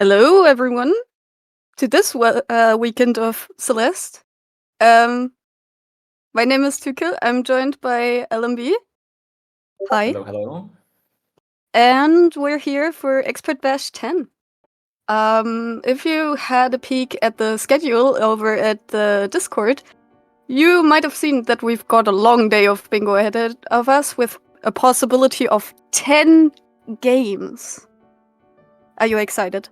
Hello, everyone, to this weekend of Celeste. Um, my name is Tuke. I'm joined by LMB. Hi. Hello, hello. And we're here for Expert Bash 10. If you had a peek at the schedule over at the Discord, you might have seen that we've got a long day of bingo ahead of us with a possibility of 10 games. Are you excited?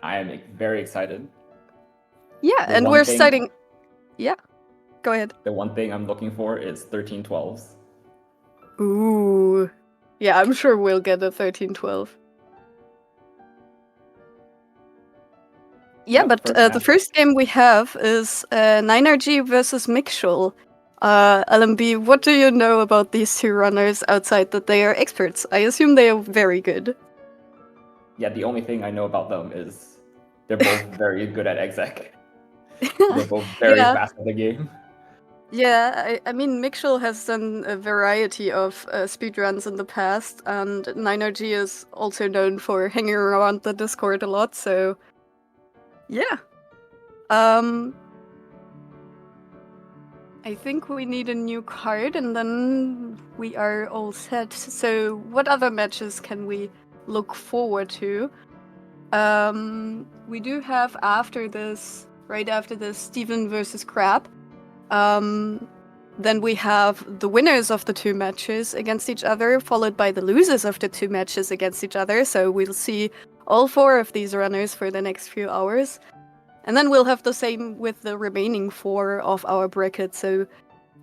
I am very excited. Yeah, The and one we're thing, starting. Yeah, go ahead. the one thing I'm looking for is 1312s. Ooh. Yeah, I'm sure we'll get a 13-12. Yeah, Yep, but first the match. first game we have is Ninergy versus Mixshul. LMB, what do you know about these two runners outside that they are experts? I assume they are very good. Yeah, the only thing I know about them is they're both very good at exec. They're both very Yeah, fast at the game. yeah. I mean, Mixshul has done a variety of speedruns in the past, and Ninergy is also known for hanging around the Discord a lot, so yeah. Um, I think we need a new card and then we are all set. So what other matches can we look forward to? We do have right after this, Steven versus Crab. Then we have the winners of the two matches against each other, followed by the losers of the two matches against each other. So we'll see all four of these runners for the next few hours. And then we'll have the same with the remaining four of our bracket. So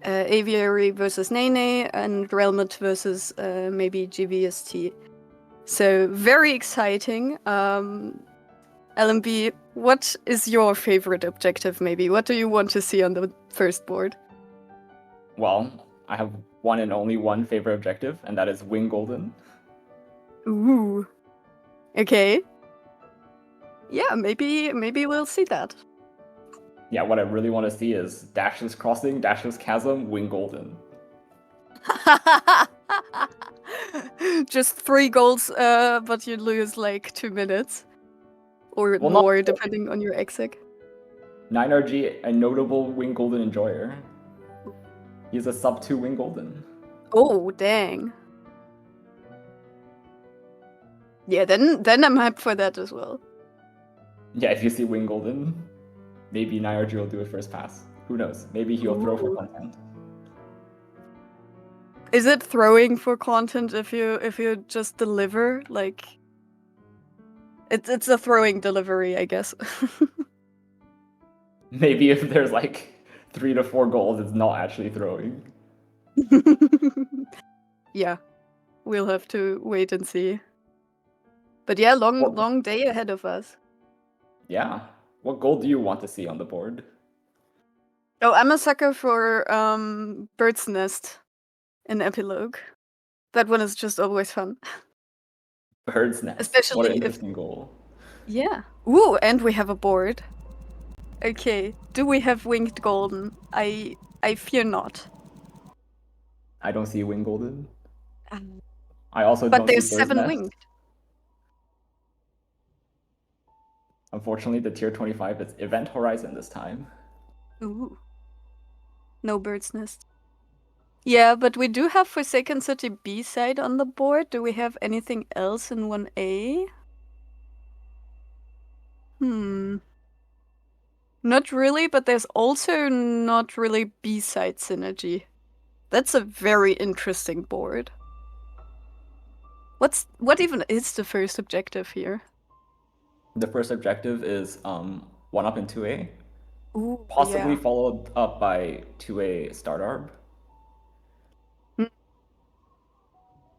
Aviary versus Nene and Relmut versus maybe GVST. So very exciting. LMB, what is your favorite objective maybe? What do you want to see on the first board? Well, I have one and only one favorite objective, and that is win golden. Ooh. Okay. Yeah, maybe we'll see that. Yeah, what I really want to see is dashless crossing, dashless chasm, win golden. Just 3 goals, but you lose like 2 minutes. Or Well, not more, depending on your exec. 9RG, a notable win golden enjoyer. He's a sub 2 win golden. Oh, dang. Yeah, then I'm hyped for that as well. Yeah, if you see win golden, maybe 9RG will do it first pass. Who knows? Maybe he'll throw for Ooh. content. Is it throwing for content if you just deliver? Like it's a throwing delivery, I guess. Maybe if there's like 3 to 4 goals, it's not actually throwing. Yeah. We'll have to wait and see. But yeah, long day ahead of us. Yeah. What goal do you want to see on the board? Oh, I'm a sucker for Bird's Nest in Epilogue. That one is just always fun. Bird's Nest. What an Especially if interesting goal. yeah. Ooh, and we have a board. Okay. Do we have Winged Golden? I fear not. I don't see win golden. I also But don't see there's Bird's 7 Nest. winged. Unfortunately, the tier 25 is Event Horizon this time. Ooh. No Bird's Nest. Yeah, but we do have Forsaken City B side on the board. Do we have anything else in 1A? Not really, but there's also not really B side synergy. That's a very interesting board. What even is the first objective here? The first objective is 1 up in 2A, Ooh, possibly yeah. followed up by 2A Start Arb. Hmm.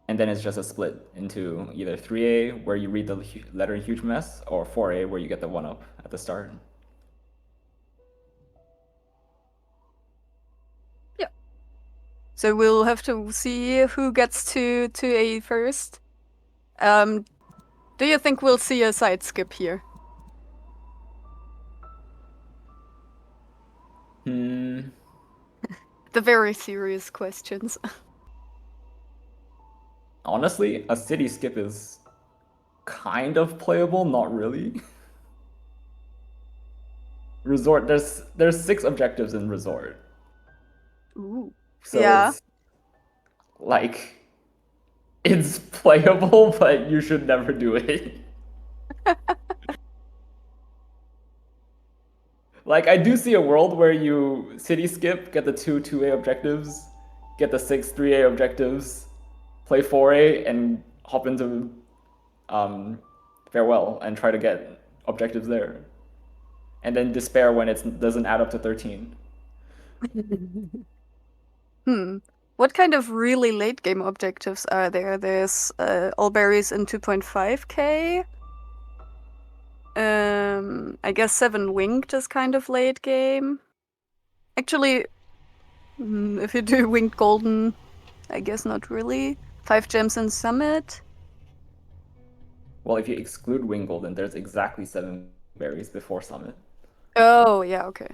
And then it's just a split into either 3A, where you read the letter in Huge Mess, or 4A, where you get the 1 up at the start. Yeah. So we'll have to see who gets to A first. Do you think we'll see a side skip here? Hmm. The very serious questions. Honestly, a city skip is kind of playable, not really. Resort, there's 6 objectives in Resort. Ooh. So Yeah. it's like it's playable, but you should never do it. Like I do see a world where you city skip, get the 2A objectives, get the 6 3A objectives, play 4A, and hop into Farewell and try to get objectives there. And then despair when it doesn't add up to 13. What kind of really late game objectives are there? There's all berries in 2.5k. I guess 7 winged is kind of late game. Actually, if you do winged golden, I guess not really. 5 gems in summit. Well, if you exclude Wing Golden, there's exactly 7 berries before Summit. Oh, yeah, okay.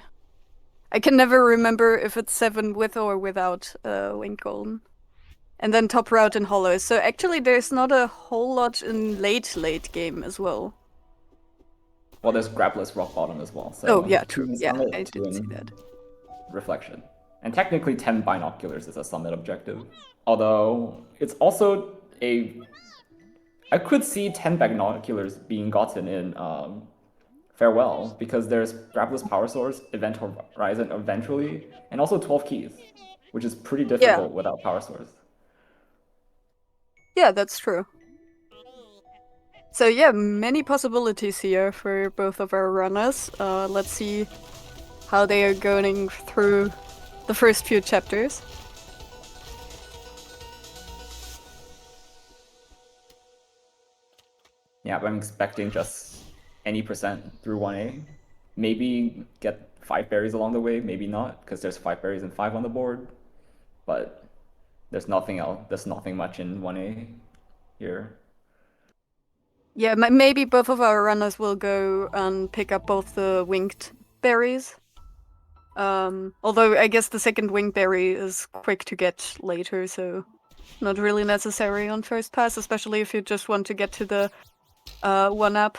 I can never remember if it's 7 with or without winged golden. And then top route in hollows. So actually there's not a whole lot in late game as well. Well, there's Grabless Rock Bottom as well. So Oh, yeah, 2 true. in Yeah, Summit, I 2 didn't see in that. Reflection. And technically 10 binoculars is a Summit objective. Although it's also I could see 10 binoculars being gotten in Farewell, because there's Grabless Power Source, Event Horizon eventually, and also 12 keys, which is pretty difficult without Power Source. Yeah, that's true. So yeah, many possibilities here for both of our runners. Let's see how they are going through the first few chapters. Yeah, but I'm expecting just any percent through 1A. Maybe get 5 berries along the way, maybe not, because there's 5 berries and 5 on the board. But there's nothing else. There's nothing much in 1A here. Yeah, maybe both of our runners will go and pick up both the winged berries. Although I guess the second winged berry is quick to get later, so not really necessary on first pass, especially if you just want to get to the 1-up.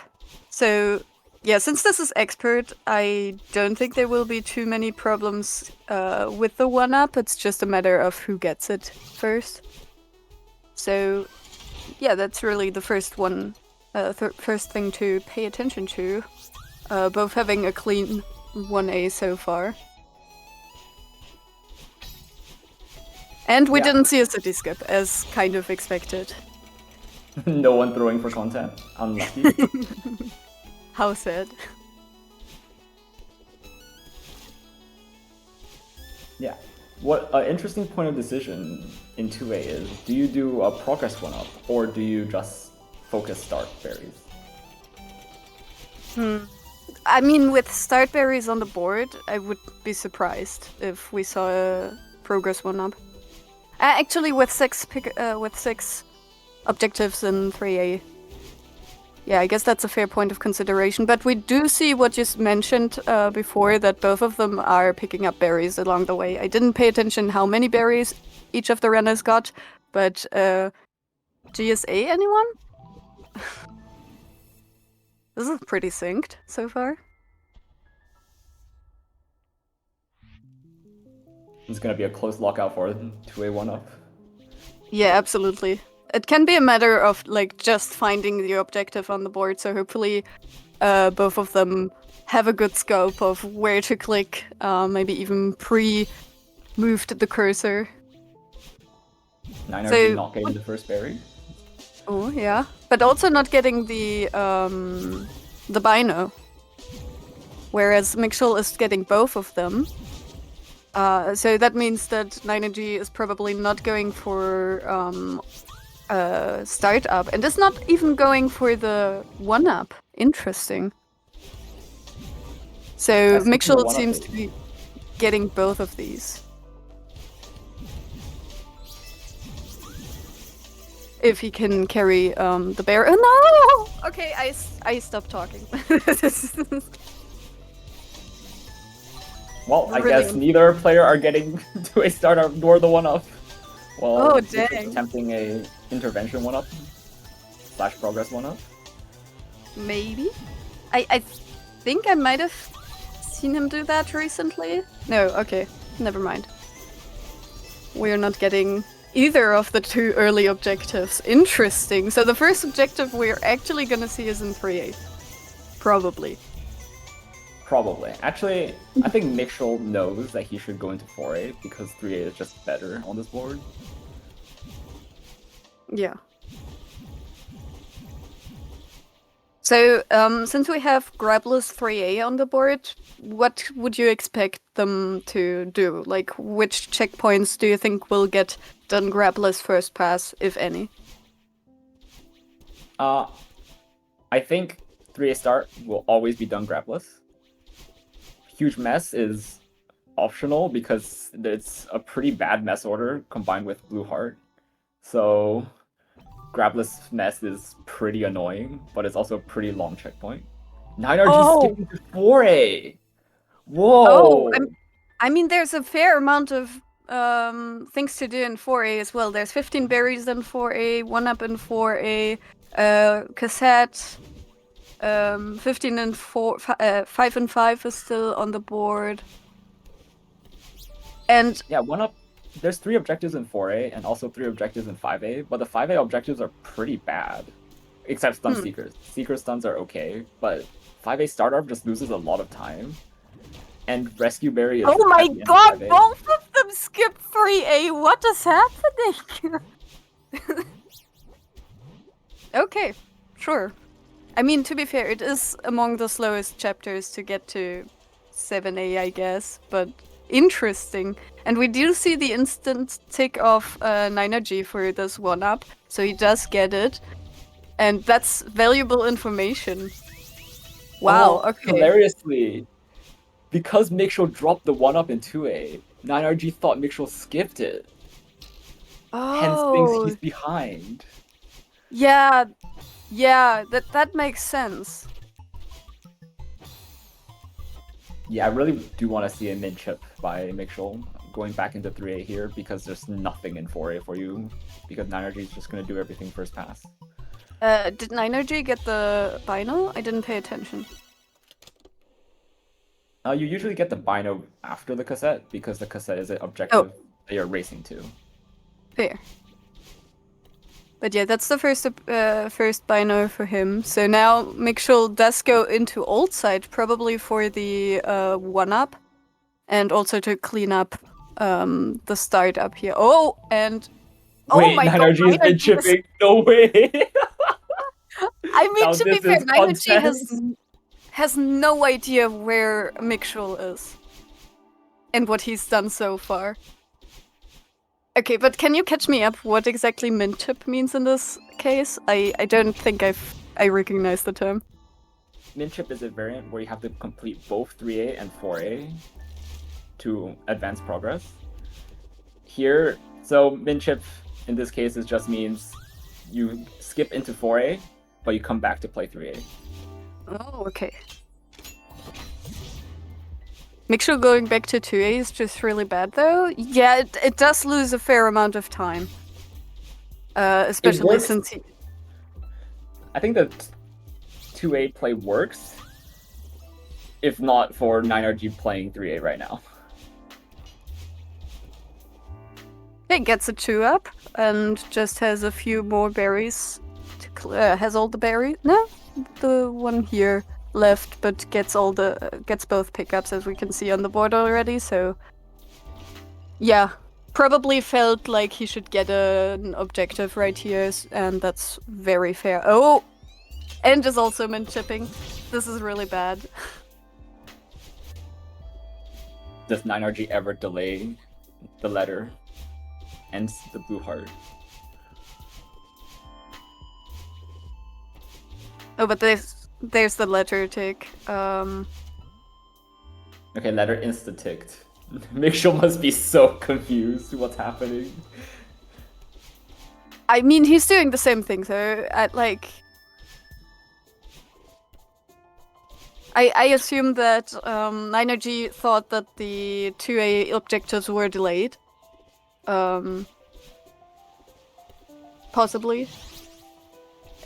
So yeah, since this is expert, I don't think there will be too many problems with the 1-up. It's just a matter of who gets it first. So yeah, that's really the first one, first thing to pay attention to. Both having a clean 1A so far. And we didn't see a city skip, as kind of expected. No one throwing for content. Unlucky. How sad. Yeah. What an interesting point of decision in 2A is, do you do a progress 1-up, or do you just focus start berries? I mean, with start berries on the board, I would be surprised if we saw a progress 1-up. Actually, with 6 objectives in 3A. Yeah, I guess that's a fair point of consideration. But we do see what you mentioned before, that both of them are picking up berries along the way. I didn't pay attention how many berries each of the runners got, but GSA, anyone? This is pretty synced so far. It's gonna be a close lockout for 2A 1-up. Yeah, absolutely. It can be a matter of like just finding the objective on the board, so hopefully both of them have a good scope of where to click, maybe even pre-moved the cursor. Niner So- did not getting the first berry. Oh, yeah. But also not getting the Bino. Whereas Mixel is getting both of them. So that means that 9G is probably not going for startup, and is not even going for the 1-up. Interesting. So That's the Mixel 1-up seems is. to be getting both of these. If he can carry the bear. Oh no! Okay, I stopped talking. Well, I guess Brilliant. neither player are getting to a startup nor the 1-up. Well, Oh, Victor's dang. attempting a intervention 1-up / progress 1-up. Maybe. I think I might have seen him do that recently. No, okay. Never mind. We're not getting either of the two early objectives. Interesting. So the first objective we're actually gonna see is in 3A. Probably. Probably. Actually, I think Mitchell knows that he should go into 4A because 3A is just better on this board. Yeah. So, since we have Grabless 3A on the board, what would you expect them to do? Like, which checkpoints do you think will get done Grabless first pass, if any? I think 3A start will always be done grabless. Huge mess is optional because it's a pretty bad mess order combined with blue heart. So grabless mess is pretty annoying, but it's also a pretty long checkpoint. 9RG skipping to 4A! Whoa! Oh, I mean, there's a fair amount of things to do in 4A as well. There's 15 berries in 4A, 1-up in 4A, cassette, 15 and 4, 5 and 5 is still on the board. And yeah, 1-up. There's 3 objectives in 4A and also 3 objectives in 5A, but the 5A objectives are pretty bad. Except stun seekers. Seeker stuns are okay, but 5A startup just loses a lot of time. And rescue berry is. oh my god, both of them skip 3A. What is happening? Okay, sure. I mean, to be fair, it is among the slowest chapters to get to 7A, I guess, but interesting. And we do see the instant tick of 9RG for this 1-up, so he does get it. And that's valuable information. Wow, okay. Hilariously, because Mixel dropped the 1-up in 2A, 9RG thought Mixel skipped it. Hence thinks he's behind. Yeah, that makes sense. Yeah, I really do want to see a min chip by Mixel going back into 3A here because there's nothing in 4A for you because 9RG is just going to do everything first pass. Did 9RG get the Bino? I didn't pay attention. You usually get the Bino after the cassette because the cassette is an objective that you're racing to. Fair. But yeah, that's the first Bino for him. So now Mixel does go into old side, probably for the 1-up, and also to clean up the start up here. Oh, and wait, my 9RG has been chipping. No way. I mean, to be fair, 9RG has no idea where Mixel is and what he's done so far. Okay, but can you catch me up what exactly min chip means in this case? I don't think I recognize the term. Min chip is a variant where you have to complete both 3A and 4A to advance progress. Here, so min chip in this case is just means you skip into 4A, but you come back to play 3A. Oh, okay. Mixel going back to 2A is just really bad, though. Yeah, it does lose a fair amount of time. Especially since he... I think the 2A play works, if not for 9RG playing 3A right now. He gets a 2-up and just has a few more berries. Has all the berries? No, the one here left, but gets both pickups as we can see on the board already. So yeah, probably felt like he should get an objective right here, and that's very fair. Oh, and is also min chipping. This is really bad. Does 9RG ever delay the letter? Ends the blue heart. Oh, but there's the letter tick. Okay, letter insta-ticked. Mixel must be so confused what's happening. I mean, he's doing the same thing, though. I assume that 9RG thought that the 2A objectives were delayed. Possibly.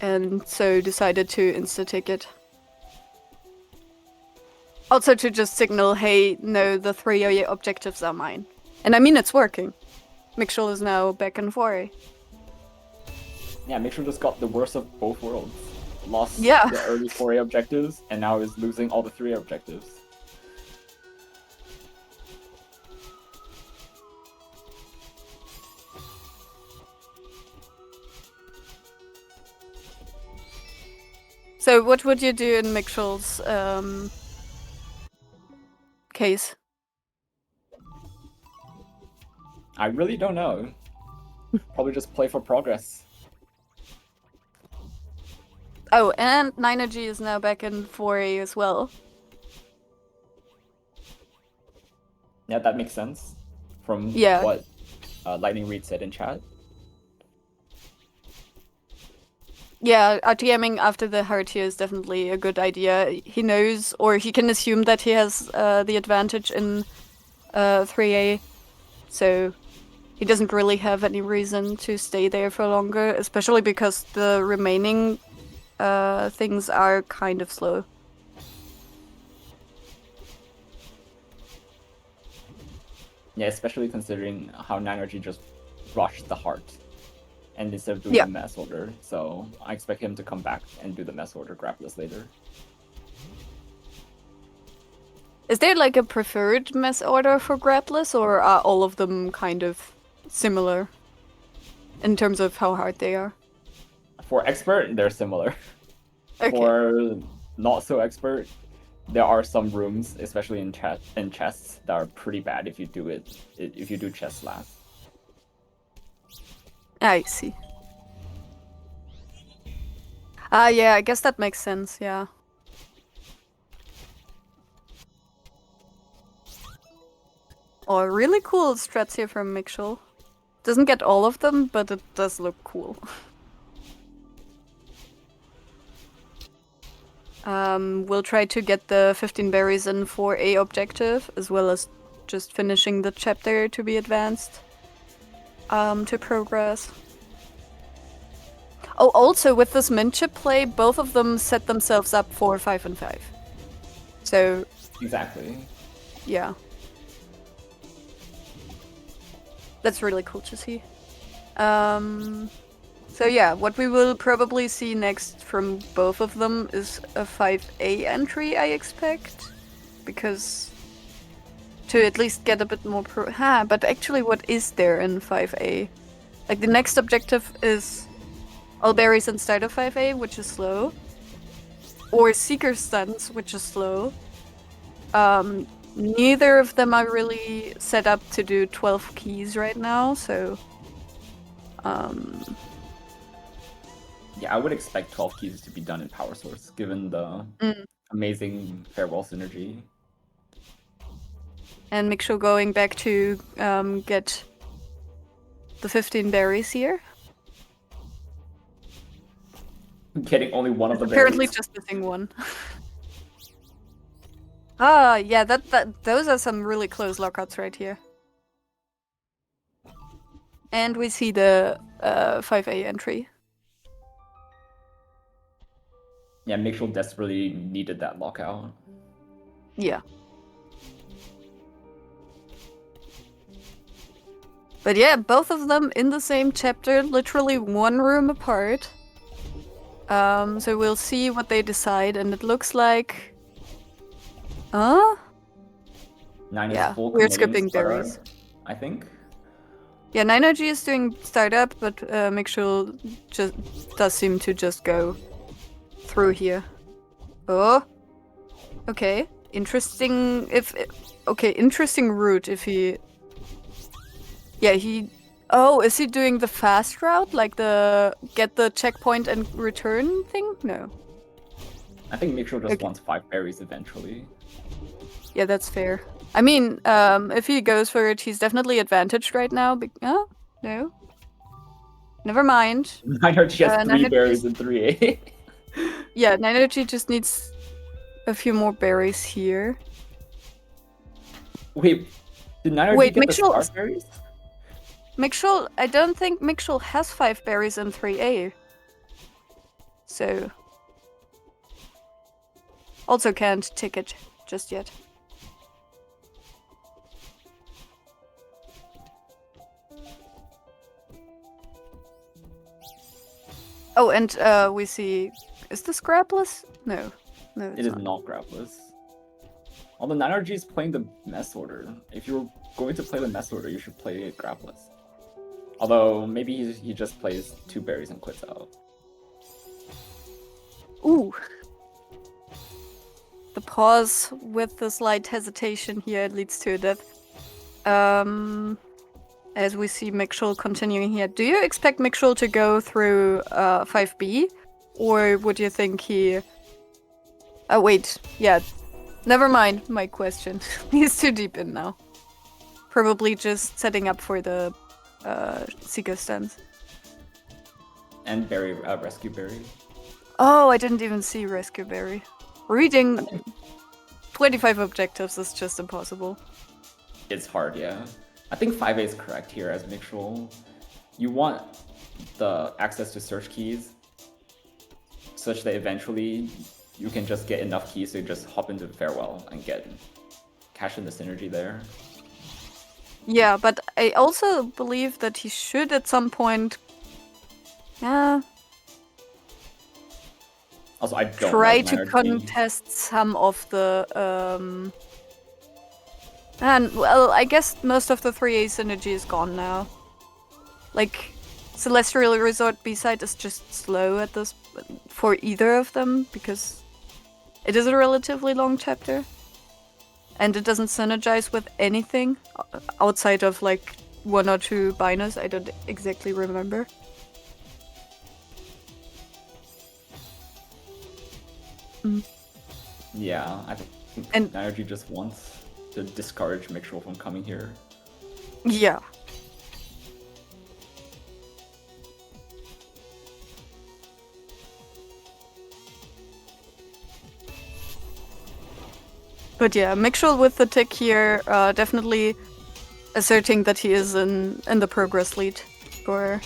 and so decided to insta-tick it. Also to just signal, hey, no, the 3A objectives are mine. And I mean, it's working. Mixel is now back in 4A. Yeah, Mixel just got the worst of both worlds. Lost Yeah. the early 4A objectives, and now is losing all the 3A objectives. So what would you do in Mixel's case? I really don't know. Probably just play for progress. Oh, and Ninergy is now back in 4A as well. Yeah, that makes sense. From Yeah. what Lightning Reed said in chat. Yeah, RTMing after the hard tier is definitely a good idea. He knows, or he can assume that he has the advantage in 3A, so he doesn't really have any reason to stay there for longer, especially because the remaining things are kind of slow. Yeah, especially considering how Ninergy just rushed the heart. And instead of doing Yeah. the mess order, so I expect him to come back and do the mess order grapless later. Is there like a preferred mess order for grapless, or are all of them kind of similar in terms of how hard they are? For expert, they're similar. Okay. For not so expert, there are some rooms, especially in chests, that are pretty bad if you do chest last. I see. Yeah, I guess that makes sense, yeah. Oh, really cool strats here from Mixel. Doesn't get all of them, but it does look cool. We'll try to get the 15 berries in 4A objective, as well as just finishing the chapter to be advanced. To progress. Oh, also with this min chip play, both of them set themselves up for 5 and 5. So, Exactly. yeah. That's really cool to see. So yeah, what we will probably see next from both of them is a 5A entry, I expect. Because to at least get a bit more but actually what is there in 5A? Like the next objective is all berries inside of 5A, which is slow. Or Seeker Stuns, which is slow. Neither of them are really set up to do 12 keys right now, so... Yeah, I would expect 12 keys to be done in Power Source, given the amazing Farewell synergy. And Mixo going back to get the 15 berries here. Getting only one of the Apparently berries. just missing one. Yeah, those are some really close lockouts right here. And we see the 5A entry. Yeah, Mixel desperately needed that lockout. Yeah. But yeah, both of them in the same chapter, literally one room apart. So we'll see what they decide, and it looks like... Nine Yeah, is full we're committing skipping startup, berries. I think. Yeah, Ninergy is doing startup, but Mixel just does seem to just go through here. Oh, okay. Interesting. Interesting route. If he, yeah, he. Oh, is he doing the fast route, like the get the checkpoint and return thing? No. I think Mixel just wants 5 berries eventually. Yeah, that's fair. I mean, if he goes for it, he's definitely advantaged right now. Oh, no. Never mind. Ninergy has 3 Ninergy berries in 3A. Yeah, Ninergy just needs a few more berries here. Wait, did Ninergy get the star berries? Mixel, I don't think Mixel has 5 berries in 3A. so also can't tick it just yet. Oh, and we see, is this grapless? No, It is not grapless. Although 9RG is playing the mess order. If you're going to play the mess order, you should play it grapless. Although maybe he just plays 2 berries and quits out. Ooh. The pause with the slight hesitation here leads to a death. As we see Mixel continuing here, do you expect Mixel to go through 5B? Or would you think he... Oh, wait. Yeah. Never mind my question. He's too deep in now. Probably just setting up for the Seeker stance. And berry, rescue berry. Oh, I didn't even see rescue berry. Reading 25 objectives is just impossible. It's hard, yeah. I think 5A is correct here as Mixel. You want the access to search keys such that eventually you can just get enough keys to just hop into Farewell and cash in the synergy there. Yeah, but I also believe that he should at some point Also, I don't try like to 9RG. contest some of the and well, I guess most of the 3A synergy is gone now. Like, Celestial Resort B-side is just slow at this for either of them because it is a relatively long chapter. And it doesn't synergize with anything outside of like 1 or 2 binos. I don't exactly remember. Yeah, I think 9RG just wants to discourage Mixel from coming here. Yeah. But yeah, Mixel with the tick here, definitely asserting that he is in the progress lead for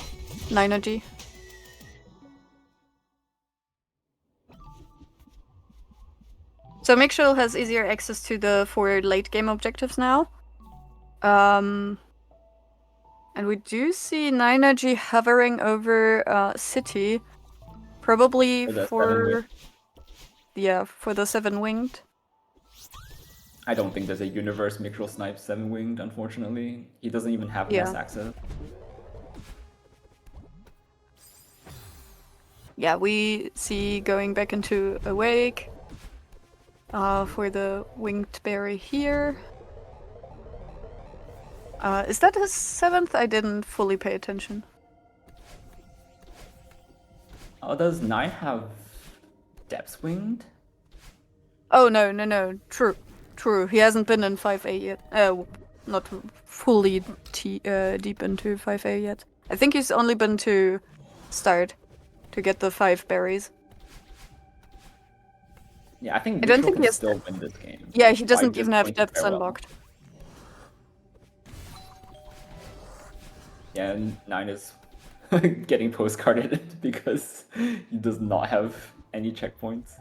9RG. So Mixel has easier access to the 4 late game objectives now. And we do see 9RG hovering over City, probably for the 7-winged. I don't think there's a universe Mixel snipes 7-winged, unfortunately. He doesn't even have mass access. Yeah, we see going back into Awake for the winged berry here. Is that his 7th? I didn't fully pay attention. Oh, does 9 have depths winged? Oh, no. True. He hasn't been in 5A yet. Not fully deep into 5A yet. I think he's only been to start to get the 5 berries. Yeah, I think Mixel can still win this game. Yeah, he doesn't even have depths unlocked. Yeah, and 9 is getting postcarded because he does not have any checkpoints.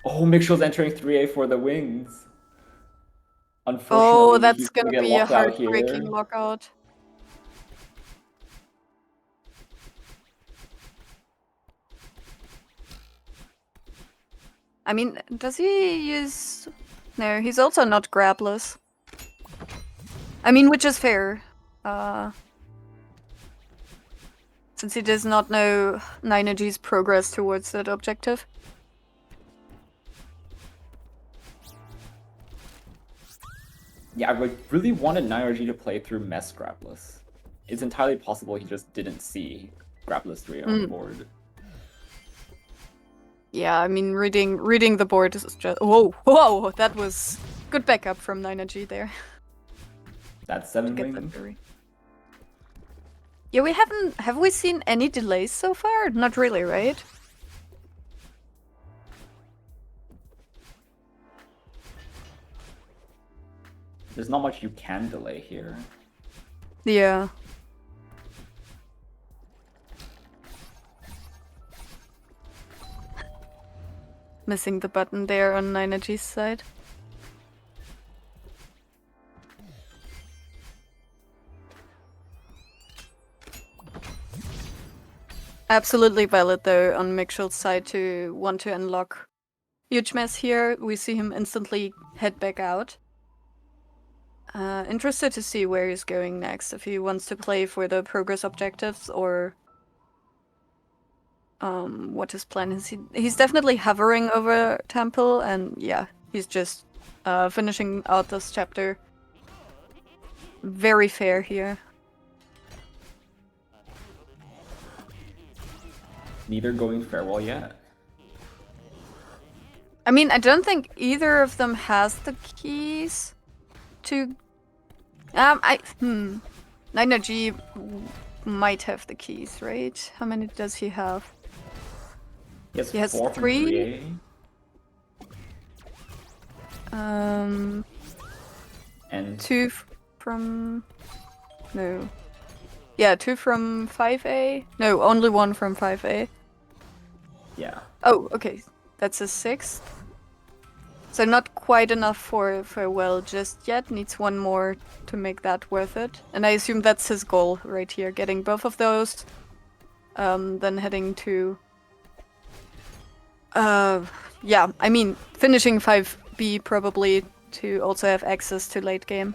Oh, Mixel's entering 3A for the wings. Unfortunately, that's gonna get be a locked out heartbreaking here. lockout. I mean, does he use... No, he's also not grabless. I mean, which is fair. Since he does not know 9RG's progress towards that objective. Yeah, I really wanted 9RG to play through Mess grabless. It's entirely possible he just didn't see grabless 3 on the board. Yeah, I mean, reading the board is just... Whoa, that was good backup from 9RG there. That's 7-wing. Yeah, have we seen any delays so far? Not really, right? There's not much you can delay here. Yeah. missing the button there on Ninergy's side. Absolutely valid though on Mikshul's side to want to unlock huge mess here. We see him instantly head back out. Interested to see where he's going next, if he wants to play for the progress objectives or what his plan is. He's definitely hovering over Temple, and yeah, he's just finishing out this chapter. Very fair here. Neither going farewell yet. I mean, I don't think either of them has the keys to... Niner G might have the keys, right? How many does he have? He has 4 from 3? 3A. And 2 from... No. Yeah, 2 from 5A? No, only 1 from 5A. yeah. Oh, okay. That's a 6th. So not quite enough for farewell just yet. Needs 1 more to make that worth it. And I assume that's his goal right here. Getting both of those. Then heading to... yeah, I mean, finishing 5B probably to also have access to late game.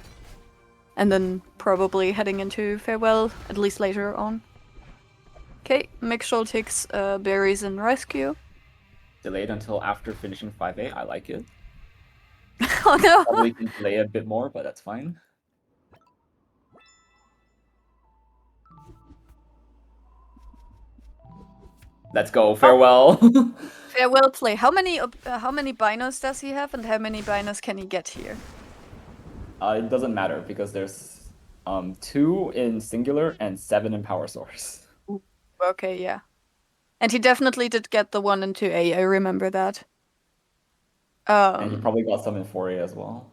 And then probably heading into farewell, at least later on. Okay, Mikshul takes berries and rescue. Delayed until after finishing 5A. I like it. Oh no! Probably can delay a bit more, but that's fine. Let's go, farewell. Farewell play. How many binos does he have, and how many binos can he get here? It doesn't matter because there's 2 in singular and 7 in power source. Okay, yeah. And he definitely did get the 1 and 2A, I remember that. And he probably got some in 4A as well.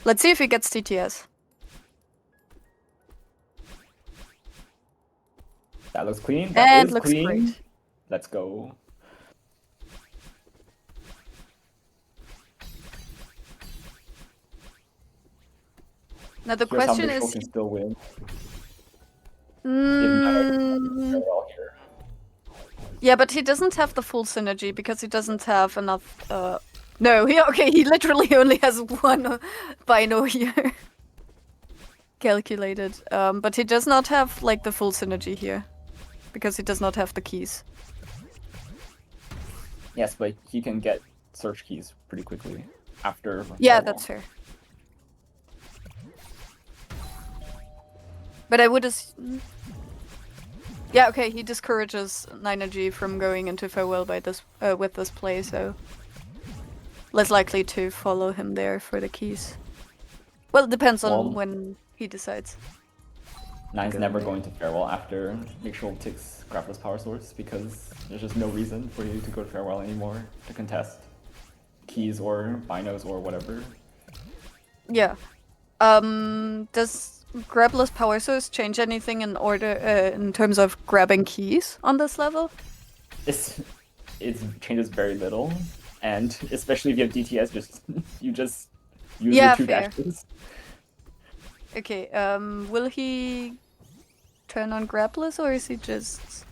Let's see if he gets TTS. That looks clean. And is looks clean. great. Let's go. Now the Here's question how Mikshul is... can still win. Farewell here. Yeah, but he doesn't have the full synergy because he doesn't have enough... No, he literally only has 1 bino here. Calculated. But he does not have, like, the full synergy here. Because he does not have the keys. Yes, but he can get search keys pretty quickly after. Yeah, farewell. that's fair. But I would yeah, okay, he discourages Ninergy from going into farewell by this with this play, so less likely to follow him there for the keys. Well, it depends on when he decides. Nine's never going to farewell after Mikshul takes Grappler's power source because there's just no reason for you to go to farewell anymore to contest keys or binos or whatever. Yeah. Does Grappler's power source change anything in order in terms of grabbing keys on this level? It changes very little, and especially if you have DTS, you just use Yeah, your 2 fair. dashes. Okay, will he turn on Grapplers or is he just...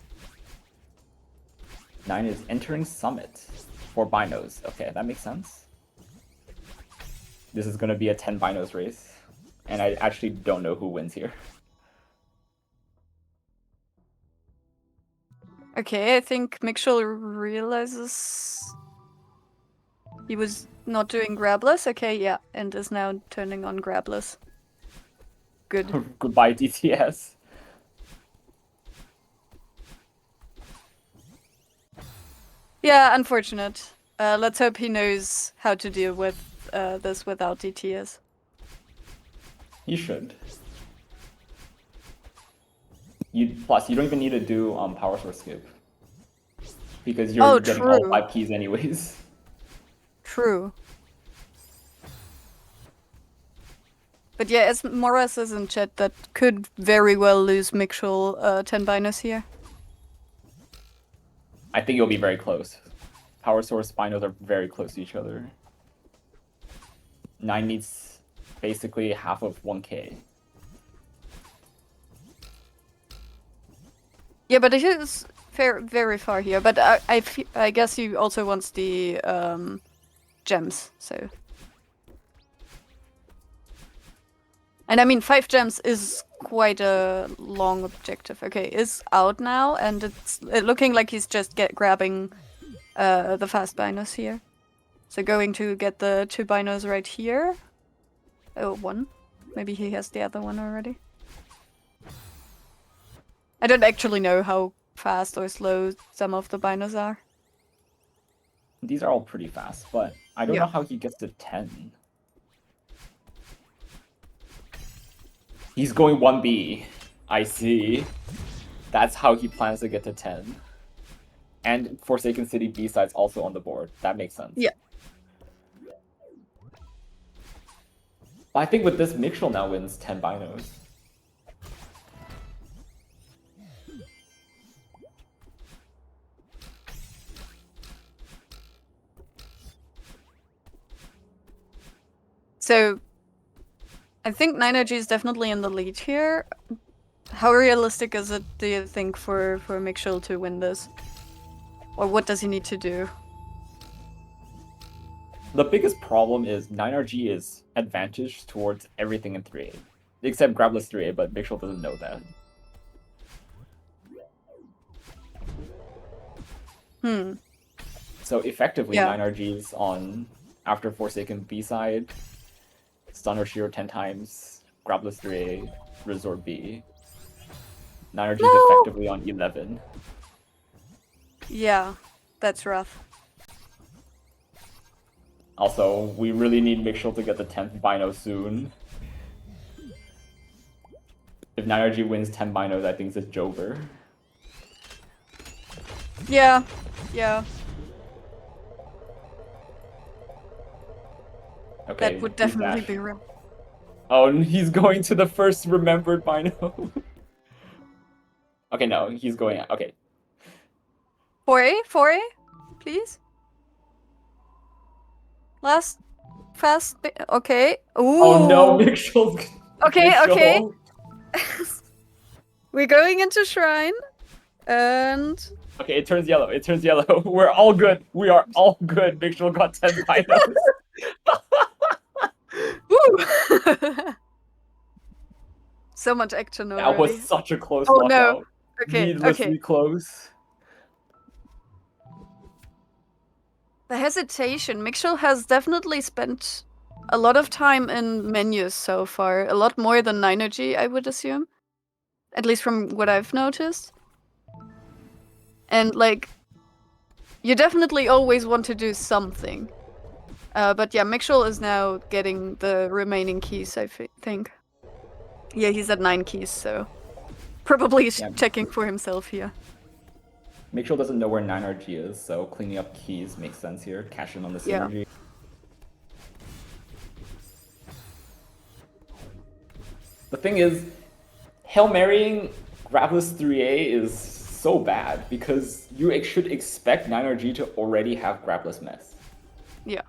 9 is entering Summit for binos. Okay, that makes sense. This is going to be a 10 binos race, and I actually don't know who wins here. Okay, I think Mikshul realizes he was not doing Grabblers. Okay, yeah, and is now turning on Grabblers. Good. Goodbye, DTS. Yeah, unfortunate. Let's hope he knows how to deal with this without DTS. You should. Plus, you don't even need to do power source skip. Because you're getting all true. 5 keys anyways. True. But yeah, as Mora says in chat, that could very well lose Mikshul 10 binos here. I think you'll be very close. power source binos are very close to each other. 9 needs basically half of 1k. Yeah, but it is very far here. But I guess he also wants the gems, so. And I mean, 5 gems is quite a long objective. Okay, is out now, and it's looking like he's just grabbing the fast binos here. So going to get the 2 binos right here. Oh, 1. Maybe he has the other one already. I don't actually know how fast or slow some of the binos are. These are all pretty fast, but I don't know how he gets to 10. He's going 1B. I see. That's how he plans to get to 10. And Forsaken City B-side's also on the board. That makes sense. Yeah. But I think with this, Mixel now wins 10 binos. So, I think 9RG is definitely in the lead here. How realistic is it, do you think, for Mixel to win this? Or what does he need to do? The biggest problem is 9RG is advantaged towards everything in 3A. Except Grabless 3A, but Mixel doesn't know that. So effectively, 9RG is on after Forsaken B-side, Stunner Shiro 10 times, Grabless 3A, Resort B. 9RG is effectively on 11. Yeah, that's rough. Also, we really need Mixel to get the 10th Bino soon. If 9RG wins 10 Binos, I think it's Jover. Yeah. Okay, that would definitely be real. Oh, he's going to the first remembered Bino. Okay, no, he's going... Okay. 4A, please. Last fast okay. Ooh. Oh no, Mixel's... Okay, Mixel. okay. We're going into Shrine. And... Okay, it turns yellow. We're all good. We are all good. Mixel got 10 Binos. Woo! So much action already. That was such a close lockout. No. Okay, Needlessly close. The hesitation. Mixel has definitely spent a lot of time in menus so far. A lot more than 9RG, I would assume. At least from what I've noticed. And, like, you definitely always want to do something. But yeah, Mixel is now getting the remaining keys, I think. Yeah, he's at 9 keys, so... Probably checking for himself here. Mixel doesn't know where 9RG is, so cleaning up keys makes sense here. Cash in on the synergy. Yeah. The thing is, Hail Marying Grabless 3A is so bad because you should expect 9RG to already have Grabless Mess. Yeah.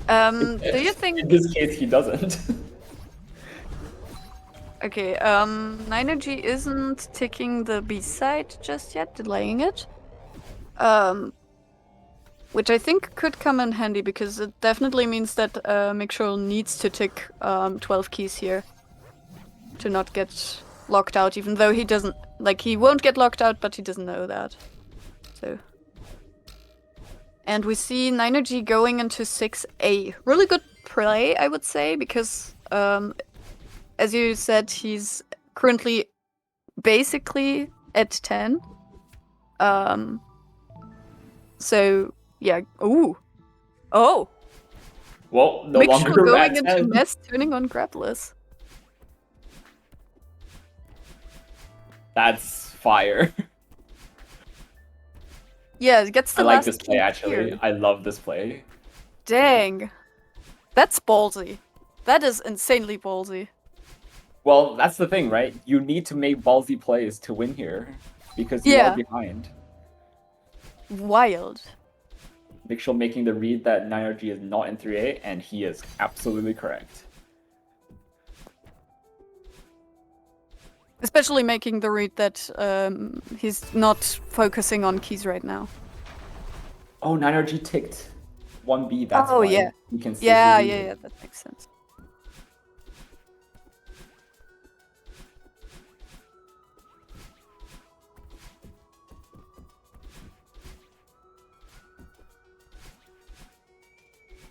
Do you think... In this case, he doesn't. Okay, 9RG isn't ticking the B-side just yet, delaying it. Which I think could come in handy because it definitely means that Mixel needs to tick 12 keys here to not get locked out, even though he doesn't... Like, he won't get locked out, but he doesn't know that. So... And we see 9RG going into 6A. Really good play, I would say, because... as you said, he's currently basically at 10. So, yeah. Ooh. Oh! Well, no longer going at into 10. Mess, turning on Grabless. That's fire. Yeah, it gets the I like last this play, actually. here. I love this play. Dang. That's ballsy. That is insanely ballsy. Well, that's the thing, right? You need to make ballsy plays to win here, because you are behind. wild. Mixel making the read that 9RG is not in 3A, and he is absolutely correct. Especially making the read that he's not focusing on keys right now. Oh, 9RG ticked 1B, that's Oh, why yeah. you can see Yeah, that makes sense.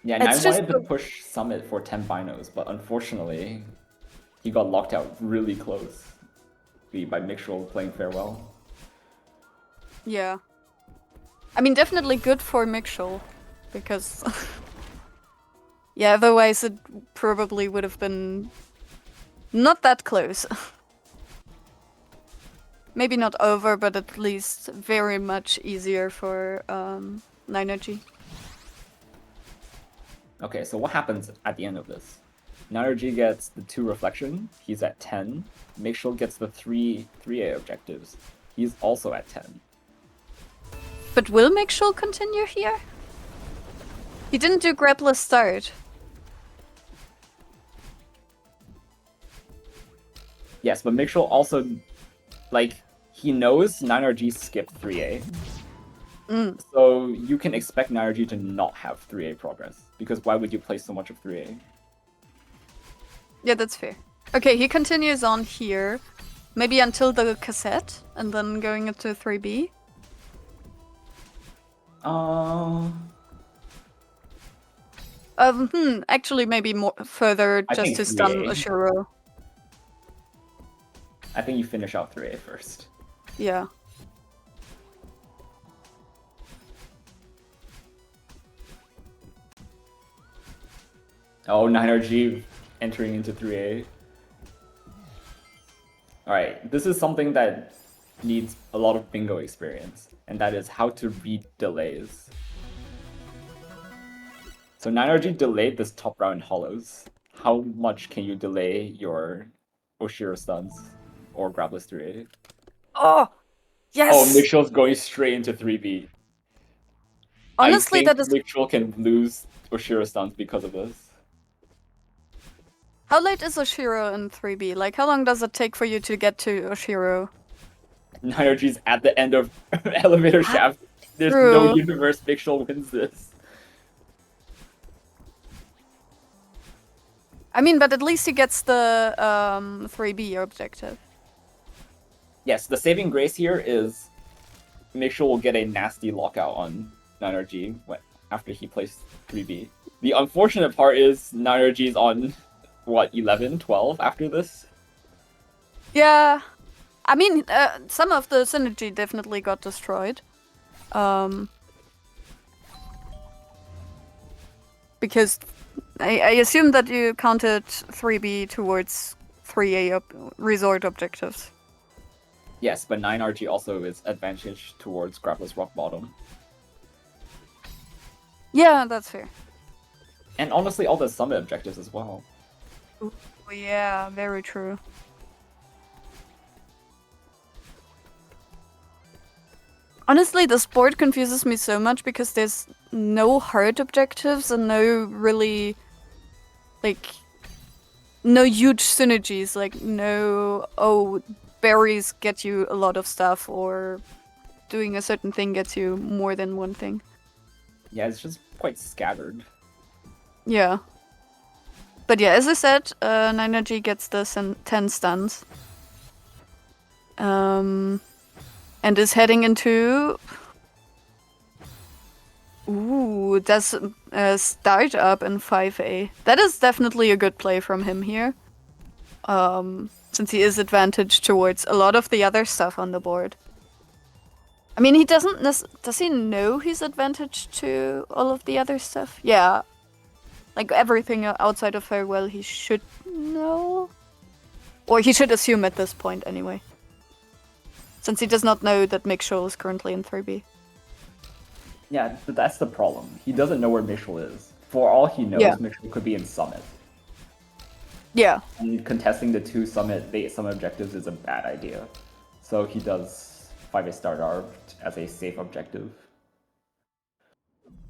Yeah, It's Nine just wanted to push Summit for 10 binos, but unfortunately, he got locked out really close by Mixel playing farewell. Yeah. I mean, definitely good for Mixel, because... yeah, otherwise it probably would have been not that close. Maybe not over, but at least very much easier for 9RG. Okay, so what happens at the end of this? 9RG gets the 2 reflection, he's at 10. Mixel gets the 3A objectives, he's also at 10. But will Mixel continue here? He didn't do Grappler's start. Yes, but Mixel also, like, he knows 9RG skipped 3A. So you can expect 9RG to not have 3A progress, because why would you play so much of 3A? Yeah, that's fair. Okay, he continues on here. Maybe until the cassette, and then going into 3B. Actually maybe more further I just think to stun 3A. Oshiro. I think you finish out 3A first. Yeah. Oh, 9RG entering into 3A. Alright, this is something that needs a lot of bingo experience, and that is how to read delays. So 9RG delayed this top round hollows. How much can you delay your Oshiro stuns or Grabless 3A? Oh! Yes! Oh, Mixel's going straight into 3B. Honestly, I that think is... Mixel can lose Oshiro stuns because of this. How late is Oshiro in 3B? Like, how long does it take for you to get to Oshiro? 9RG's at the end of elevator shaft. There's True. no universe Mixel wins this. I mean, but at least he gets the 3B objective. Yes, the saving grace here is Mixel will get a nasty lockout on 9RG after he plays 3B. The unfortunate part is 9RG's on, what, 11, 12 after this? Yeah. I mean, some of the synergy definitely got destroyed. Because I assume that you counted 3B towards 3A resort objectives. Yes, but 9RG also is advantage towards Grappler's Rock Bottom. Yeah, that's fair. And honestly, all the summit objectives as well. Ooh, yeah, very true. Honestly, this board confuses me so much because there's no hard objectives and no really, like, no huge synergies. Like, no, oh, berries get you a lot of stuff, or doing a certain thing gets you more than one thing. Yeah, it's just quite scattered. Yeah. But yeah, as I said, 9RG gets the 10 stuns. And is heading into... Ooh, does start up in 5A. That is definitely a good play from him here. Since he is advantaged towards a lot of the other stuff on the board. I mean, he doesn't... Does he know he's advantaged to all of the other stuff? Yeah. Like, everything outside of Farewell he should know? Or he should assume at this point, anyway. Since he does not know that Mixel is currently in 3B. Yeah, but that's the problem. He doesn't know where Mixel is. For all he knows, Yeah. Mixel could be in Summit. Yeah. And contesting the 2 Summit objectives is a bad idea. So he does 5A Start Arb as a safe objective.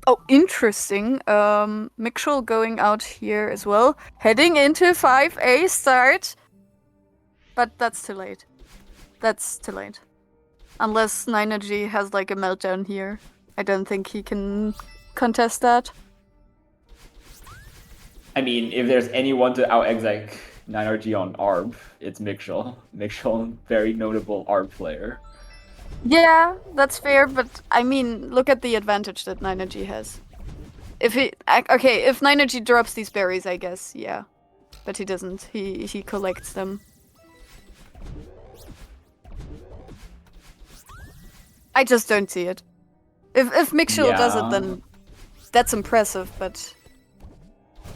Oh, interesting. Mixel going out here as well. Heading into 5A start. But that's too late. That's too late. Unless Ninergy has like a meltdown here. I don't think he can contest that. I mean, if there's anyone to out-exec 9RG on ARB, it's Mixel. Mixel, very notable ARB player. Yeah, that's fair, but I mean, look at the advantage that Ninergy has. If Ninergy drops these berries, I guess, yeah. But he doesn't. He collects them. I just don't see it. If Mixel does it, then that's impressive, but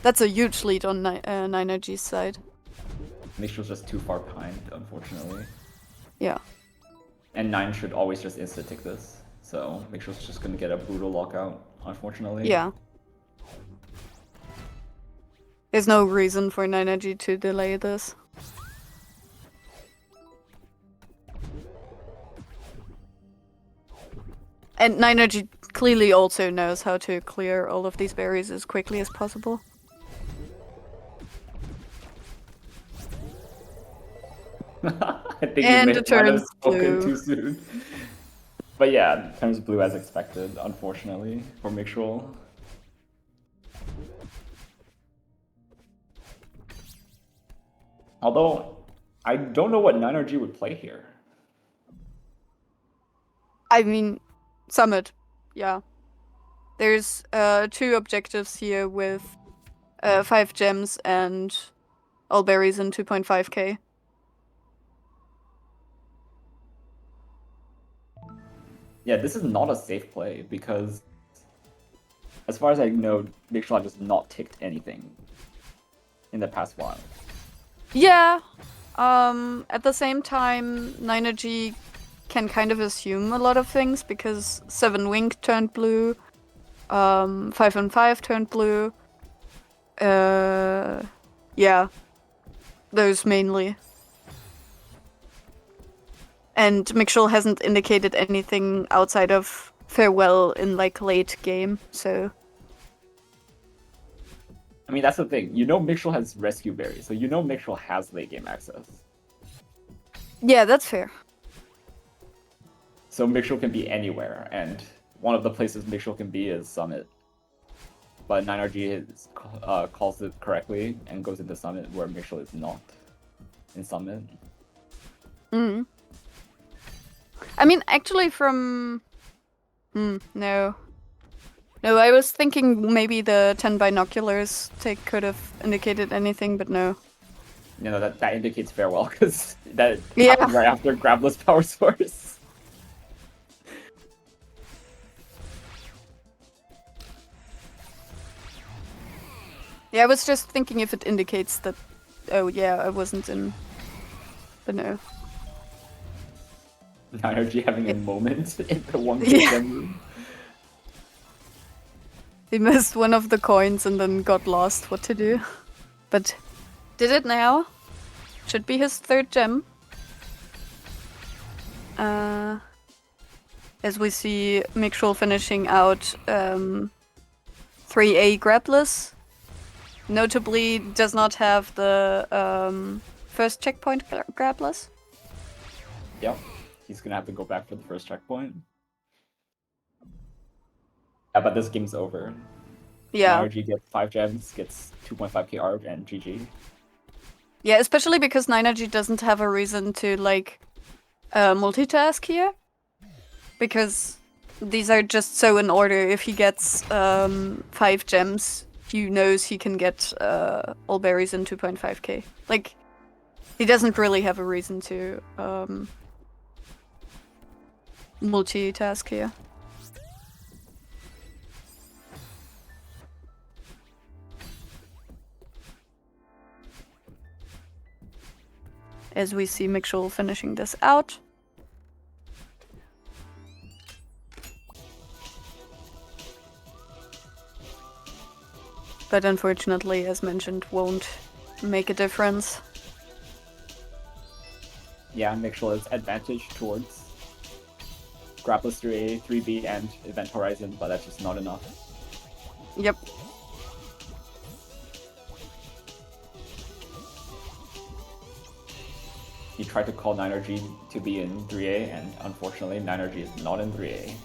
that's a huge lead on Ninergy's side. Mixel's just too far behind, unfortunately. Yeah. And 9 should always just insta-tick this. So Mixel's just gonna get a brutal lockout, unfortunately. Yeah. There's no reason for Ninergy to delay this. And Ninergy clearly also knows how to clear all of these berries as quickly as possible. I think And you it might have turns spoken blue. too soon. But yeah, it turns blue as expected, unfortunately, for Mixel. Although, I don't know what 9RG would play here. I mean, Summit, yeah. There's 2 objectives here with 5 gems and all berries in 2.5k. Yeah, this is not a safe play because, as far as I know, Mixel has not ticked anything in the past while. Yeah. At the same time, Ninergy can kind of assume a lot of things because 7 Wink turned blue, 5 and 5 turned blue. Yeah. Those mainly. And Mixel hasn't indicated anything outside of farewell in like late game, so. I mean, that's the thing. You know Mixel has rescue berries, so you know Mixel has late game access. Yeah, that's fair. So Mixel can be anywhere, and one of the places Mixel can be is Summit. But 9RG calls it correctly and goes into Summit where Mixel is not in Summit. Mm. I mean, actually from... no. No, I was thinking maybe the 10 binoculars take could have indicated anything, but no. You know, that indicates farewell, because that Yeah. happened right after Grabless Power Source. Yeah, I was just thinking if it indicates that... Oh yeah, I wasn't in... But no. 9RG having a moment in the 1k Yeah. room. He missed one of the coins and then got lost what to do. But did it now. Should be his 3rd gem. As we see Mixel finishing out 3A grabless. Notably does not have the first checkpoint grabless. Yep, he's gonna have to go back for the first checkpoint. Yeah, but this game's over. Yeah. 9RG gets 5 gems, gets 2.5k ARB, and GG. Yeah, especially because 9RG doesn't have a reason to, like, multitask here. Because these are just so in order. If he gets 5 gems, he knows he can get all berries in 2.5k. Like, he doesn't really have a reason to multitask here. As we see Mixel finishing this out. But unfortunately, as mentioned, won't make a difference. Yeah, Mixel is advantage towards Grapples 3A, 3B, and Event Horizon, but that's just not enough. Yep. He tried to call 9RG to be in 3A, and unfortunately 9RG is not in 3A.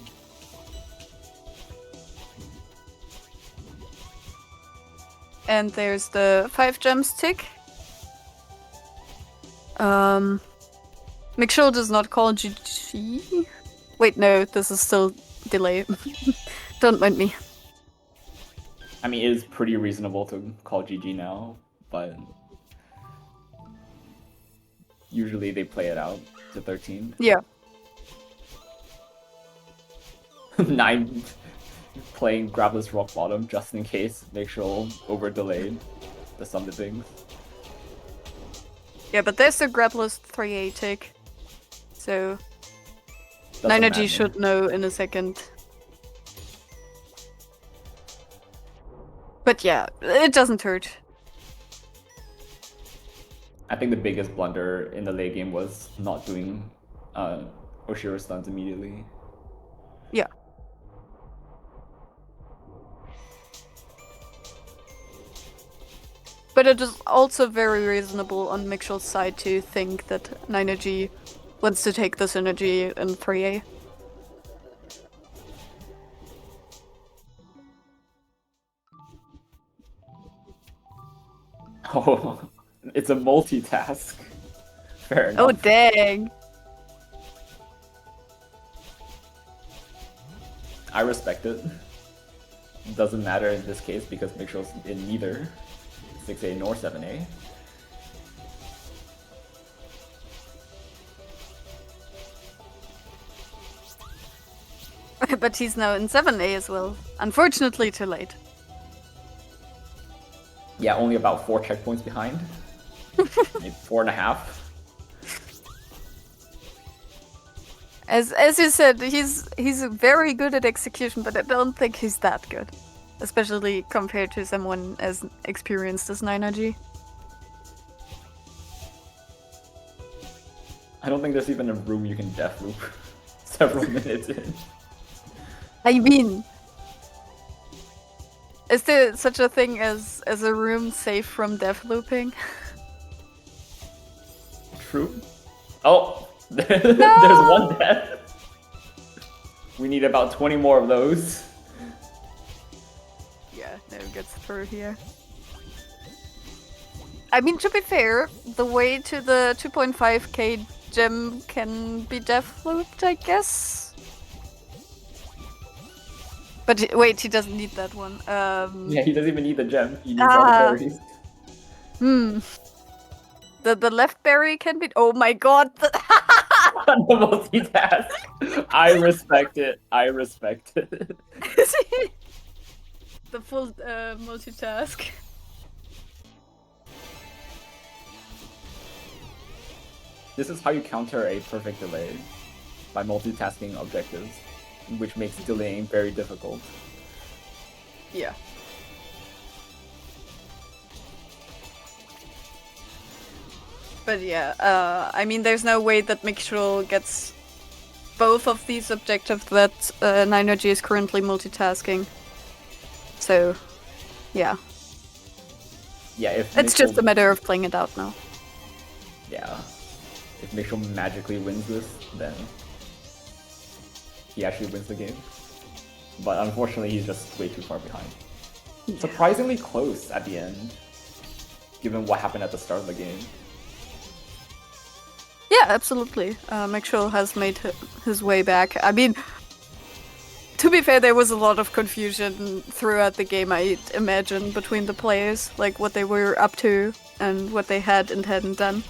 And there's the 5 gems tick. Mixel does not call GG. Wait, no, this is still delay. Don't mind me. I mean, it is pretty reasonable to call GG now, but usually they play it out to 13. Yeah. 9 playing Grabless Rock Bottom just in case Mixel over delayed the summit things. Yeah, but there's the Grabless 3A tick. So Doesn't 9RG matter. should know in a second. But yeah, it doesn't hurt. I think the biggest blunder in the late game was not doing Oshiro stuns immediately. Yeah. But it is also very reasonable on Mixel's side to think that 9RG wants to take this energy in 3A. Oh, it's a multitask. Fair enough. Oh, dang. I respect it. Doesn't matter in this case because Mixel's in neither 6A nor 7A. But he's now in 7A as well. Unfortunately, too late. Yeah, only about 4 checkpoints behind. Maybe 4.5. As you said, he's very good at execution, but I don't think he's that good. Especially compared to someone as experienced as 9RG. I don't think there's even a room you can death loop several minutes in. I mean, is there such a thing as a room safe from death looping? True. Oh, there's one death. We need about 20 more of those. Yeah, no gets through here. I mean, to be fair, the way to the 2.5k gem can be death looped, I guess. But wait, he doesn't need that one. Yeah, he doesn't even need the gem. He needs all the berries. The left berry can be. Oh my god! The multitask. I respect it. I respect it. The full multitask. This is how you counter a perfect delay, by multitasking objectives, which makes delaying very difficult. Yeah. But yeah, I mean, there's no way that Mixel gets both of these objectives that 9RG is currently multitasking. So, yeah. Yeah, if It's Mixel- just a matter of playing it out now. Yeah. If Mixel magically wins this, then he actually wins the game. But unfortunately, he's just way too far behind. Surprisingly close at the end, given what happened at the start of the game. Yeah, absolutely. Mixel has made his way back. I mean, to be fair, there was a lot of confusion throughout the game, I imagine, between the players, like what they were up to and what they had and hadn't done.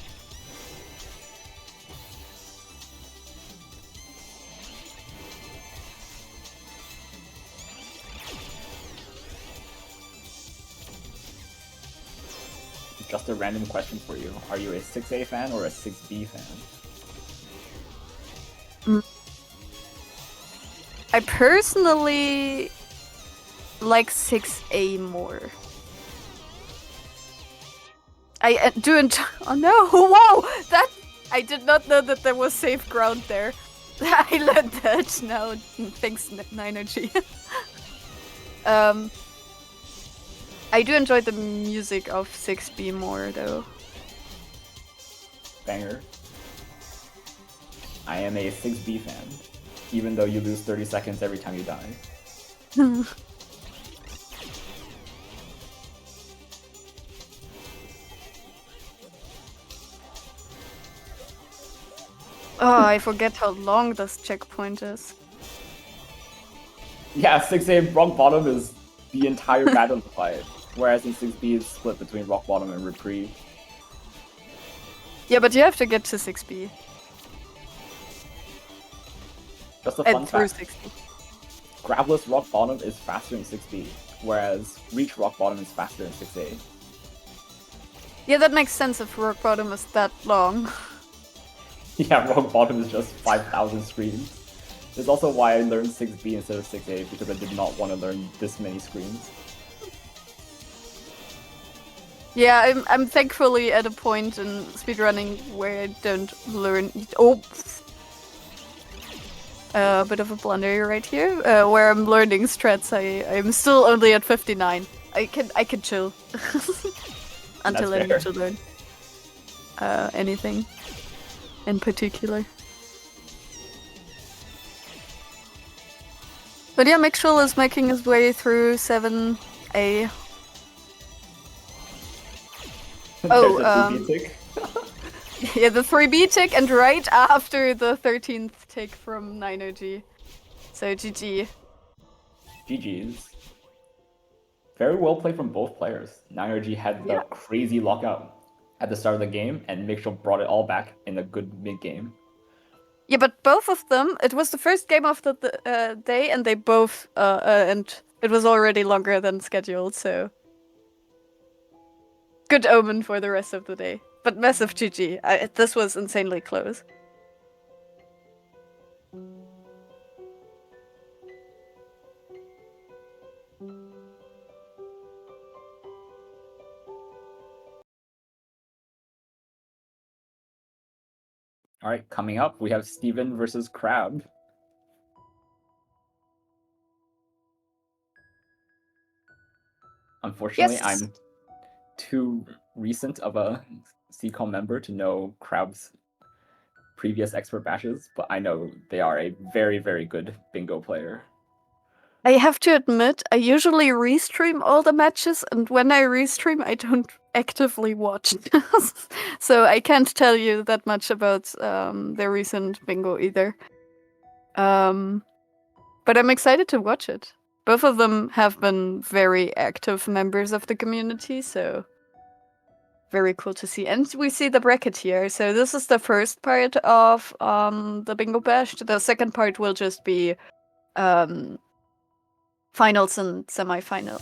Just a random question for you. Are you a 6A fan or a 6B fan? I personally like 6A more. I do enjoy. Oh no! Whoa! That I did not know that there was safe ground there. I learned that now. Thanks, 9RG. I do enjoy the music of 6B more, though. Banger. I am a 6B fan, even though you lose 30 seconds every time you die. Oh, I forget how long this checkpoint is. Yeah, 6A rock bottom is the entire battle fight, whereas in 6B it's split between rock bottom and reprieve. Yeah, but you have to get to 6B. Just a fun And through fact. 6B. Grabless rock bottom is faster in 6B, whereas reach rock bottom is faster in 6A. Yeah, that makes sense if rock bottom is that long. Yeah, rock bottom is just 5,000 screens. That's also why I learned 6B instead of 6A, because I did not want to learn this many screens. Yeah, I'm thankfully at a point in speedrunning where I don't learn. Oh, a bit of a blunder right here. Where I'm learning strats, I'm still only at 59. I can chill until I need to learn anything in particular. But yeah, Mixel is making his way through 7A. Oh, There's a 2B tick. Yeah, the 3B tick, and right after the 13th tick from 9OG. So GG. GG's. Very well played from both players. 9OG had the crazy lockout at the start of the game, and Mitchell brought it all back in a good mid-game. Yeah, but both of them, it was the first game of the day, and they both, and it was already longer than scheduled, so... Good omen for the rest of the day. But massive GG. This was insanely close. All right, coming up, we have Steven versus Crab. Unfortunately, Yes. I'm too recent of a CCOM member to know Crab's previous expert bashes, but I know they are a very, very good bingo player. I have to admit, I usually restream all the matches, and when I restream, I don't actively watch. So I can't tell you that much about their recent bingo either. But I'm excited to watch it. Both of them have been very active members of the community, so very cool to see. And we see the bracket here. So this is the first part of the bingo bash. The second part will just be finals and semi-final.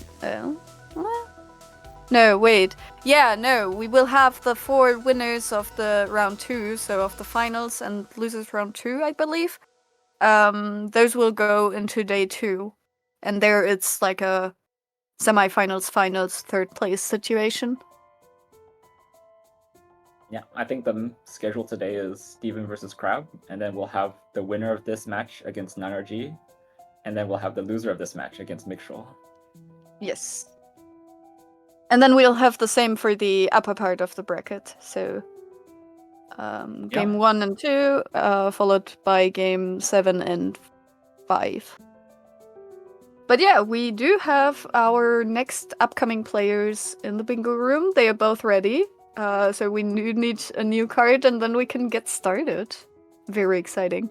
No, wait. Yeah, no. We will have the 4 winners of the round 2, so of the finals and losers round 2, I believe. Those will go into day 2, and there it's like a semi-finals, finals, third place situation. Yeah, I think the schedule today is Steven versus Crab, and then we'll have the winner of this match against 9RG, and then we'll have the loser of this match against Mixel. Yes. And then we'll have the same for the upper part of the bracket. So game 1 and 2, followed by game 7 and 5. But yeah, we do have our next upcoming players in the bingo room. They are both ready. So we need a new card, and then we can get started. Very exciting.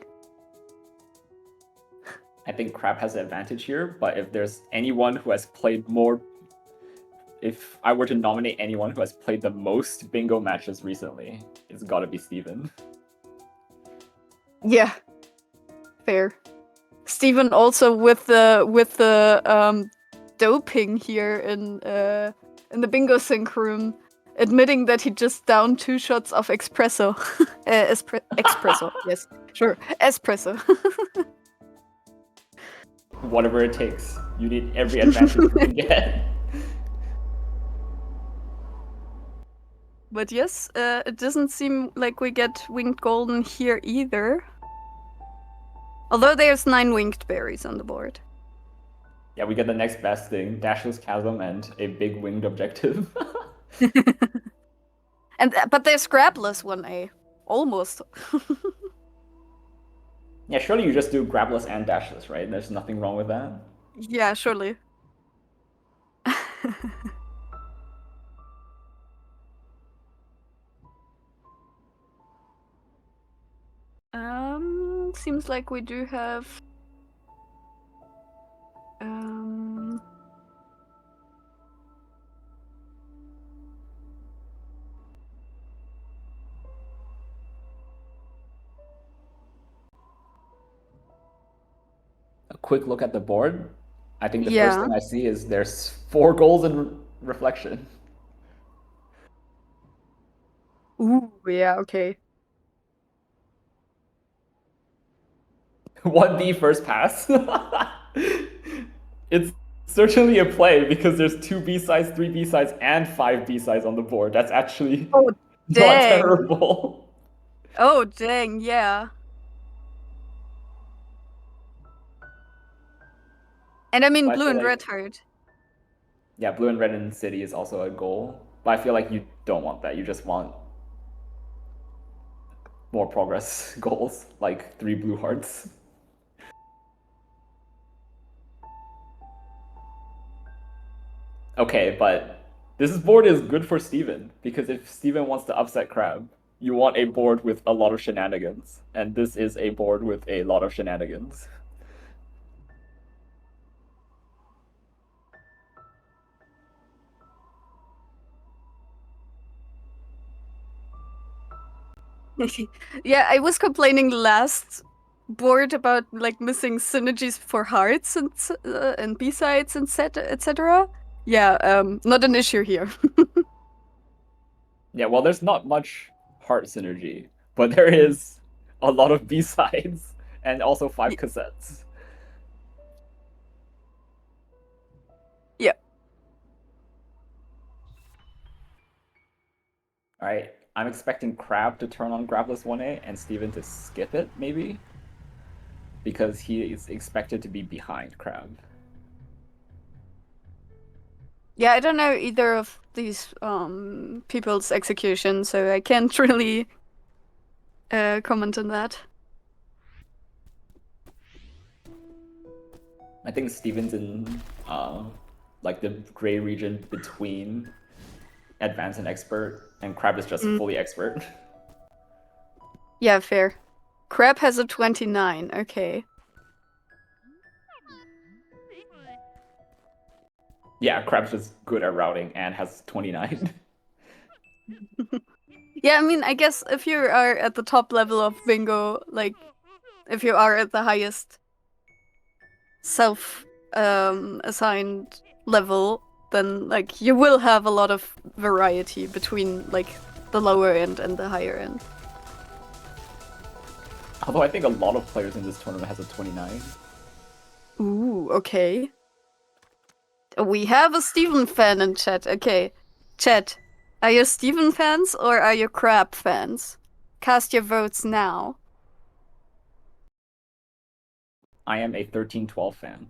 I think Crab has the advantage here, but if there's anyone who has played more... If I were to nominate anyone who has played the most bingo matches recently, it's gotta be Steven. Yeah. Fair. Steven also with the doping here in the bingo sync room, admitting that he just downed 2 shots of espresso. Espresso, yes, sure, espresso. Whatever it takes. You need every advantage you can get. But yes, it doesn't seem like we get winged golden here either. Although there's 9 winged berries on the board. Yeah, we get the next best thing, Dashless Chasm and a big winged objective. But there's Grabless 1A. Almost. Yeah, surely you just do grabless and dashless, right? There's nothing wrong with that. Yeah, surely. Seems like we do have A quick look at the board. I think the first yeah. thing I see is there's 4 goals in reflection. Ooh, yeah, okay. 1B first pass. It's certainly a play because there's 2 B-sides, 3 B-sides, and 5 B-sides on the board. That's actually Oh, not dang. terrible. Oh, dang, yeah. And I mean, But I blue feel and red like, heart. yeah, blue and red in city is also a goal. But I feel like you don't want that. You just want more progress goals, like 3 blue hearts. Okay, but this board is good for Steven, because if Steven wants to upset Crab, you want a board with a lot of shenanigans. And this is a board with a lot of shenanigans. Yeah, I was complaining last board about like missing synergies for hearts and B-sides and set etc. Yeah, not an issue here. Yeah, well, there's not much heart synergy, but there is a lot of B-sides and also 5 Y- cassettes. Yeah. Alright, I'm expecting Crab to turn on Grabless 1A and Steven to skip it, maybe? Because he is expected to be behind Crab. Yeah, I don't know either of these people's execution, so I can't really comment on that. I think Steven's in like the gray region between advanced and expert, and Crab is just Mm. fully expert. Yeah, fair. Crab has a 29, okay. Yeah, Crab's just good at routing and has 29. Yeah, I mean, I guess if you are at the top level of bingo, like if you are at the highest self assigned level, then like you will have a lot of variety between like the lower end and the higher end. Although I think a lot of players in this tournament has a 29. Ooh, okay. We have a Steven fan in chat. Okay. Chat, are you Steven fans or are you Crab fans? Cast your votes now. I am a 13-12 fan.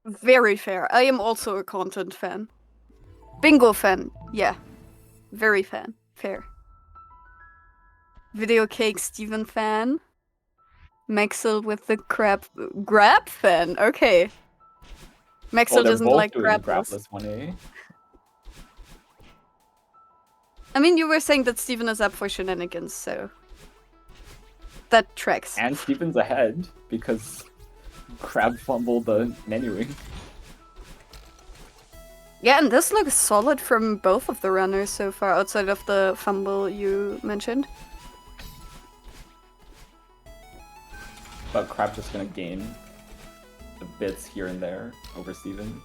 Very fair. I am also a content fan. Bingo fan. Yeah. Very fan. Fair. Video cake Steven fan. Maxwell with the grab fan. Okay. Oh, Maxwell they're doesn't both like doing grabless. Grabless 1A. I mean, you were saying that Steven is up for shenanigans, so that tracks. And Steven's ahead because Crab fumbled the menuing. Yeah, and this looks solid from both of the runners so far, outside of the fumble you mentioned. But Crab's just gonna gain the bits here and there over Steven.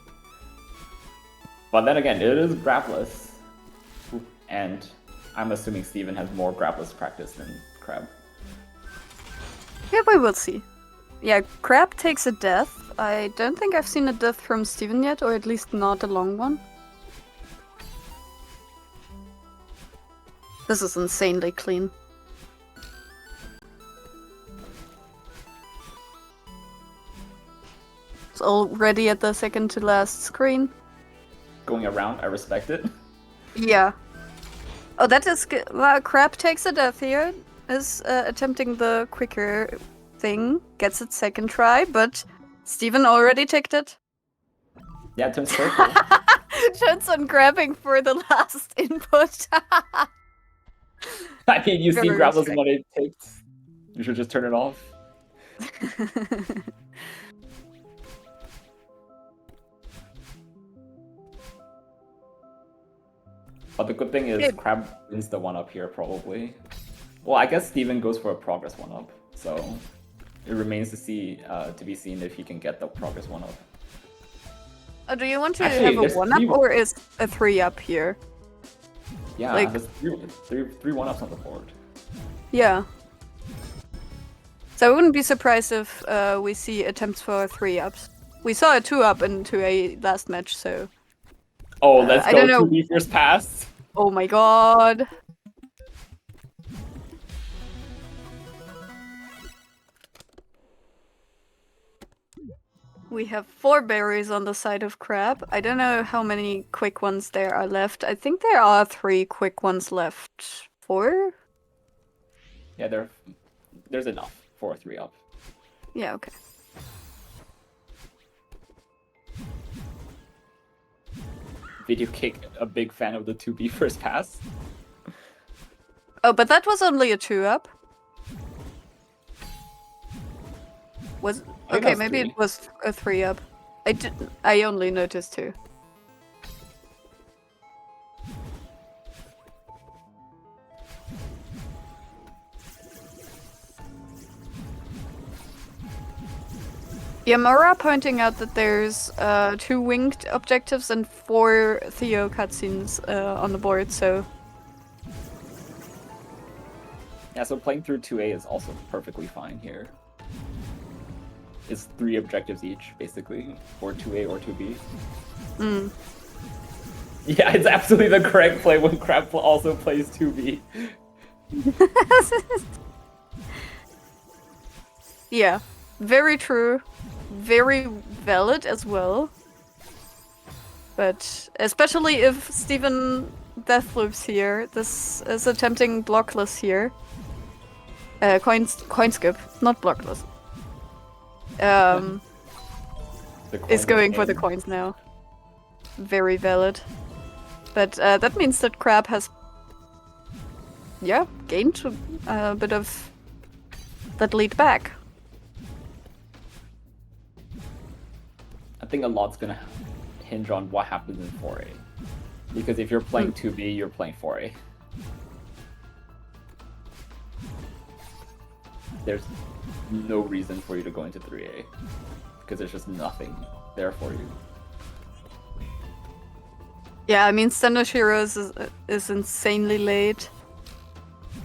But then again, it is grabless. And I'm assuming Steven has more grabless practice than Crab. Yeah, we will see. Yeah, Crab takes a death. I don't think I've seen a death from Steven yet, or at least not a long one. This is insanely clean. It's already at the second to last screen. Going around, I respect it. Yeah. Oh, that is good. Well, Crab takes a death here. Is attempting the quicker thing. Gets it second try, but Steven already ticked it. Yeah, it turns circle. Turns on grabbing for the last input. I mean, you see Very grab was strict. what it ticked. You should just turn it off. But the good thing is Good. Crab wins the 1-up here, probably. Well, I guess Steven goes for a progress 1-up, so it remains to be seen if he can get the progress 1-up. Oh, do you want to Actually, have a there's 1-up three- or is a 3-up here? Yeah, Like- there's three 1-ups on the board. Yeah. So I wouldn't be surprised if we see attempts for 3-ups. We saw a 2-up in 2A last match, so... Oh, let's I go don't know. 2B first pass. Oh my god. We have 4 berries on the side of Crab. I don't know how many quick ones there are left. I think there are 3 quick ones left. 4? Yeah, there's enough for a 3-up. Yeah, okay. Video Kick, a big fan of the 2B first pass. Oh, but that was only a 2-up. Was I think okay, that's maybe 3. it was a 3-up. I only noticed 2. Yamura pointing out that there's 2 winged objectives and 4 Theo cutscenes on the board, so... Yeah, so playing through 2A is also perfectly fine here. It's 3 objectives each, basically, or 2A or 2B. Mm. Yeah, it's absolutely the correct play when Crab also plays 2B. Yeah, very true. Very valid as well. But especially if Steven Deathloops here, this is attempting blockless here. Coin skip, not blockless. Is going for the coins now. Very valid. But that means that Crab has, yeah, gained a bit of that lead back. I think a lot's gonna hinge on what happens in 4A. Because if you're playing 2B, you're playing 4A. There's no reason for you to go into 3A. Because there's just nothing there for you. Yeah, I mean, Standard Heroes is insanely late.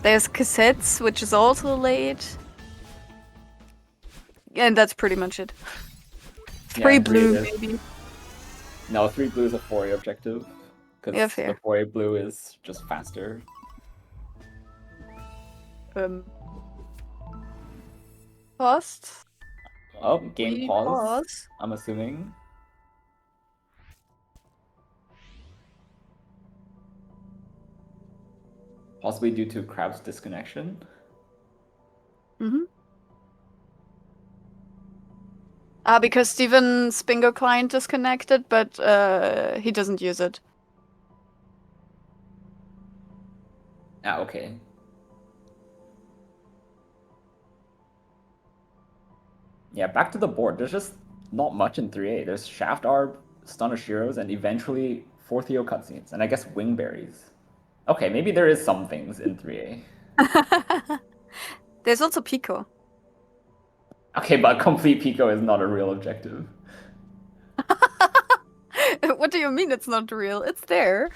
There's Cassettes, which is also late. And that's pretty much it. 3 Yeah, blue, agree, maybe. No, 3 blue is a 4A objective. Because Yeah, fair. the 4A blue is just faster. Paused. Oh, game We pause, pause. I'm assuming. Possibly due to Crab's disconnection. Mm-hmm. Because Steven's bingo client is connected, but he doesn't use it. Ah, okay. Yeah, back to the board. There's just not much in 3A. There's Shaft Arb, Stun of Shiros, and eventually 4 Theo cutscenes, and I guess Wingberries. Okay, maybe there is some things in 3A. There's also Pico. Okay, but complete Pico is not a real objective. What do you mean it's not real? It's there.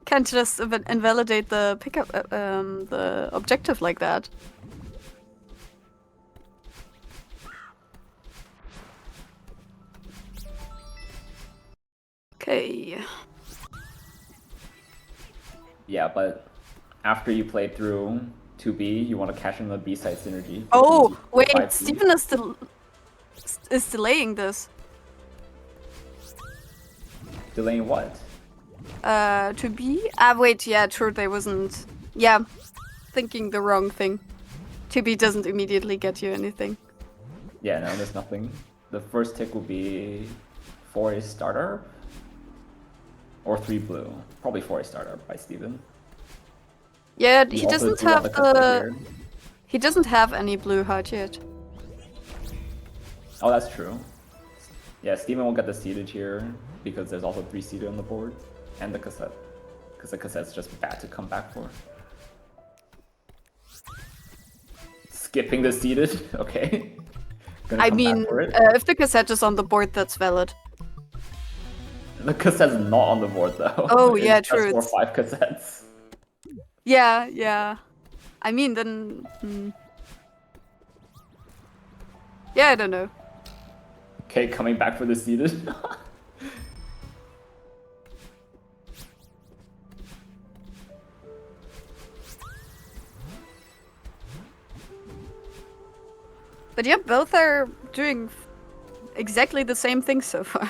Can't just invalidate the pickup, the objective like that. Okay. Yeah, but after you play through 2B, you want to cash in the B-side synergy. Oh, wait, Five B. Steven is still... is delaying this. Delaying what? To be? Wait, yeah, true, they wasn't... Yeah, thinking the wrong thing. To be doesn't immediately get you anything. Yeah, no, there's nothing. The first tick will be 4A starter. Or 3 blue. Probably 4A starter by Steven. Yeah, You he also doesn't do want have cassette here. He doesn't have any blue heart yet. Oh, that's true. Yeah, Steven will get the seeded here because there's also 3 seeded on the board. And the cassette. Because the cassette's just bad to come back for. Skipping the seeded? Okay. I mean, if the cassette is on the board, that's valid. The cassette's not on the board though. Oh, yeah, it's true. Just for 5 cassettes. Yeah, yeah. I mean, then... Yeah, I don't know. Okay, coming back for the seeded. But yeah, both are doing exactly the same thing so far.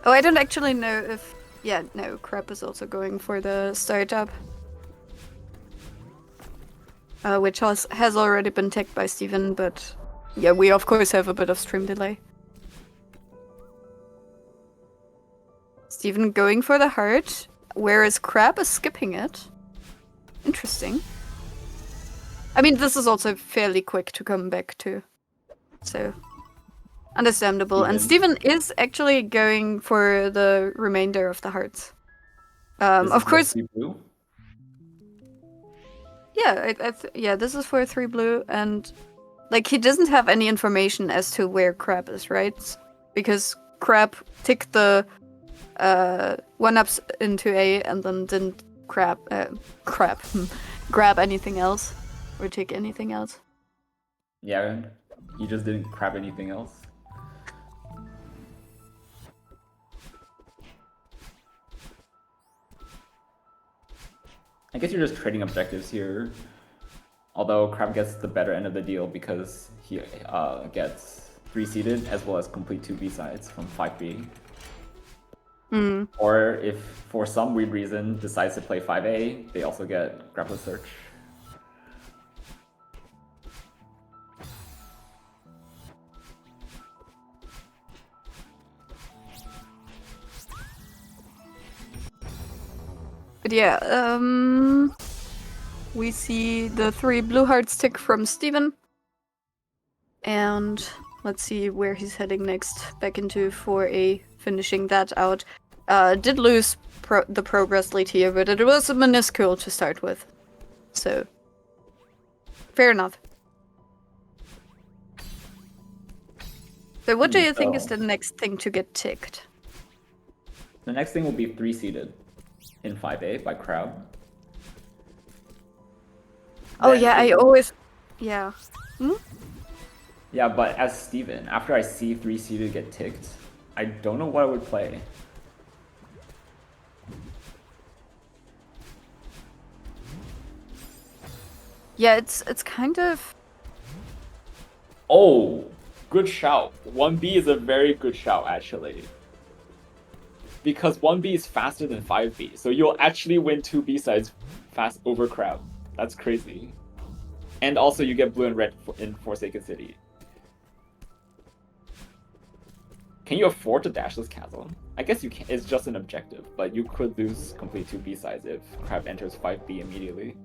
Oh, I don't actually know if... Yeah, no, Crab is also going for the startup. Which has already been ticked by Steven, but... Yeah, we of course have a bit of stream delay. Steven going for the heart, whereas Crab is skipping it. Interesting. I mean, this is also fairly quick to come back to. So, understandable. And Steven is actually going for the remainder of the hearts. Of course... Blue? Yeah, yeah, this is for 3 blue, and... Like, he doesn't have any information as to where Crab is, right? Because Crab ticked the 1-ups into A and then didn't grab anything else. Or take anything else. Yeah, he just didn't grab anything else. I guess you're just trading objectives here. Although Crab gets the better end of the deal because he gets 3 seeded as well as complete 2 B-sides from 5B. Or if for some weird reason decides to play 5A, they also get Grappler Search. But yeah, we see the 3 blue hearts tick from Steven. And let's see where he's heading next. Back into 4A, finishing that out. Did lose the progress lead here, but it was minuscule to start with. So, fair enough. So what do you think is the next thing to get ticked? The next thing will be 3 seeded in 5A by Crab. Oh yeah, I always... Yeah. Yeah, but as Steven, after I see 3 seeded get ticked, I don't know what I would play. Yeah, it's kind of... Oh, good shout. 1B is a very good shout, actually. Because 1B is faster than 5B, so you'll actually win 2 B-sides fast over Crab. That's crazy. And also you get blue and red in Forsaken City. Can you afford to dash this chasm? I guess you can. It's just an objective, but you could lose complete 2 B-sides if Crab enters 5B immediately.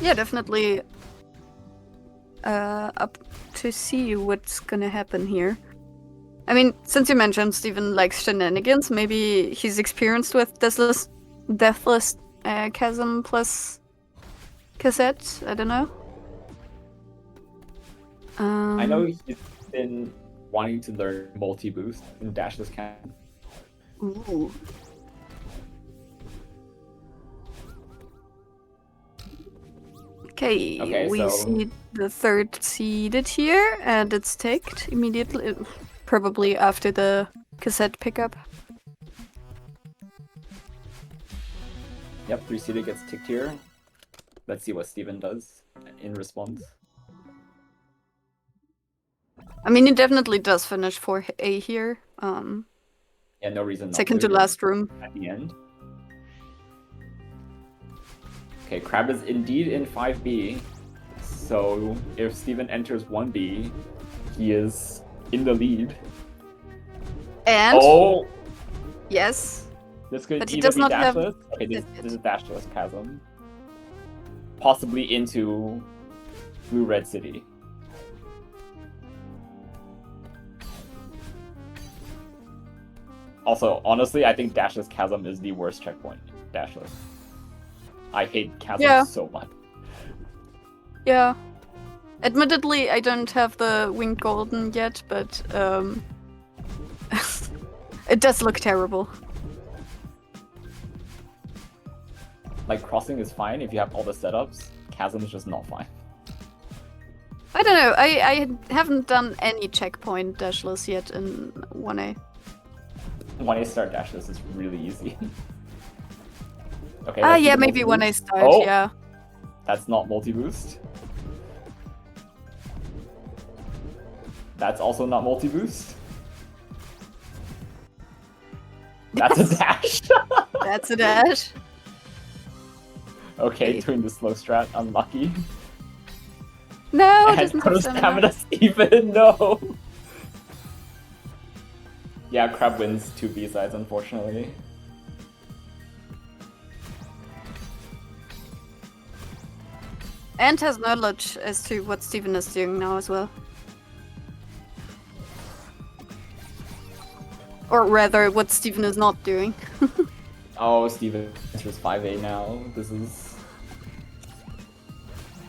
Yeah, definitely up to see what's gonna happen here. I mean, since you mentioned Steven likes shenanigans, maybe he's experienced with Deathless Chasm plus cassette, I don't know. I know he's been wanting to learn multi-boost in Dashless Chasm. Ooh. Okay, we see the 3rd seeded here, and it's ticked immediately, probably after the cassette pickup. Yep, 3-seated gets ticked here. Let's see what Steven does in response. I mean, he definitely does finish 4A here. Yeah, no reason not Second to last room. at the end. Okay, Crab is indeed in 5B. So if Steven enters 1B, he is in the lead. And Oh! yes. This could But he either does be not have dashless. Okay, this is dashless chasm. Possibly into Blue Red City. Also, honestly, I think dashless chasm is the worst checkpoint. Dashless. I hate chasm so much. Yeah. Admittedly, I don't have the winged golden yet, but it does look terrible. Like, crossing is fine if you have all the setups. Chasm is just not fine. I don't know. I haven't done any checkpoint dashless yet in 1A. 1A start dashless is really easy. Okay. Yeah, maybe when I start, oh, yeah. That's not multi-boost. That's also not multi-boost. That's a dash. That's a dash. Okay, doing the slow strat, unlucky. No, it And doesn't have stamina Steven, no! Yeah, Crab wins 2 B-sides, unfortunately. And has knowledge as to what Steven is doing now as well. Or rather, what Steven is not doing. Oh, Steven enters 5A now. This is...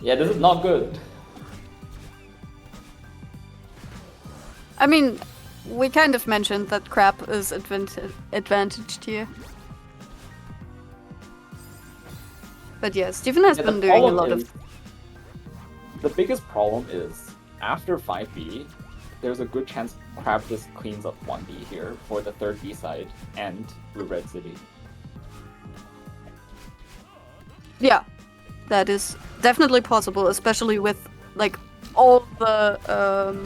Yeah, this is not good. I mean, we kind of mentioned that Crab is advantaged here. But yeah, Steven has been doing a lot of... The biggest problem is, after 5B, there's a good chance Crab just cleans up 1B here for the third B-side and Blue Red City. Yeah, that is definitely possible, especially with like all the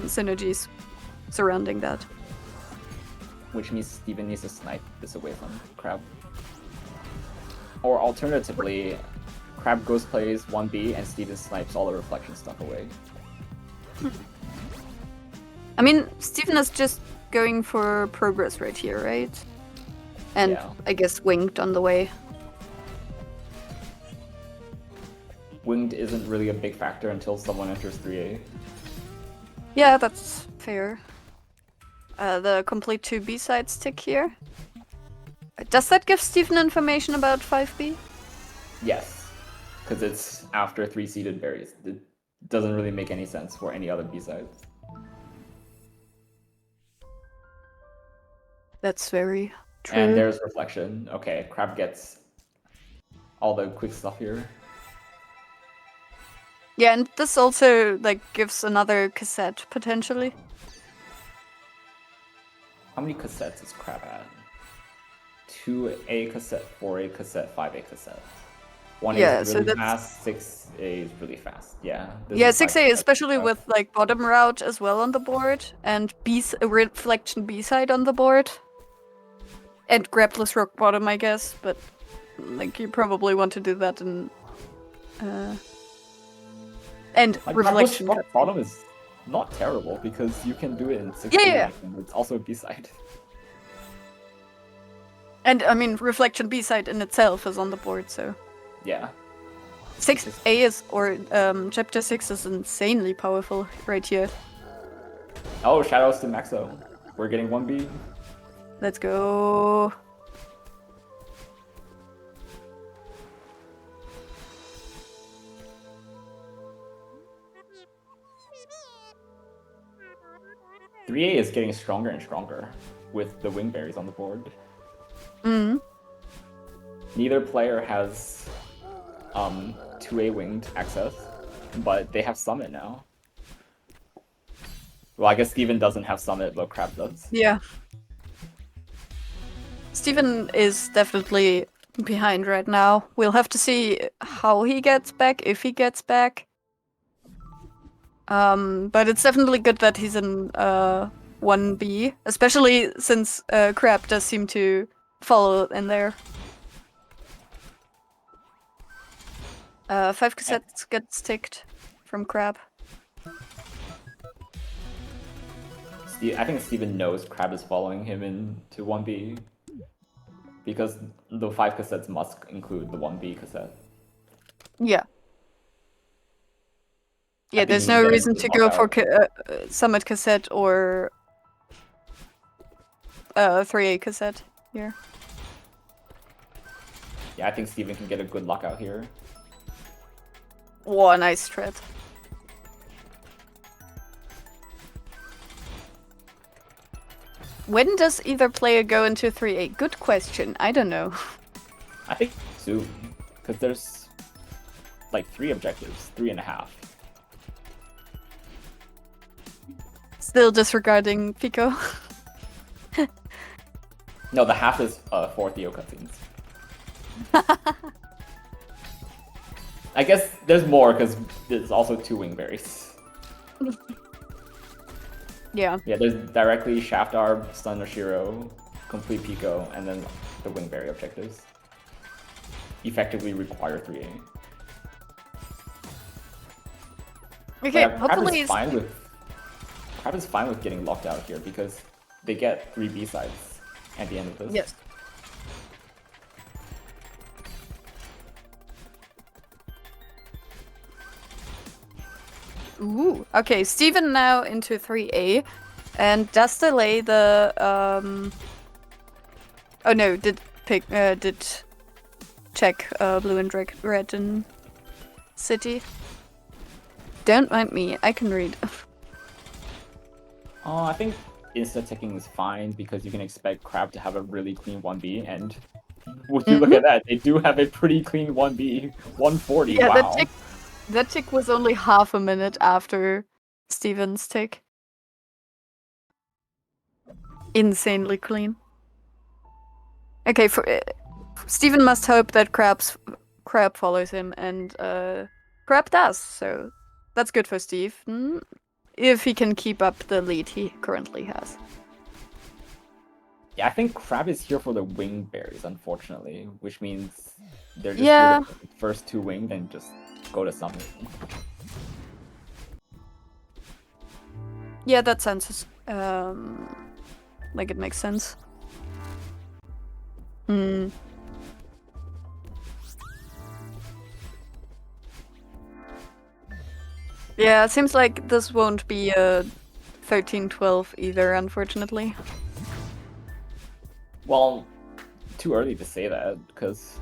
synergies surrounding that. Which means Steven needs to snipe this away from Crab. Or alternatively, Crab goes plays 1B and Steven snipes all the reflection stuff away. I mean, Steven is just going for progress right here, right? And Yeah. I guess winged on the way. Winged isn't really a big factor until someone enters 3A. Yeah, that's fair. The complete 2 B-sides tick here. Does that give Steven information about 5B? Yes, because it's after 3-seeded berries. It doesn't really make any sense for any other B-sides. That's very true. And there's reflection. Okay, Crab gets all the quick stuff here. Yeah, and this also like gives another cassette potentially. How many cassettes is Crab at? 2A cassette, 4A cassette, 5A cassette. 1A is really fast, 6A is really fast. Yeah. Yeah, 6A, especially with like bottom route as well on the board, and reflection B-side on the board. And grapless rock bottom, I guess, but like you probably want to do that in and like, reflection rock bottom is not terrible because you can do it in 6A. Yeah. And it's also a B-side. And I mean, reflection B-side in itself is on the board, so. Yeah. 6A is, or chapter 6 is insanely powerful right here. Oh, shoutouts to Maxo. We're getting 1B. Let's go. Three A is getting stronger and stronger with the wingberries on the board. Mm. Neither player has 2A winged access, but they have summit now. Well, I guess Steven doesn't have summit, but Crab does. Yeah. Steven is definitely behind right now. We'll have to see how he gets back, if he gets back. But it's definitely good that he's in 1B, especially since Crab does seem to follow in there. 5 cassettes gets ticked from Crab. I think Steven knows Crab is following him into 1B. Because the 5 cassettes must include the 1B cassette. Yeah. Yeah, I think there's he no can get a reason good to go for lockout. Summit cassette or 3A cassette here. Yeah, I think Steven can get a good lockout here. Whoa, nice threat. When does either player go into 3A? Good question. I don't know. I think soon, because there's like 3 objectives, 3.5. Still disregarding Pico. No, the half is 4 Theo cutscenes. I guess there's more because there's also 2 wingberries. Yeah. Yeah, there's directly Shaft Arb, Stun Oshiro, Complete Pico, and then the wingberry objectives. Effectively require 3A. Okay, But hopefully Crab is fine with getting locked out here because they get 3 B-sides at the end of this. Yes. Ooh. Okay, Steven now into 3A and does delay the oh no, did check blue and red in city. Don't mind me, I can read. I think insta-ticking is fine because you can expect Crab to have a really clean 1B, and would you look at that, they do have a pretty clean 1B, 140, Yeah, wow. that tick was only half a minute after Steven's tick. Insanely clean. Okay, Steven must hope that Crab follows him, and Crab does, so that's good for Steven. If he can keep up the lead he currently has. Yeah, I think Crab is here for the wingberries, unfortunately, which means they're just Yeah. here to first 2 winged and just go to Summit. Yeah, that sounds like it makes sense. Hmm. Yeah, it seems like this won't be a 13-12 either, unfortunately. Well, too early to say that, because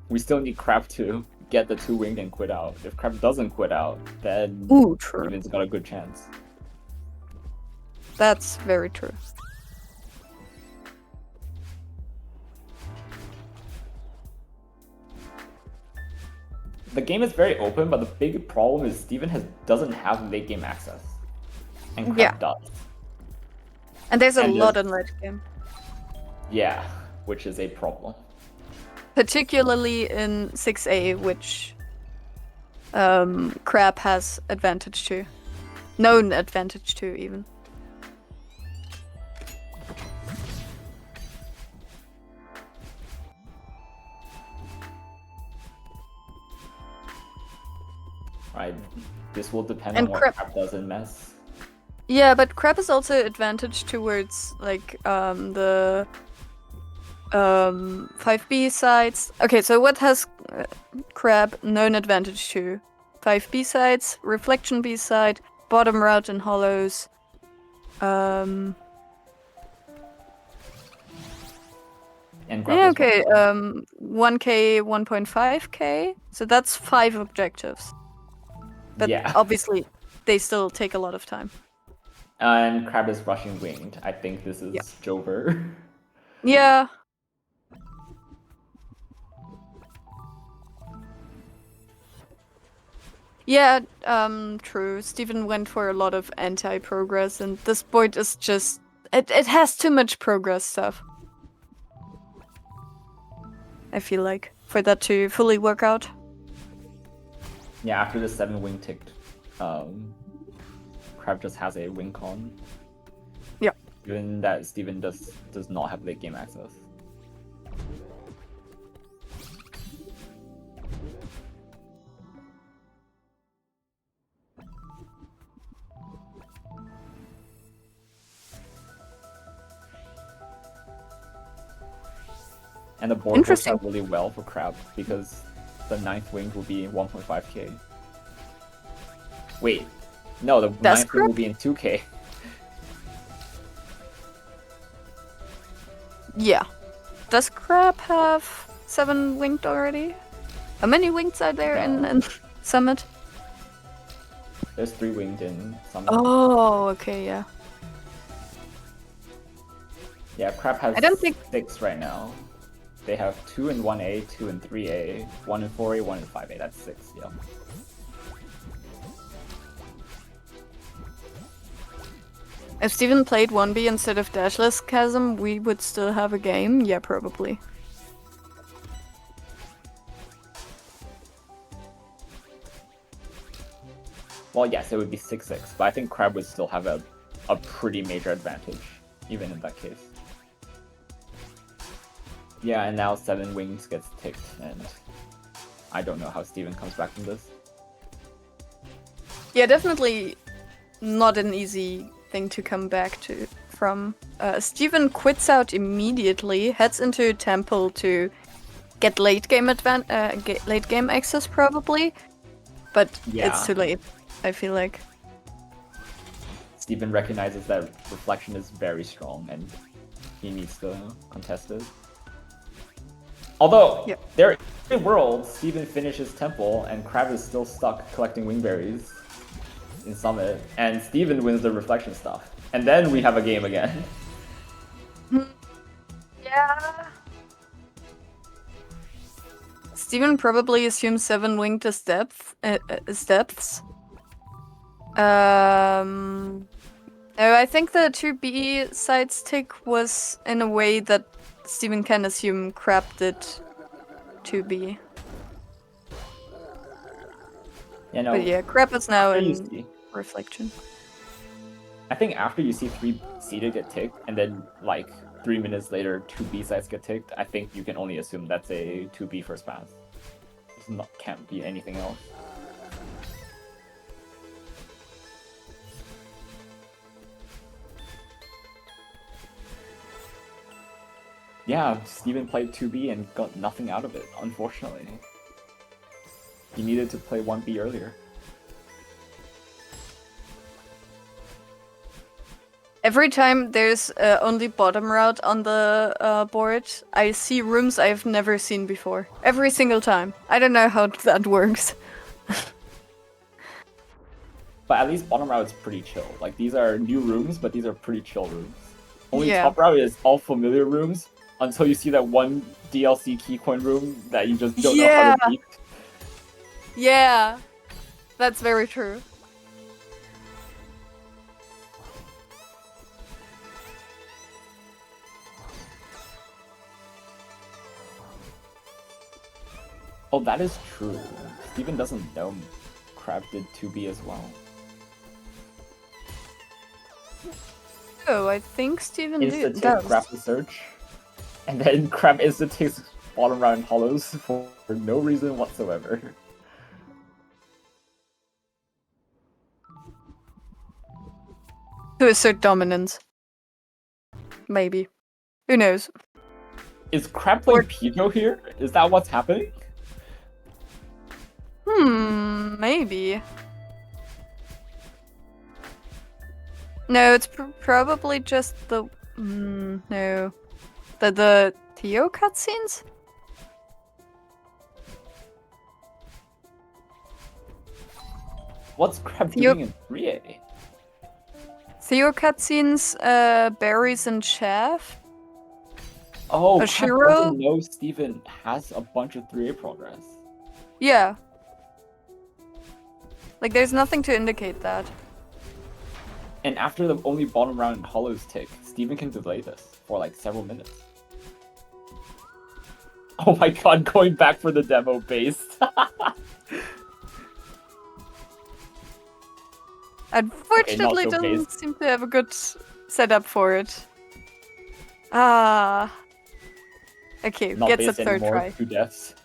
we still need Crab to get the 2 winged and quit out. If Crab doesn't quit out, then Ooh, true. Steven's got a good chance. That's very true. The game is very open, but the big problem is Steven doesn't have late game access. And Crab does. And there's a lot in late game. Yeah, which is a problem. Particularly in 6A, which Crab has advantage to. Known advantage to, even. Right, this will depend And on what Crab does in mess. Yeah, but Crab is also advantage towards like the 5B sides. Okay, so what has Crab known advantage to? 5B sides, reflection B side, bottom route and hollows. And Yeah, okay, 1K, 1.5K. So that's 5 objectives. But obviously, they still take a lot of time. And Crab is rushing winged. I think this is Jover. Yeah. Yeah, true. Steven went for a lot of anti-progress, and this board is just... It has too much progress stuff. I feel like, for that to fully work out. Yeah, after the 7 wing ticked, Crab just has a wing con. Yeah. Given that Steven does not have late game access. And the board works out really well for Crab because the 9th wing will be 1.5k. Wait, no, the 9th wing will be in 2k. Yeah. Does Crab have 7 winged already? How many winged are there in Summit? There's 3 winged in Summit. Oh, okay, yeah. Yeah, Crab has I don't think 6 right now. They have 2 in 1A, 2 in 3A, 1 in 4A, 1 in 5A. That's 6, yeah. If Steven played 1B instead of Dashless Chasm, we would still have a game? Yeah, probably. Well, yes, it would be 6-6, but I think Crab would still have a pretty major advantage, even in that case. Yeah, and now 7 wings gets ticked, and I don't know how Steven comes back from this. Yeah, definitely not an easy thing to come back to from. Steven quits out immediately, heads into Temple to get late game access probably, but it's too late, I feel like. Steven recognizes that Reflection is very strong, and he needs to contest it. Although, there in world, Steven finishes Temple, and Crab is still stuck collecting wingberries in Summit, and Steven wins the Reflection stuff. And then we have a game again. Yeah. Steven probably assumes 7 winged as depths. No, I think the 2B side stick was in a way that Steven can assume Crab did 2B. Yeah, no. But yeah, Crab is now in Reflection. I think after you see 3 seeded get ticked, and then like 3 minutes later 2 B sides get ticked, I think you can only assume that's a 2B first pass. It can't be anything else. Yeah, Steven played 2B and got nothing out of it, unfortunately. He needed to play 1B earlier. Every time there's only bottom route on the board, I see rooms I've never seen before. Every single time. I don't know how that works. But at least bottom route is pretty chill. Like, these are new rooms, but these are pretty chill rooms. Only top route is all familiar rooms until you see that one DLC keycoin room that you just don't know how to beat. Yeah, that's very true. Oh, that is true. Steven doesn't know Crab did 2B as well. Oh, I think Steven does. Crab to search, and then Crab takes bottom round hollows for no reason whatsoever. To assert dominance. Maybe. Who knows? Is Crab playing Pico here? Is that what's happening? Maybe. No, it's probably just the... no. The Theo cutscenes? What's Crab doing in 3A? Theo cutscenes, berries and chaff. Oh, Crab doesn't know Steven has a bunch of 3A progress. Yeah. Like, there's nothing to indicate that. And after the only bottom round hollows tick, Steven can delay this for like several minutes. Oh my god, going back for the demo base. Unfortunately, so doesn't based. seem to have a good setup for it. Ah. Okay, Not gets a based third anymore, try. 2 deaths.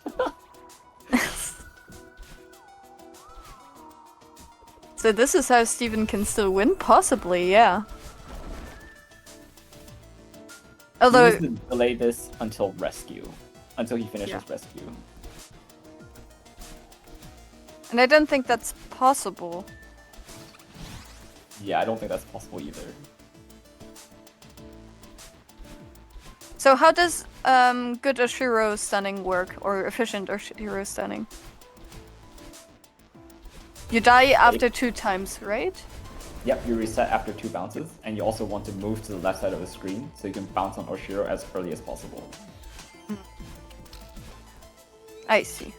So this is how Steven can still win? Possibly, yeah. He Although, needs to delay this until rescue. Until he finishes Yeah. rescue. and I don't think that's possible. Yeah, I don't think that's possible either. So how does good Oshiro stunning work, or efficient Oshiro stunning? You die after 2 times, right? Yep, you reset after 2 bounces, and you also want to move to the left side of the screen so you can bounce on Oshiro as early as possible. I see.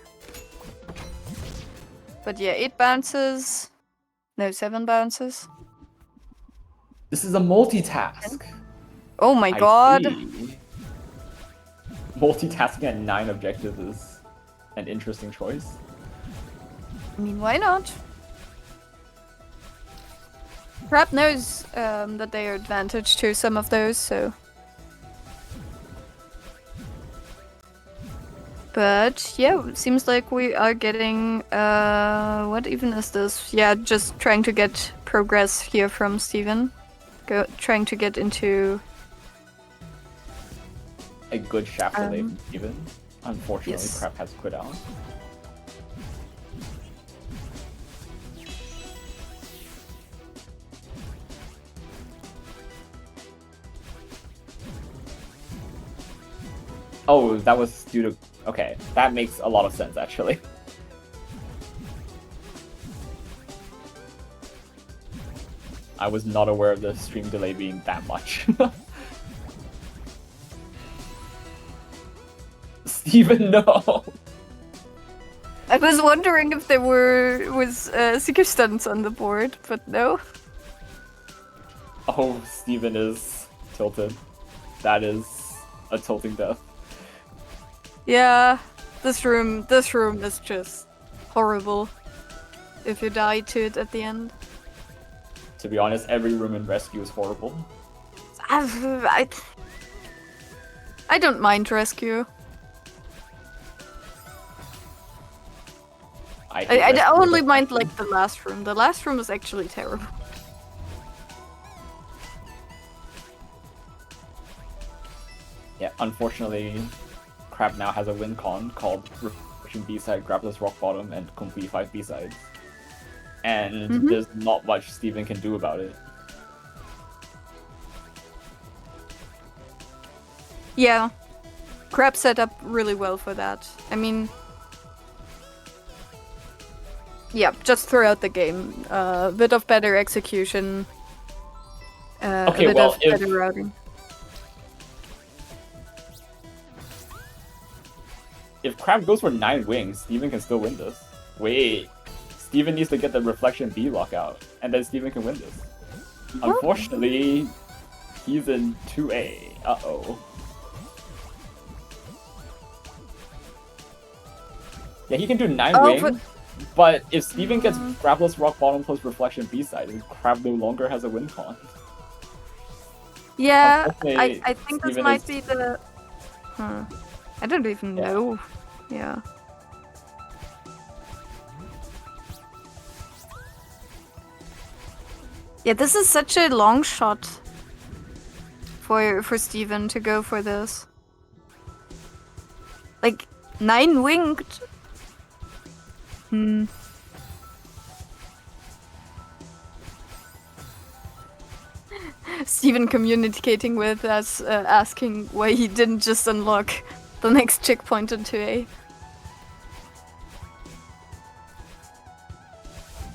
But yeah, 8 bounces. No, 7 bounces. This is a multitask! Oh my I god. see. Multitasking at 9 objectives is an interesting choice. I mean, why not? Crab knows that they are advantage to some of those, so... But yeah, seems like we are getting... what even is this? Yeah, just trying to get progress here from Steven. Trying to get into... A good shaft delay from Steven. Unfortunately, yes. Crap has quit out. Oh, that was due to... Okay, that makes a lot of sense, actually. I was not aware of the stream delay being that much. Steven, no! I was wondering if there was Seeker Stunts on the board, but no. Oh, Steven is tilted. That is a tilting death. Yeah, this room is just horrible. If you die to it at the end. To be honest, every room in Rescue is horrible. I don't mind rescue. I only mind like the last room. The last room is actually terrible. Yeah, unfortunately, Crab now has a win con called Reflection B-side, Grappler's Rock Bottom, and Complete 5 B-sides. And there's not much Steven can do about it. Yeah. Crab set up really well for that. I mean... Yeah, just throughout the game. A bit of better execution. Okay, a bit well, of better routing. If Crab goes for 9 wings, Steven can still win this. Wait, Steven needs to get the Reflection B lockout, and then Steven can win this. Unfortunately, he's in 2A. Uh-oh. Yeah, he can do 9 wings, but if Steven gets Grappler's Rock Bottom plus Reflection B-side, then Crab no longer has a win con. Yeah, I think this might be the... I don't even know. Yeah. Yeah, this is such a long shot for Steven to go for this. Like, 9 winged. Steven communicating with us, asking why he didn't just unlock the next checkpoint in 2A.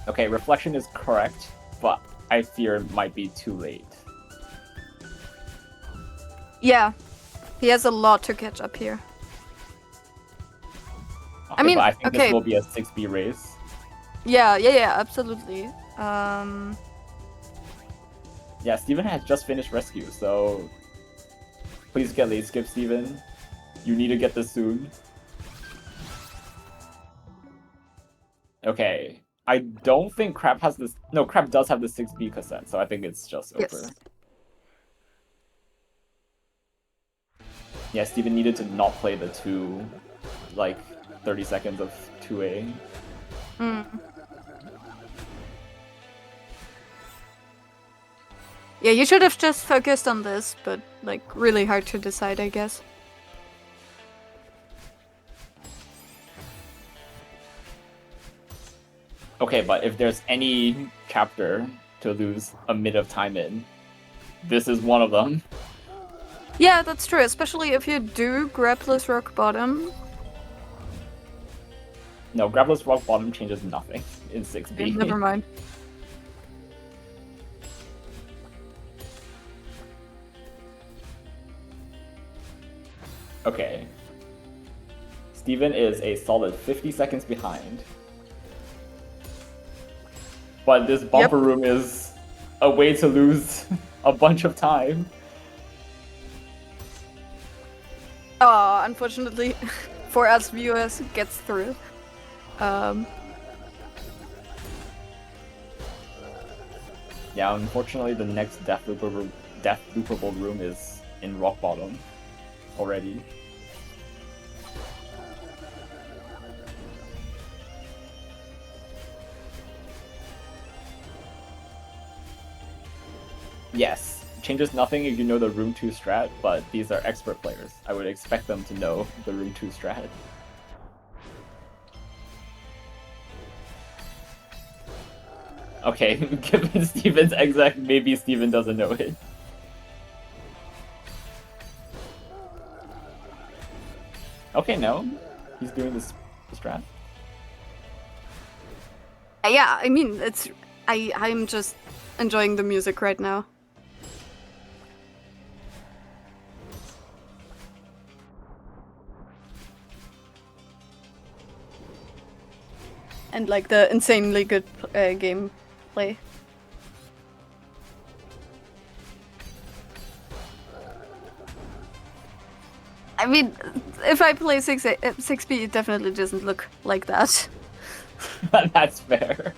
Okay, Reflection is correct, but I fear it might be too late. Yeah, he has a lot to catch up here. Okay, I mean, but I think this will be a 6B race. Yeah, absolutely. Yeah, Steven has just finished Rescue, so please get late skip, Steven. You need to get this soon. Okay. I don't think Crab has this. No, Crab does have the 6B cassette, so I think it's just over. Yes. Yeah, Steven needed to not play the 2, like, 30 seconds of 2A. Yeah, you should have just focused on this, but like really hard to decide, I guess. Okay, but if there's any chapter to lose a minute of time in, this is one of them. Yeah, that's true, especially if you do Grappler's Rock Bottom. No, Grappler's Rock Bottom changes nothing in 6B. Never mind. Okay. Steven is a solid 50 seconds behind. But this bumper room is a way to lose a bunch of time. Unfortunately, for us viewers, it gets through. Yeah, unfortunately, the next death loopable room is in Rock Bottom already. Yes, changes nothing if you know the Room 2 strat, but these are expert players. I would expect them to know the Room 2 strat. Okay, given Steven's exec, maybe Steven doesn't know it. Okay, no. He's doing this strat. Yeah, I mean, I'm just enjoying the music right now. And like the insanely good gameplay. I mean, if I play 6B, it definitely doesn't look like that. That's fair.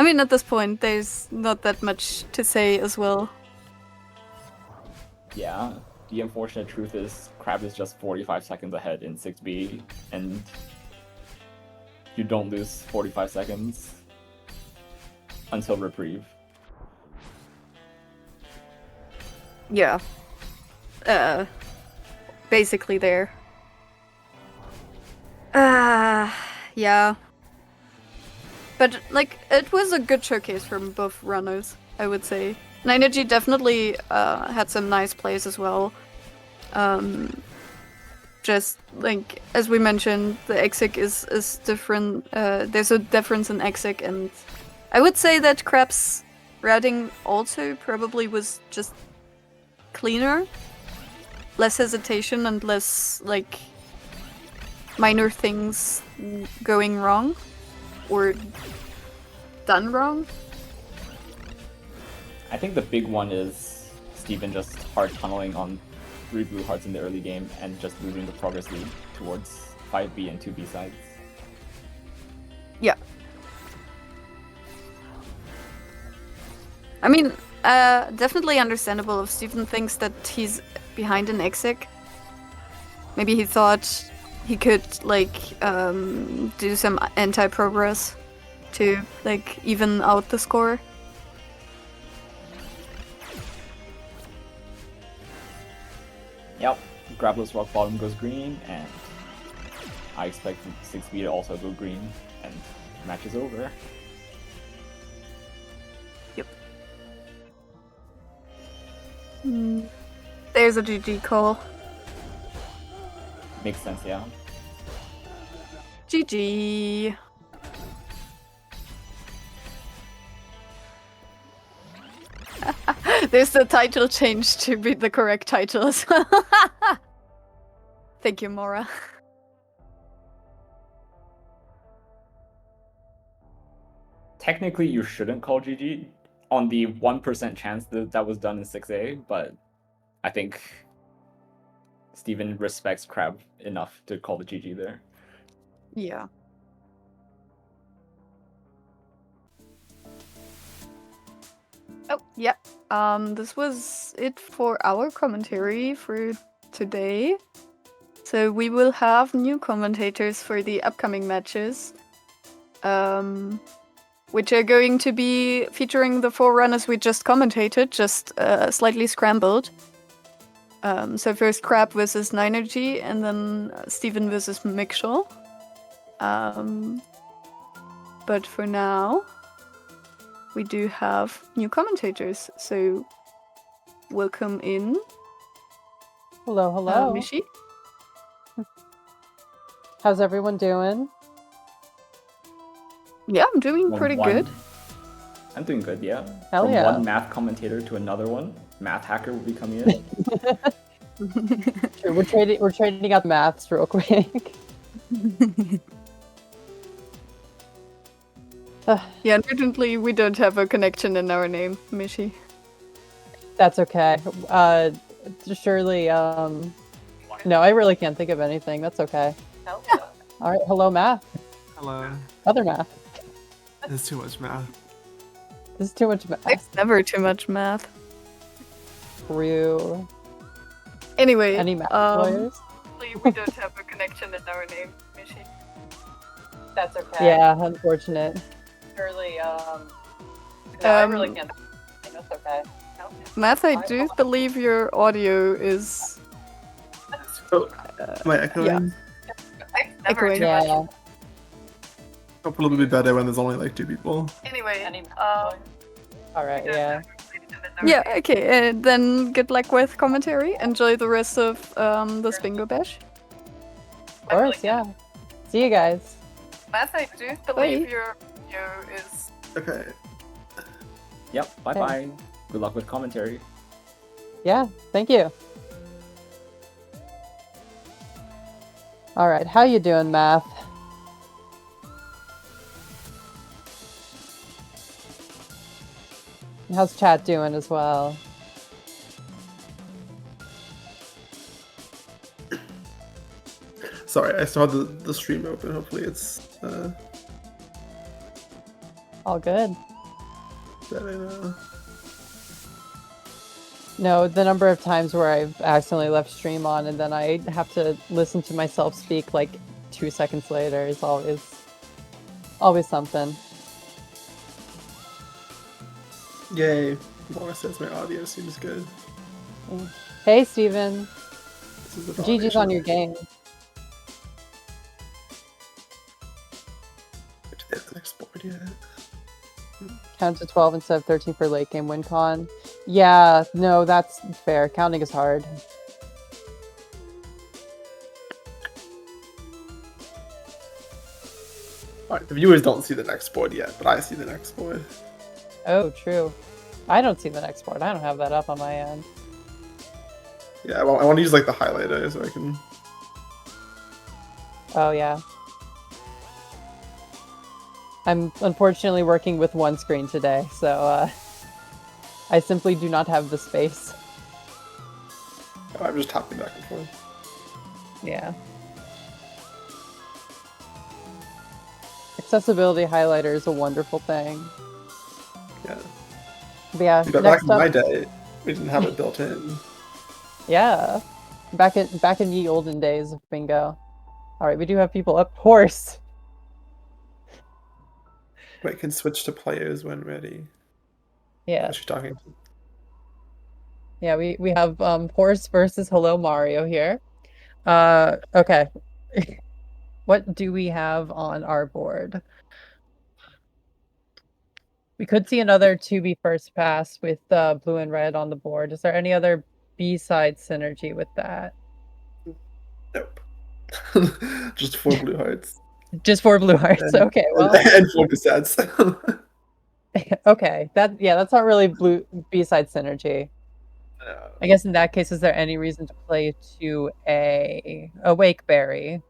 I mean, at this point, there's not that much to say as well. Yeah, the unfortunate truth is Crab is just 45 seconds ahead in 6B, and you don't lose 45 seconds until reprieve. Yeah. Basically there. Yeah. But, like, it was a good showcase from both runners, I would say. Ninergy definitely had some nice plays as well. Just, like, as we mentioned, the exec is different. There's a difference in exec, and I would say that Crab's routing also probably was just cleaner. Less hesitation and less, like, minor things going wrong. Or done wrong? I think the big one is Steven just hard tunneling on 3 blue hearts in the early game and just losing the progress lead towards 5B and 2B sides. Yeah. I mean, definitely understandable if Steven thinks that he's behind an exec. Maybe he thought he could, like, do some anti-progress to, like, even out the score. Yep, Grappler's Rock Bottom goes green, and I expect 6B to also go green, and match is over. Yep. There's a GG call. Makes sense, yeah. GG. There's the title change to be the correct title as well. Thank you, Mora. Technically, you shouldn't call GG on the 1% chance that that was done in 6A, but I think Steven respects Crab enough to call the GG there. Yeah. Oh, yeah. This was it for our commentary for today. So we will have new commentators for the upcoming matches, which are going to be featuring the four runners we just commentated, just slightly scrambled. So first Crab versus Ninergy, and then Steven versus Mixel. But for now, we do have new commentators. So welcome in. Hello, hello. Mishi. How's everyone doing? Yeah, I'm doing From pretty one- good. I'm doing good, yeah. Hell From yeah. one math commentator to another one, math hacker will be coming in. Sure, we're trading out maths real quick. Yeah, unfortunately, we don't have a connection in our name, Mishi. That's okay. Surely, no, I really can't think of anything. That's okay. All right, hello, math. Hello. Other math. There's too much math. This is too much math. It's never too much math. True. Anyway, Any math lawyers? we don't have a connection in our name, Mishi. That's okay. Yeah, unfortunate. Surely, no, I really can't. That's okay. Math, I do believe your audio is Am I echoing? echoing. Yeah. It'll probably be better when there's only like 2 people. Anyway, All right, yeah. yeah, okay. Then good luck with commentary. Enjoy the rest of this bingo bash. Of course, yeah. See you guys. Math, I do believe your audio is. Okay. Yep, bye-bye. Good luck with commentary. Yeah, thank you. All right, how you doing, math? How's chat doing as well? Sorry, I still had the stream open. Hopefully it's All good. better now. No, the number of times where I've accidentally left stream on and then I have to listen to myself speak like 2 seconds later is always something. Yay. Mona says my audio seems good. Hey, Steven. This is the GG's on your validation. game. Do they have the next board yet? Count to 12 instead of 13 for late game win con. Yeah, no, that's fair. Counting is hard. Alright, the viewers don't see the next board yet, but I see the next board. Oh, true. I don't see the next board. I don't have that up on my end. Yeah, well, I want to use like the highlighter so I can. Oh, yeah. I'm unfortunately working with one screen today, so I simply do not have the space. Oh, I'm just tapping back and forth. Yeah. Accessibility highlighter is a wonderful thing. Yeah. But yeah, But back next in up, my day, we didn't have it built in. yeah, back in the olden days of bingo. All right, we do have people up. Horse. Wait, can switch to players when ready. Yeah, Who's she talking to? yeah. We have Horse versus Hello Mario here. Okay. What do we have on our board? We could see another 2B first pass with blue and red on the board. Is there any other B-side synergy with that? Nope. Just 4 blue hearts. Just 4 blue hearts. And- Okay, well, and 4 cassettes. okay. That's not really blue B-side synergy. I guess in that case, is there any reason to play to a Wakeberry?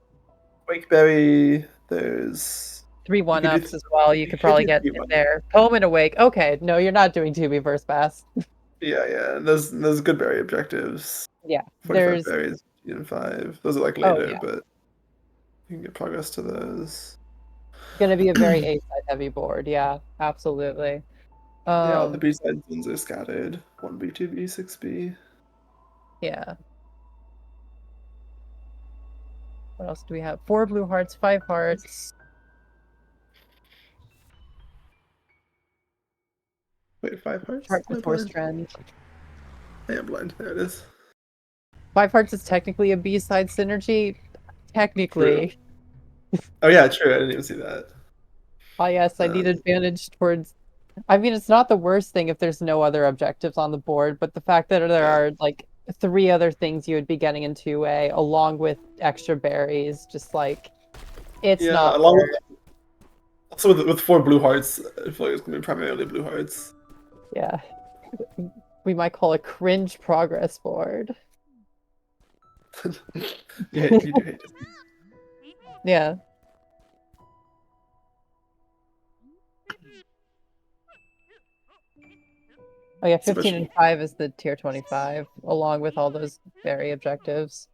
Wakeberry, there's 3 You could do 1-ups as well. You could probably do get 3 in there. Poem and Awake. Okay, no, you're not doing 2B first pass. Yeah. There's good berry objectives. Yeah, 45 there's berries, 15 and 5. Those are like Oh, later, yeah. but you can get progress to those. gonna be a very A side heavy board. Yeah, absolutely. Yeah, all the Um, B side ones are scattered. 1B, 2B, 6B. yeah. What else do we have? 4 blue hearts, 5 hearts. Wait, 5 hearts? Chart Am the I force blind? trend. I am blind. There it is. 5 hearts is technically a B side synergy. Technically. Oh yeah, true. I didn't even see that. Oh yes, I need Um, advantage towards. I mean, it's not the worst thing if there's no other objectives on the board, but the fact that there Yeah. are like 3 other things you would be getting in 2A, along with extra berries, just like it's Yeah, not along fair. with also with 4 blue hearts, I feel like it's gonna be primarily blue hearts. Yeah, we might call a cringe progress board. You do hate it. Yeah. Oh yeah, So much. 15 and 5 is the tier 25, along with all those berry objectives.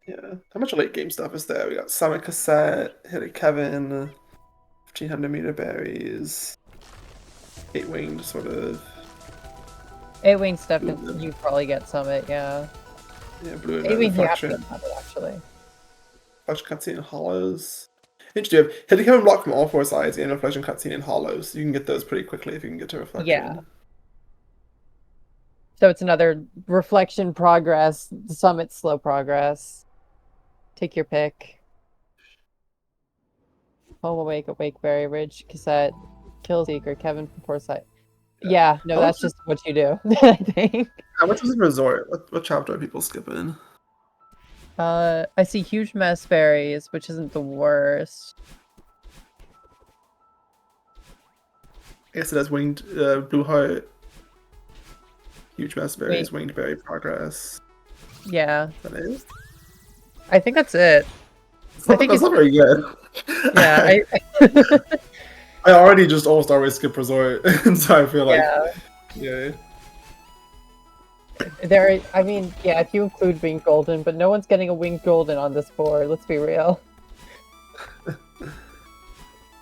Yeah. How much late game stuff is there? We got Summit Cassette, Hit Kevin, 1500-meter berries, 8-winged sort of. 8-wing stuff, Blue. you probably get Summit, yeah. Yeah, blue and 8-wing, you have to reflection. get Summit, actually. Reflection cutscene and hollows. Interesting. Hit Kevin block from all 4 sides and reflection cutscene and hollows. You can get those pretty quickly if you can get to reflection. Yeah. So it's another reflection progress, Summit slow progress. Take your pick. Home Awake, Awake Berry Ridge, Cassette, Kill Seeker, Kevin from Foresight. Yeah, no, How that's much just what you do, I think. How much is the resort? What chapter are people skipping? I see huge mess berries, which isn't the worst. I guess it has winged blue heart, huge mass berries, winged berry progress. Yeah, That is. I think that's it. I think That's not very good. Yeah, I already just almost always skip resort, and so I feel like yeah. I mean, yeah, if you include winged golden, but no one's getting a winged golden on this board. Let's be real.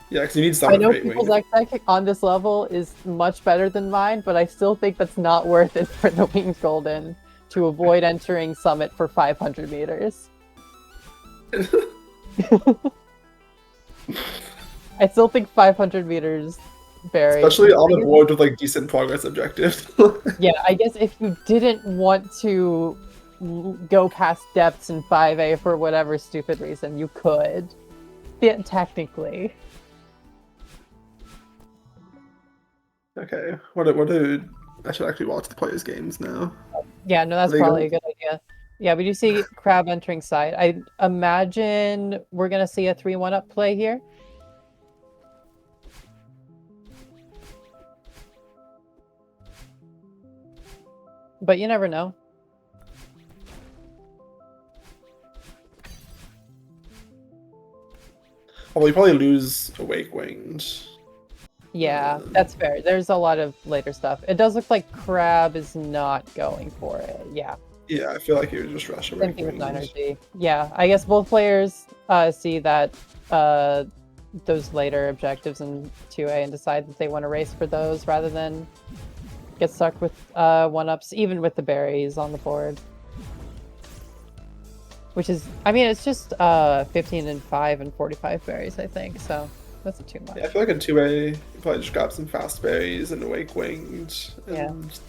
Yeah, because you need I some know great people's wing. X on this level is much better than mine, but I still think that's not worth it for the winged golden to avoid entering summit for 500 meters. I still think 500 meters berry. Especially on the board with like decent progress objectives. Yeah, I guess if you didn't want to go past depths in 5A for whatever stupid reason, you could. Yeah, technically. Okay, what do I should actually watch the players' games now. Yeah, no, that's There you probably go. a good idea. Yeah, we do see Crab entering side. I imagine we're gonna see a 3-1 up play here. But you never know. Well, you probably lose Awake Winged. Yeah, that's fair. There's a lot of later stuff. It does look like Crab is not going for it. Yeah. Yeah, I feel like he would just rush Same Awake thing with Winged. Synergy. Yeah, I guess both players see that those later objectives in 2A and decide that they want to race for those rather than get stuck with 1-ups, even with the berries on the board. Which is, I mean, it's just 15 and 5 and 45 berries, I think, so that's not too much. Yeah, I feel like in 2A, you probably just grab some fast berries and Awake Winged and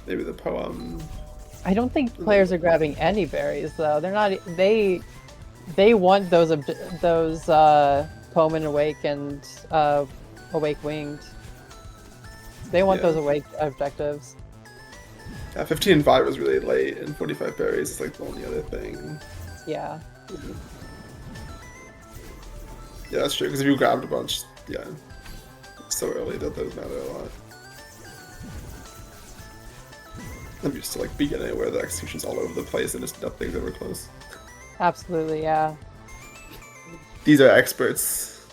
maybe the poem. I don't think players are grabbing any berries though. They're not. They want those Poem and Awake and Awake Winged. They want those Awake objectives. Yeah, 15 and 5 was really late, and 45 berries is like the only other thing. Yeah. Yeah, that's true. Because if you grabbed a bunch, so early that those matter a lot. I'm used to like beginning where the execution's all over the place and just nothing's ever close. Absolutely, yeah. These are experts.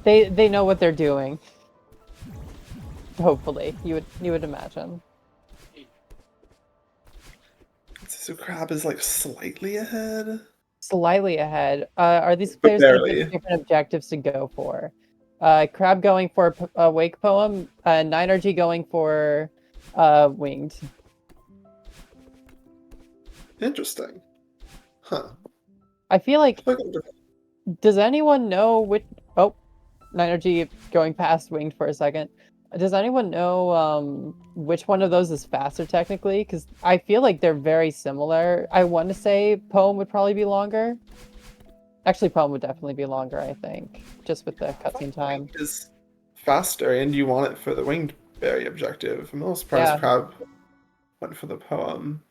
They know what they're doing. Hopefully, you would imagine. So Crab is like slightly ahead. Slightly ahead. Are these But players going to barely. pick different objectives to go for? Crab going for a Wake Poem, Ninergy going for Winged. Interesting. Huh. I feel like, Look at the- does anyone know which... Oh, Ninergy going past Winged for a second. Does anyone know which one of those is faster technically? Because I feel like they're very similar. I want to say Poem would probably be longer. Actually, Poem would definitely be longer, I think, just with the cutscene time. Winged is faster, and you want it for the winged berry objective. I'm a little surprised Yeah. Crab went for the poem.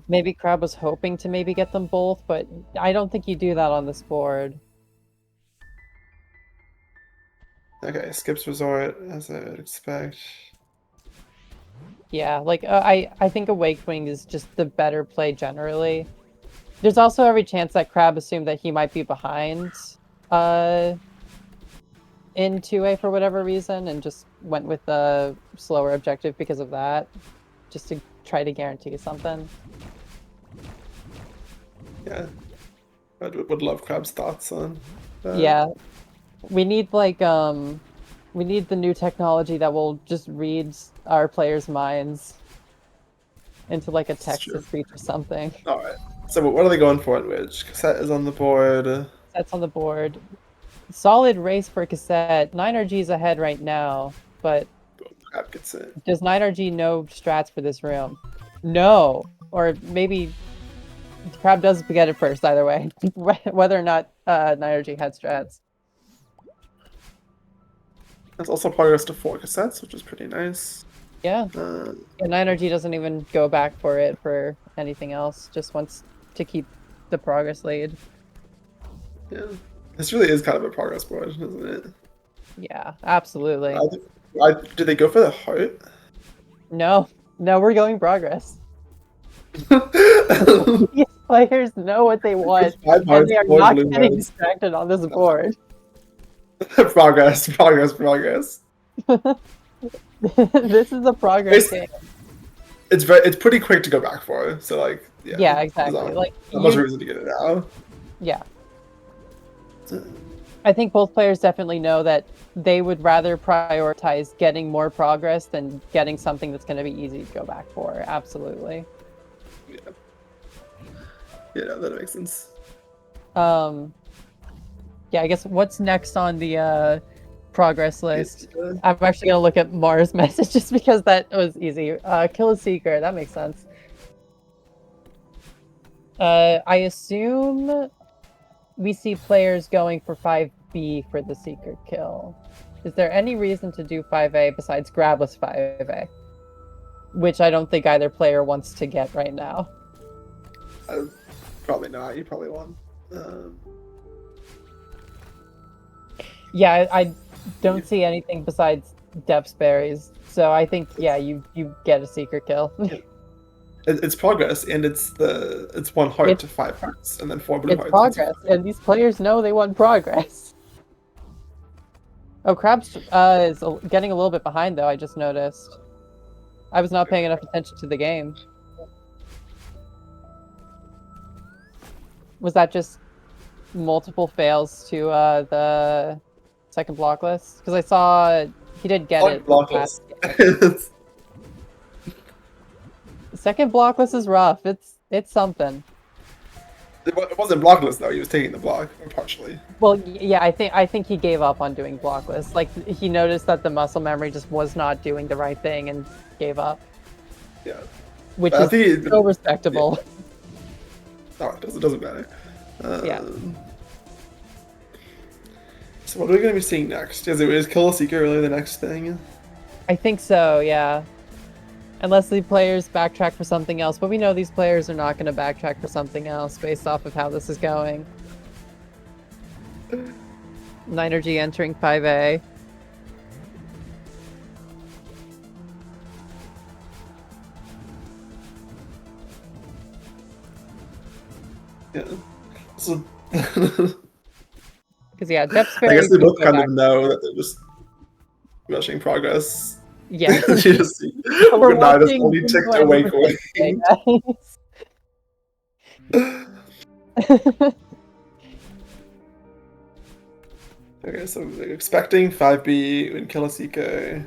Maybe Crab was hoping to maybe get them both, but I don't think you do that on this board. Okay, skips resort as I would expect. Yeah, like I think Awake Wing is just the better play generally. There's also every chance that Crab assumed that he might be behind in 2A for whatever reason and just went with the slower objective because of that, just to try to guarantee something. Yeah, I would love Crab's thoughts on that. Yeah, we need like we need the new technology that will just read our players' minds into like a text to speech or something. All right. So what are they going for in which? Cassette is on the board. That's on the board. Solid race for Cassette. 9RG's ahead right now, but Crab gets it. does 9RG know strats for this room? No. Or maybe Crab does get it first either way, whether or not 9RG had strats. That's also progress to 4 cassettes, which is pretty nice. Yeah. And 9RG doesn't even go back for it for anything else, just wants to keep the progress lead. Yeah. This really is kind of a progress board, isn't it? Yeah, absolutely. Did they go for the heart? No, we're going progress. These players know what they want, and they are not getting distracted on this board. Progress. This is a progress game. It's pretty quick to go back for, so like Yeah, exactly. Like not much reason to get it now. Yeah. I think both players definitely know that they would rather prioritize getting more progress than getting something that's going to be easy to go back for. Absolutely. Yeah, that makes sense. Yeah, I guess what's next on the progress list? I'm actually going to look at Mars' message just because that was easy. Kill a Seeker, that makes sense. I assume we see players going for 5B for the Seeker kill. Is there any reason to do 5A besides grabless 5A? Which I don't think either player wants to get right now. Probably not. You probably won. Yeah, I don't see anything besides Depth's Berries. So I think, yeah, you get a Seeker kill. It's progress, and it's 1 heart to 5 hearts, and then 4 blue hearts. It's progress, and these players know they want progress. Oh, Crab's is getting a little bit behind, though, I just noticed. I was not paying enough attention to the game. Was that just multiple fails to the second block list? Because I saw he did get it. Block list. Second block list is rough. It's something. It wasn't blockless though. He was taking the block partially. Well, yeah, I think he gave up on doing blockless. Like he noticed that the muscle memory just was not doing the right thing and gave up. Yeah. Which is so respectable. Yeah. Oh, it doesn't matter. Yeah. So what are we going to be seeing next? Is Kill a Seeker really the next thing? I think so, yeah. Unless the players backtrack for something else, but we know these players are not going to backtrack for something else based off of how this is going. 9RG entering 5A. Yeah. So Because yeah, Depth's I guess they both kind of know that they're just rushing progress. Yeah. You just see We're Renata's watching only Bingo ticked and awake Overtake awake. today, guys. Okay, so we're expecting 5B in Killiseko,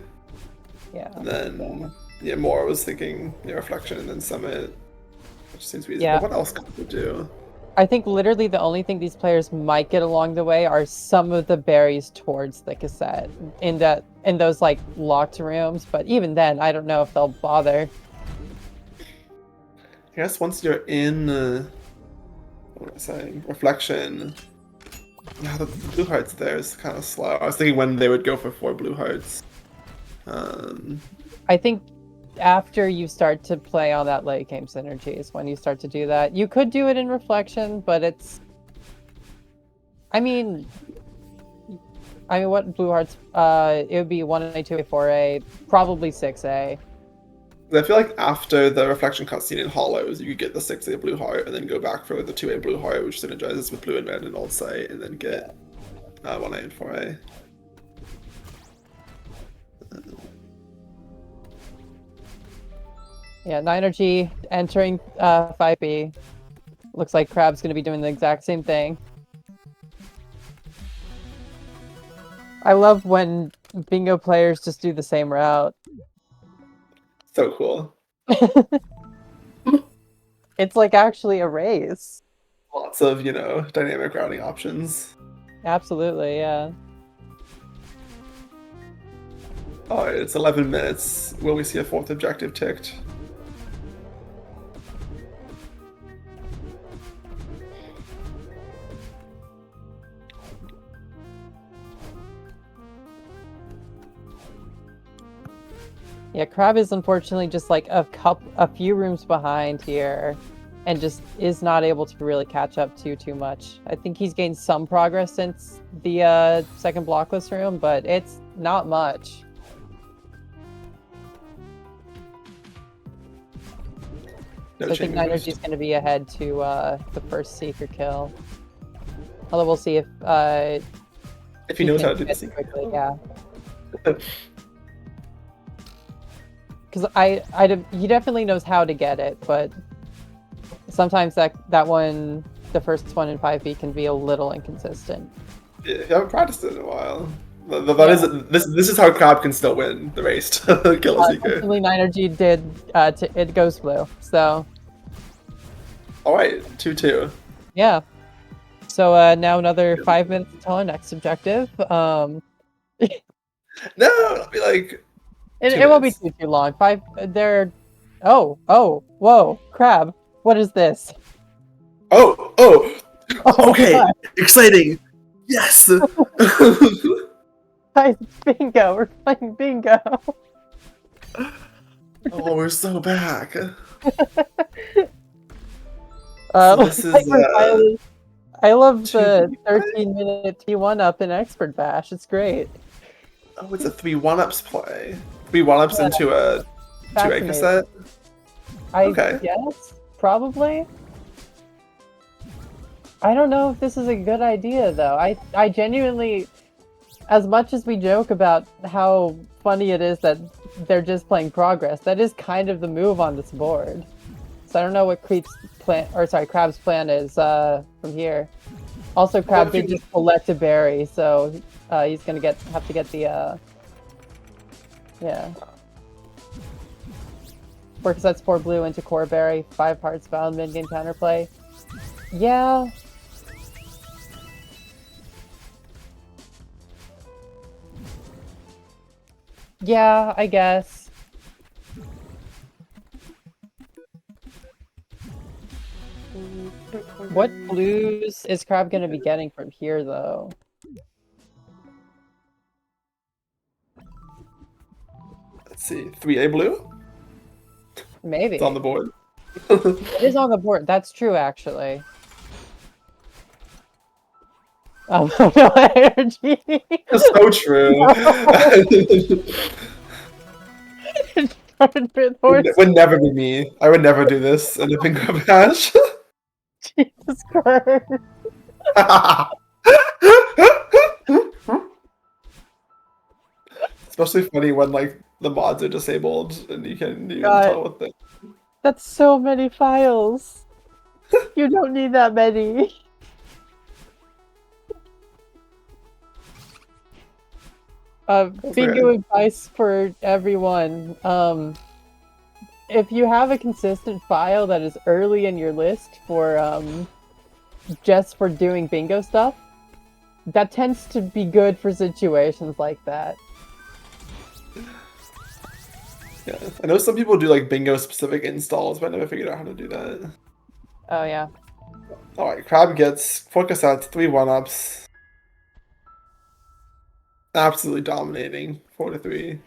Yeah. and then more was thinking Reflection and then Summit, which seems reasonable. Yeah. What else could we do? I think literally the only thing these players might get along the way are some of the berries towards the cassette in those like locked rooms, but even then I don't know if they'll bother. I guess once you're in, what am I saying? Reflection. Yeah, the blue hearts there is kind of slow. I was thinking when they would go for 4 blue hearts. I think after you start to play on that late game synergy is when you start to do that. You could do it in Reflection, but it's... I mean, what blue hearts? It would be 1A, 2A, 4A, probably 6A. I feel like after the Reflection cutscene in Hollows, you could get the 6A blue heart and then go back for the 2A blue heart, which synergizes with blue and red and old sight, and then get 1A and 4A. Yeah, Ninergy entering 5B. Looks like Crab's going to be doing the exact same thing. I love when bingo players just do the same route. So cool. It's like actually a race. Lots of, dynamic routing options. Absolutely, yeah. Alright, it's 11 minutes. Will we see a 4th objective ticked? Yeah, Crab is unfortunately just like a few rooms behind here, and just is not able to really catch up too much. I think he's gained some progress since the second blockless room, but it's not much. No So I think chain moves. Ninergy's going to be ahead to the first Seeker kill. Although we'll see if If he knows how to do this this. quickly, yeah. Because he definitely knows how to get it, but sometimes that one, the first one in 5B, can be a little inconsistent. Yeah, you haven't practiced it in a while. This is how Crab can still win the race to kill a Seeker. Unfortunately, Ninergy did it goes blue, so Alright, 2-2. yeah. So now another 5 minutes until our next objective. No, it'll be like It won't be too long. Oh, whoa, Crab, what is this? Oh, okay, God. exciting. Yes. Guys, bingo. We're playing bingo. Oh, we're so back. Looks this is, like we're finally... I love the 2v5? 13-minute T1 up in Expert Bash. It's great. Oh, it's a 3 1-ups play. 3 1-ups into a 2A Fascinating. cassette. I Okay. guess, probably. I don't know if this is a good idea, though. I genuinely, as much as we joke about how funny it is that they're just playing Progress, that is kind of the move on this board. So I don't know what Crab's plan is from here. Also, Crab did just collect a berry, so he's gonna have to get the yeah. 4 cassettes, 4 blue into core berry, 5 hearts bound mid-game counterplay. Yeah. Yeah, I guess. What blues is Crab gonna be getting from here, though? Let's see, 3A blue? Maybe. It's on the board. It is on the board. That's true, actually. No energy. So true. Would never be me. I would never do this in a bingo bash. Jesus Christ. Especially funny when the mods are disabled, and you can God. tell what the. That's so many files. You don't need that many. Bingo advice for everyone. If you have a consistent file that is early in your list for just for doing bingo stuff, that tends to be good for situations like that. Yeah, I know some people do like bingo specific installs, but I never figured out how to do that. Oh yeah. All right, Crab gets 4 cassettes, 3 1-ups. Absolutely dominating, 4-3.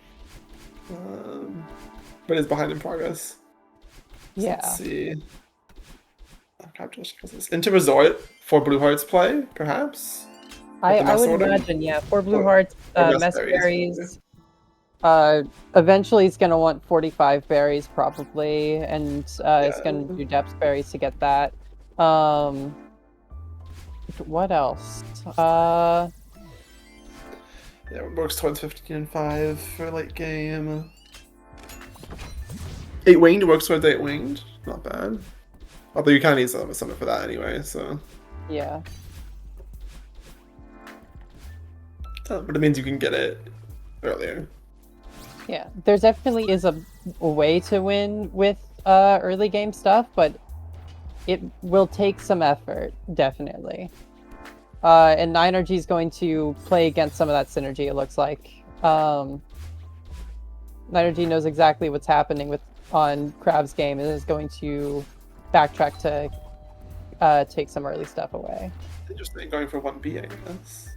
But is behind in progress. So Yeah. let's see. Crab just this into resort for Blue Hearts play, perhaps. I would imagine, yeah. 4 blue hearts, mess berries. Eventually he's gonna want 45 berries probably, and he's gonna do depth berries to get that. What else? Yeah, it works towards 15 and 5 for late game. 8 winged works towards 8 winged. Not bad. Although you kind of need something for that anyway, so. Yeah. But it means you can get it earlier. Yeah, there definitely is a way to win with early game stuff, but it will take some effort, definitely. And Ninergy is going to play against some of that synergy, it looks like. Ninergy knows exactly what's happening on Crab's game and is going to backtrack to take some early stuff away. Interesting, going for 1B, I guess.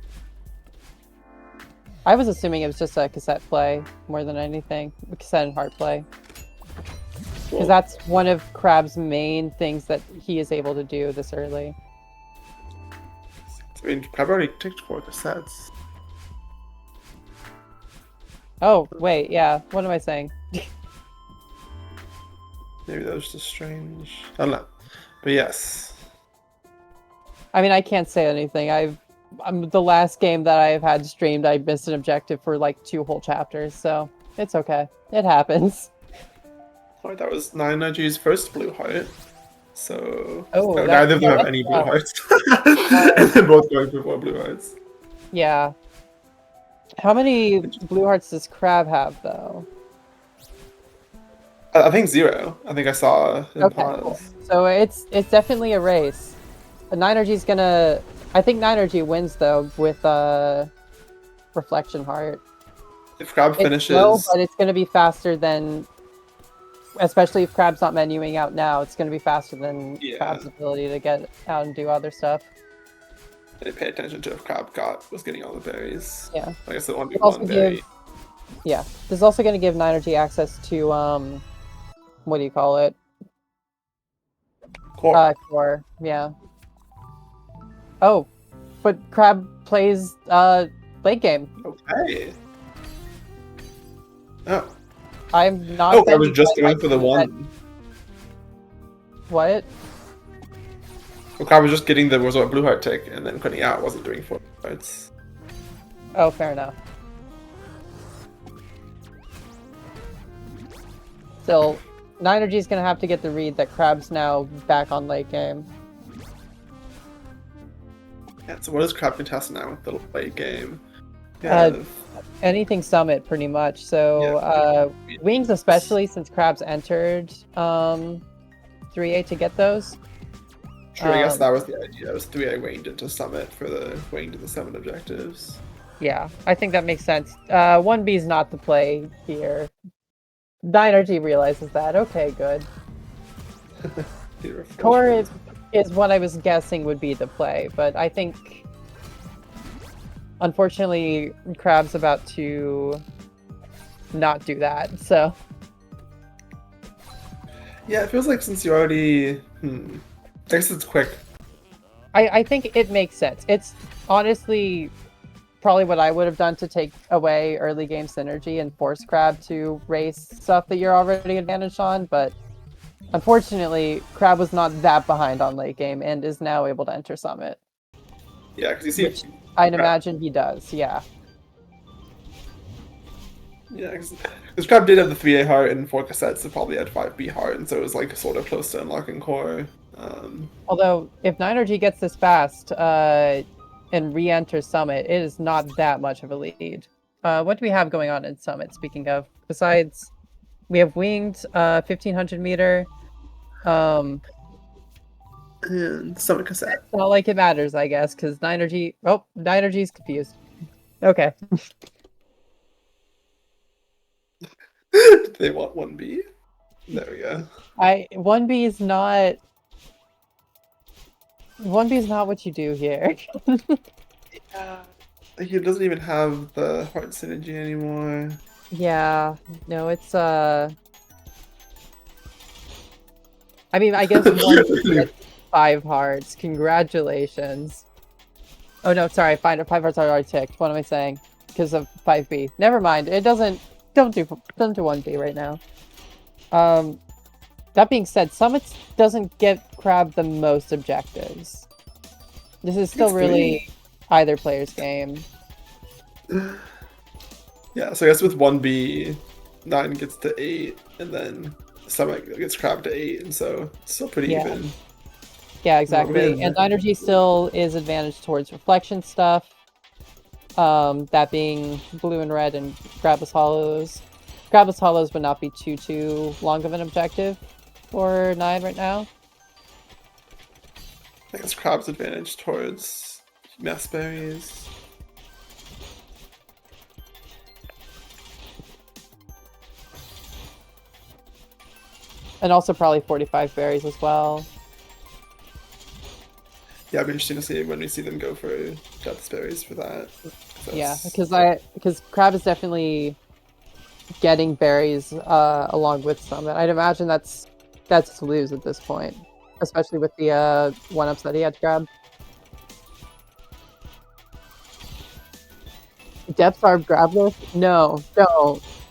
I was assuming it was just a cassette play more than anything, a cassette and heart play. Because that's one of Crab's main things that he is able to do this early. I mean, Crab already took 4 cassettes. Oh, wait, yeah. What am I saying? Maybe that was just strange. I don't know. But yes. I mean, I can't say anything. The last game that I've had streamed, I missed an objective for like 2 whole chapters, so it's okay. It happens. Alright, that was Ninergy's first blue heart. So neither of them have any blue hearts. And they're both going for 4 blue hearts. Yeah. How many blue hearts does Crab have, though? I think 0. I think I saw in pause. Cool. So it's definitely a race. Ninergy's gonna... I think Ninergy wins, though, with Reflection Heart. If Crab finishes... Slow, but it's gonna be faster than... Especially if Crab's not menuing out now, it's gonna be faster than Crab's ability to get out and do other stuff. They pay attention to if Crab was getting all the berries. Yeah. I guess it won't be 1 berry. Yeah. This is also going to give Ninergy access to, what do you call it? Core. Core, yeah. Oh, but Crab plays, late game. Okay. Oh. I'm not... Oh, I was just going for the 1. What? Well, I was just getting the resort blue heart tick and then putting out, wasn't doing 4 hearts. Oh, fair enough. Still, Ninergy's gonna have to get the read that Crab's now back on late game. Yeah, so what does Crab contest now with the late game? Anything summit, pretty much. So, wings especially, since Crab's entered 3A to get those. True, I guess that was the idea. It was 3A winged into summit for the winged to the 7 objectives. Yeah, I think that makes sense. 1B is not the play here. Ninergy realizes that. Okay, good. Core is what I was guessing would be the play, but I think, unfortunately, Crab's about to not do that, so... Yeah, it feels like since you already... I guess it's quick. I think it makes sense. It's honestly probably what I would have done to take away early game synergy and force Crab to race stuff that you're already advantaged on, but unfortunately, Crab was not that behind on late game and is now able to enter Summit. Yeah, because you see... Which I'd imagine he does, yeah. Yeah, because Crab did have the 3A heart and 4 cassettes, so probably had 5B heart, and so it was like sort of close to unlocking core. Although, if Ninergy gets this fast and re-enters Summit, it is not that much of a lead. What do we have going on in Summit, speaking of? Besides, we have Winged, 1500 meter. And Summit cassette. It's not like it matters, I guess, because Ninergy... Oh, Ninergy's confused. Okay. They want 1B. There we go. 1B is not... 1B is not what you do here. He doesn't even have the heart synergy anymore. Yeah, no, it's I mean, I guess 1B gets 5 hearts. Congratulations. Oh no, sorry, 5 hearts are already ticked. What am I saying? Because of 5B. Never mind. It doesn't do 1B right now. That being said, Summit doesn't get Crab the most objectives. This is still really either player's game. Yeah, so I guess with 1B, 9 gets to 8, and then Summit gets Crab to 8, and so it's still pretty even. Yeah, exactly. really. And Ninergy still is advantaged towards reflection stuff. That being blue and red and Grabless Hollows. Grabless Hollows would not be too long of an objective for 9 right now. I guess Crab's advantage towards Mess Berries. And also probably 45 berries as well. Yeah, it'd be interesting to see when we see them go for Depth Berries for that. Yeah, because Crab is definitely getting berries along with some. I'd imagine that's to lose at this point, especially with the 1-ups that he had to grab. Depth Arb Grabless? No,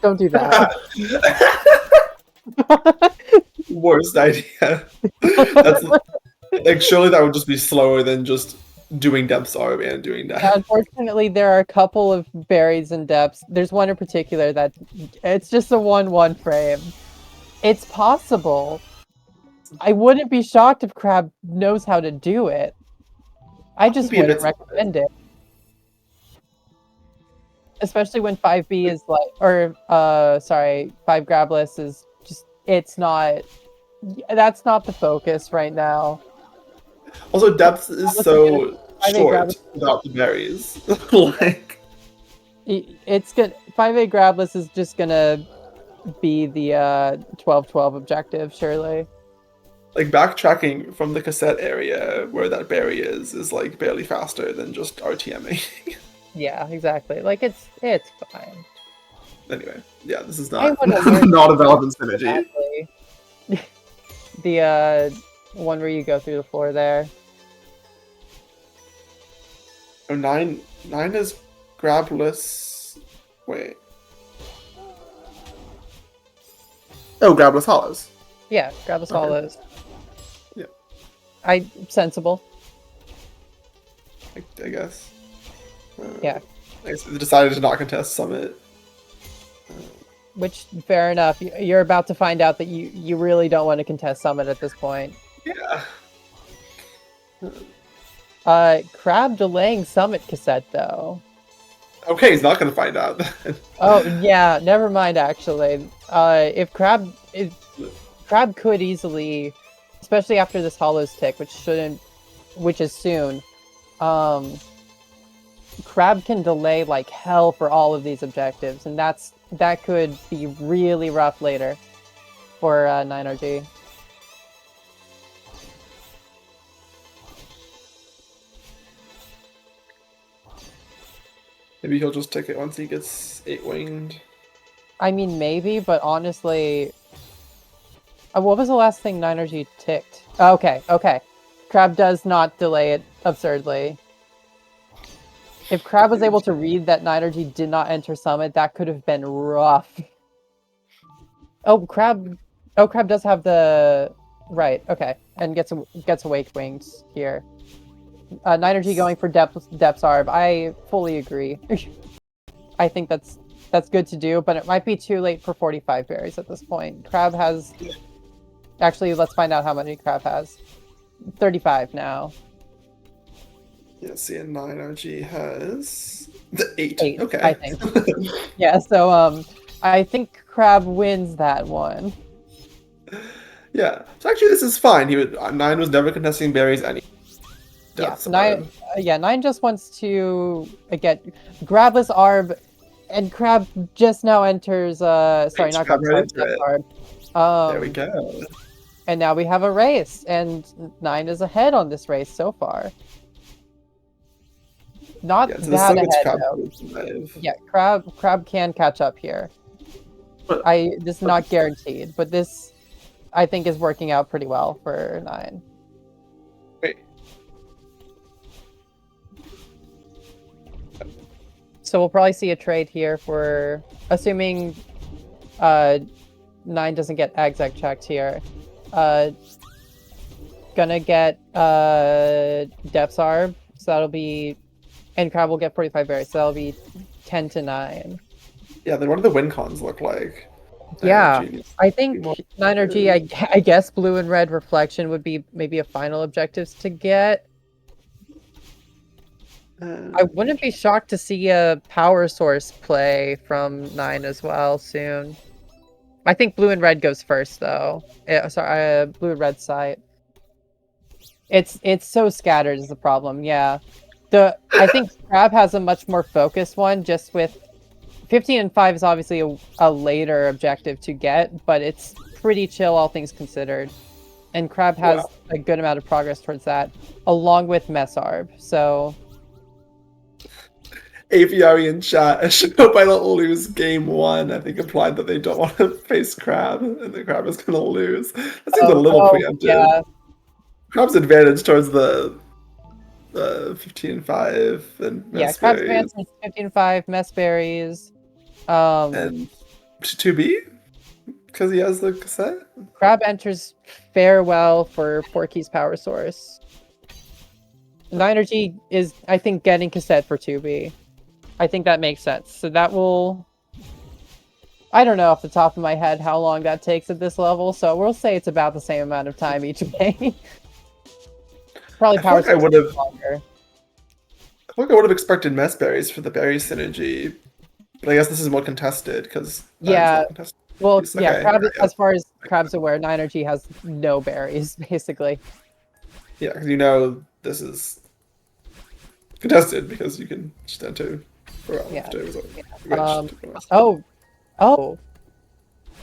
don't do that. Worst idea. That's like surely that would just be slower than just doing Depth's Arb and doing that. Yeah, unfortunately, there are a couple of berries in depths. There's one in particular that it's just a 1/1 frame. It's possible. I wouldn't be shocked if Crab knows how to do it. I just wouldn't recommend it. Especially when 5B is like, or sorry, 5 Grabless is just, it's not, that's not the focus right now. Also, Depth is so short without the berries. Like, it's good. 5A Grabless is just gonna be the 12-12 objective, surely. like backtracking from the cassette area where that berry is like barely faster than just RTMing. Yeah, exactly. Like it's fine. Anyway, yeah, this is not learn not a relevant synergy. Exactly. The one where you go through the floor there. Oh, 9 is Grabless. Wait. Oh, Grabless Hollows. Yeah, Grabless Hollows. Yeah. Sensible. I guess. Yeah. I guess they decided to not contest Summit. Which, fair enough. You're about to find out that you really don't want to contest Summit at this point. Yeah. Crab delaying Summit cassette, though. Okay, he's not going to find out then. Oh, yeah, never mind, actually. If Crab could easily, especially after this Hollows tick, which is soon, Crab can delay like hell for all of these objectives, and that could be really rough later for 9RG. Maybe he'll just take it once he gets 8-winged. I mean, maybe, but honestly, what was the last thing 9RG ticked? Okay. Crab does not delay it absurdly. If Crab was able to read that 9RG did not enter Summit, that could have been rough. Crab does have the... Right, okay. And gets awake wings here. 9RG going for Depth's Arb. I fully agree. I think that's that's good to do, but it might be too late for 45 berries at this point. Crab has... Actually, let's find out how many Crab has. 35 now. Yeah, see, and 9RG has the 8. 8, Okay. I think. Yeah, so I think Crab wins that one. Yeah. So actually, this is fine. 9 was never contesting berries any. Yeah, 9 just wants to grab this Arb, and Crab just now enters. Sorry, not Crab. Sorry, Arb. There we go. And now we have a race, and 9 is ahead on this race so far. Not Yeah, so that ahead, Crab though. Yeah, Crab can catch up here. But, this is not guaranteed, but this, I think, is working out pretty well for 9. Wait. So we'll probably see a trade here for, assuming 9 doesn't get Exec checked here. Gonna get Depth's Arb, so that'll be, and Crab will get 45 berries, so that'll be 10 to 9. Yeah, then what do the win cons look like? Yeah, I think 9 or G, I guess blue and red reflection would be maybe a final objectives to get. I wouldn't be shocked to see a power source play from 9 as well soon. I think blue and red goes first, though. Sorry, blue and red site. It's so scattered is the problem. Yeah, I think Crab has a much more focused one. Just with 15 and 5 is obviously a later objective to get, but it's pretty chill all things considered. And Crab has a good amount of progress towards that, along with Messarb. So. Aviary in chat, I should hope I don't lose game 1. I think implied that they don't want to face Crab, and the Crab is going to lose. That seems a little preemptive. Yeah. Crab's advantage towards the 15 and 5 and Crab's advantage 15 and 5, Mess Berries. And 2B? Because he has the cassette? Crab enters Farewell for Porky's power source. 9RG is, I think, getting cassette for 2B. I think that makes sense. So that will... I don't know off the top of my head how long that takes at this level, so we'll say it's about the same amount of time each way. Probably power source longer. I think I would have expected Mess Berries for the berry synergy, but I guess this is more contested because well, yeah, Crab, as far as Crab's aware, 9RG has no berries basically. Yeah, because this is contested because you can just enter. Oh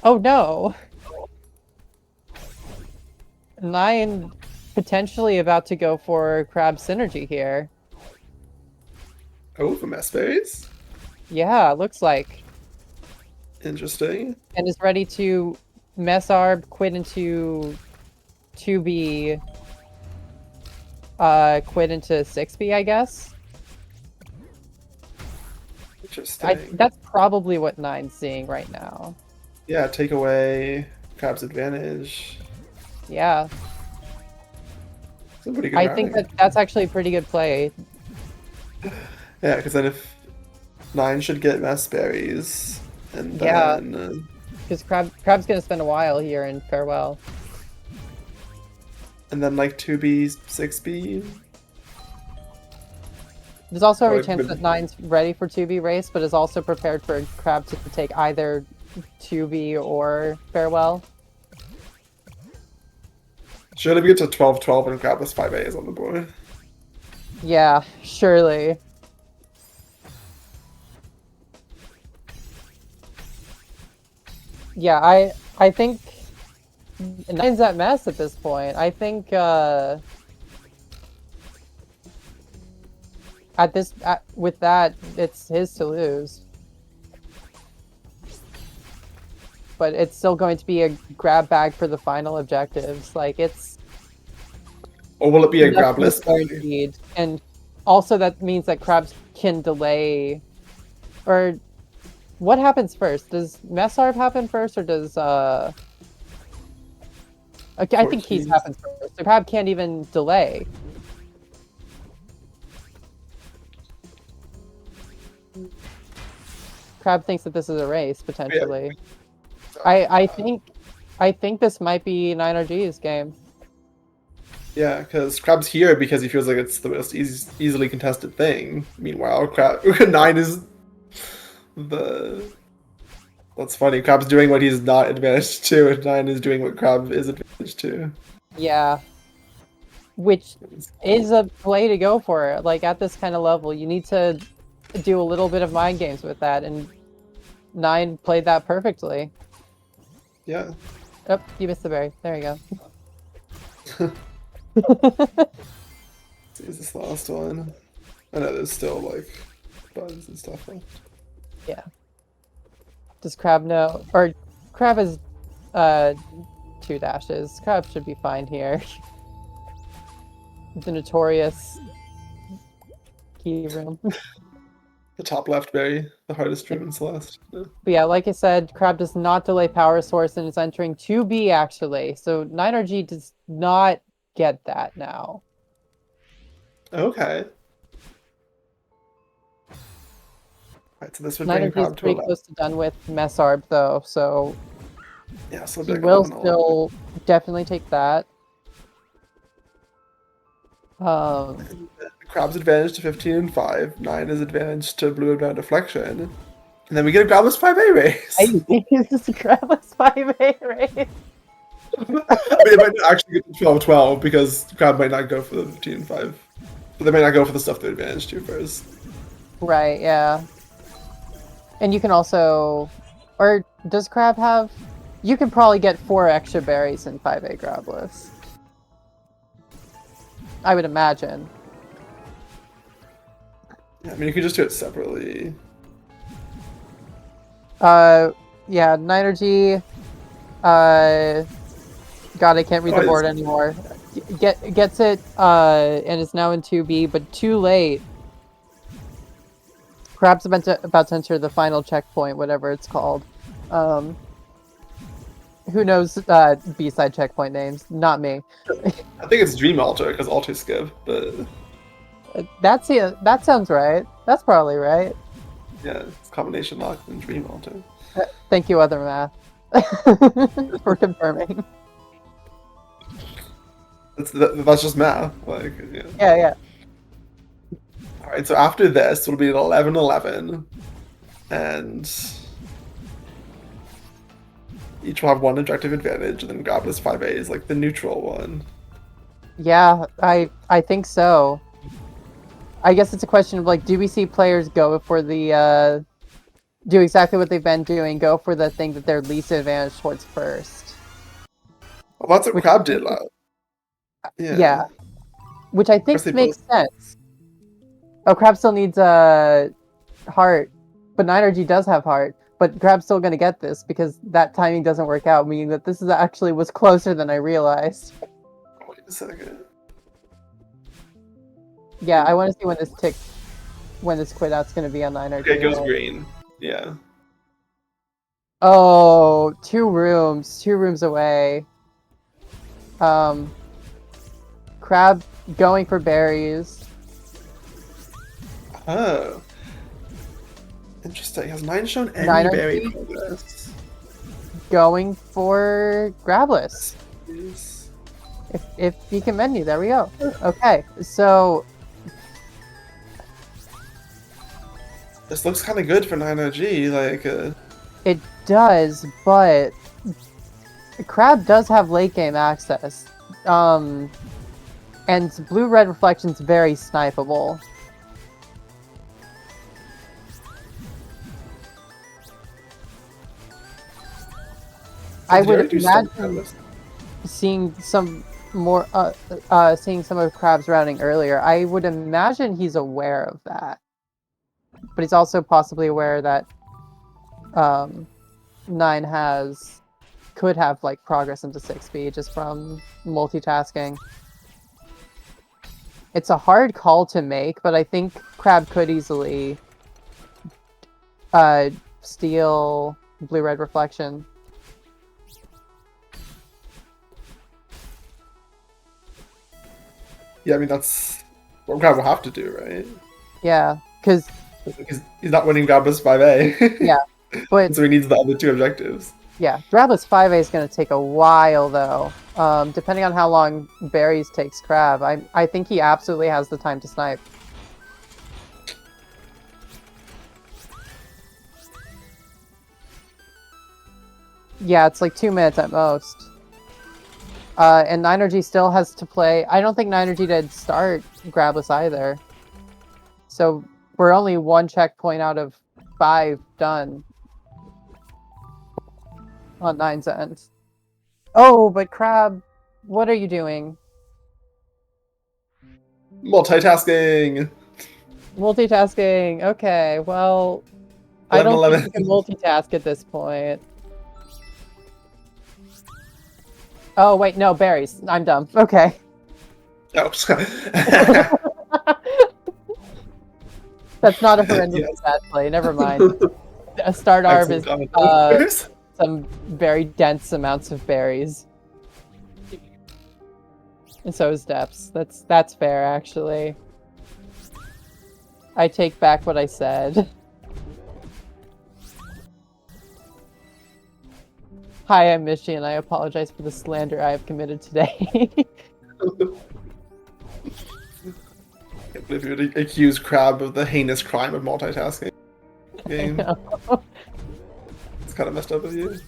no! 9 potentially about to go for Crab synergy here. Oh, for Mess Berries? Yeah, looks like. Interesting. And is ready to Messarb, quit into 2B, quit into 6B, I guess. Interesting. That's probably what 9's seeing right now. Yeah, take away Crab's advantage. Yeah. I think that's actually a pretty good play. Yeah, because then if 9 should get Mess Berries, and then... Because Crab's gonna spend a while here in Farewell. And then like 2B, 6B? There's also every chance that 9's ready for 2B race, but is also prepared for Crab to take either 2B or Farewell. Should we get to 12-12 and grab this 5A is on the board? Yeah, surely. Yeah, I think 9's at Mess at this point. I think with that, it's his to lose. But it's still going to be a grab bag for the final objectives. Like, it's... Or will it be a grab list? Guaranteed. And also that means that Crabs can delay... Or... What happens first? Does Messarb happen first, or does... Okay, I think Keys happens first. So Crab can't even delay. Crab thinks that this is a race potentially. Yeah. I think this might be 9RG's game. Yeah, because Crab's here because he feels like it's the most easily contested thing. Meanwhile, Crab 9 is the. That's funny. Crab's doing what he's not advantaged to, and 9 is doing what Crab is advantaged to. Yeah. Which is a play to go for. Like, at this kind of level, you need to do a little bit of mind games with that, and 9 played that perfectly. Yeah. Oh, you missed the berry. There you go. Is this the last one? I know there's still like bugs and stuff left. Yeah. Does Crab know? Or Crab is 2 dashes. Crab should be fine here. The notorious key room. The top left berry, the hardest room in Celeste. Yeah. But yeah, like I said, Crab does not delay power source and is entering 2B actually. So 9RG does not get that now. Okay. Alright, so this would bring 9RG is Crab to pretty 11. close to done with Messarb though, so Yeah, so he like will 11, still definitely take that. Crab's advantage to 15 and 5. 9 is advantage to blue and brown deflection. And then we get a Grabless 5A race. I think this is a Grabless 5A race. I mean, it might not actually get to 12-12 because Crab might not go for the 15 and 5. But they might not go for the stuff they're advantage to first. Right, yeah. And you can also... Or does Crab have... You can probably get 4 extra berries in 5A Grabless. I would imagine. Yeah, I mean, you could just do it separately. Yeah, 9RG. God, I can't read the board anymore. Gets it, and is now in 2B, but too late. Crab's about to enter the final checkpoint, whatever it's called. Who knows B-side checkpoint names? Not me. I think it's Dream Alter, because Alter skip, but... That sounds right. That's probably right. Yeah, it's combination lock and Dream Alter. Thank you, Other Math, for confirming. That's just math. Like, yeah. Yeah. Alright, so after this, it'll be an 11-11. And... each will have one objective advantage, and then Grabless 5A is like the neutral one. Yeah, I think so. I guess it's a question of like, do we see players go for the do exactly what they've been doing, go for the thing that they're least advantaged towards first? Well, that's what Crab did last. Yeah. Which I think they makes sense. Oh, Crab still needs heart, but 9RG does have heart. But Crab's still gonna get this because that timing doesn't work out, meaning that this is actually was closer than I realized. Wait a second. Yeah, I want to see when this quit out's gonna be on 9RG. Okay, it goes green. Yeah. Oh, 2 rooms away. Crab going for berries. Oh. Interesting. Has 9 shown any 9RG? berry progress? Going for Grabless. Yes. If he can menu, there we go. Okay, so This looks kind of good for 9OG. Like, it does, but Crab does have late game access. And blue-red reflection's very snipeable. I would imagine seeing some more, seeing some of Crab's routing earlier. I would imagine he's aware of that, but he's also possibly aware that 9 could have like progress into 6B just from multitasking. It's a hard call to make, but I think Crab could easily steal blue-red reflection. Yeah, I mean, that's what Crab will have to do, right? Yeah, because He's not winning Grabless 5A. Yeah, but So he needs the other 2 objectives. yeah, Grabless 5A is going to take a while, though. Depending on how long Berries takes Crab, I think he absolutely has the time to snipe. Yeah, it's like 2 minutes at most. And Ninergy still has to play. I don't think Ninergy did start Grabless either. So we're only 1 checkpoint out of 5 done on 9's end. Oh, but Crab, what are you doing? Multitasking. Multitasking. Okay, well, I don't think you can multitask at this point. Oh, wait, no, berries. I'm dumb. Okay. Oh. That's not a horrendous bad play. Never mind. A start arb is some very dense amounts of berries. And so is depths. That's fair, actually. I take back what I said. Hi, I'm Mishy, and I apologize for the slander I have committed today. I can't believe you would accuse Crab of the heinous crime of multitasking. Game. It's kind of messed up of you.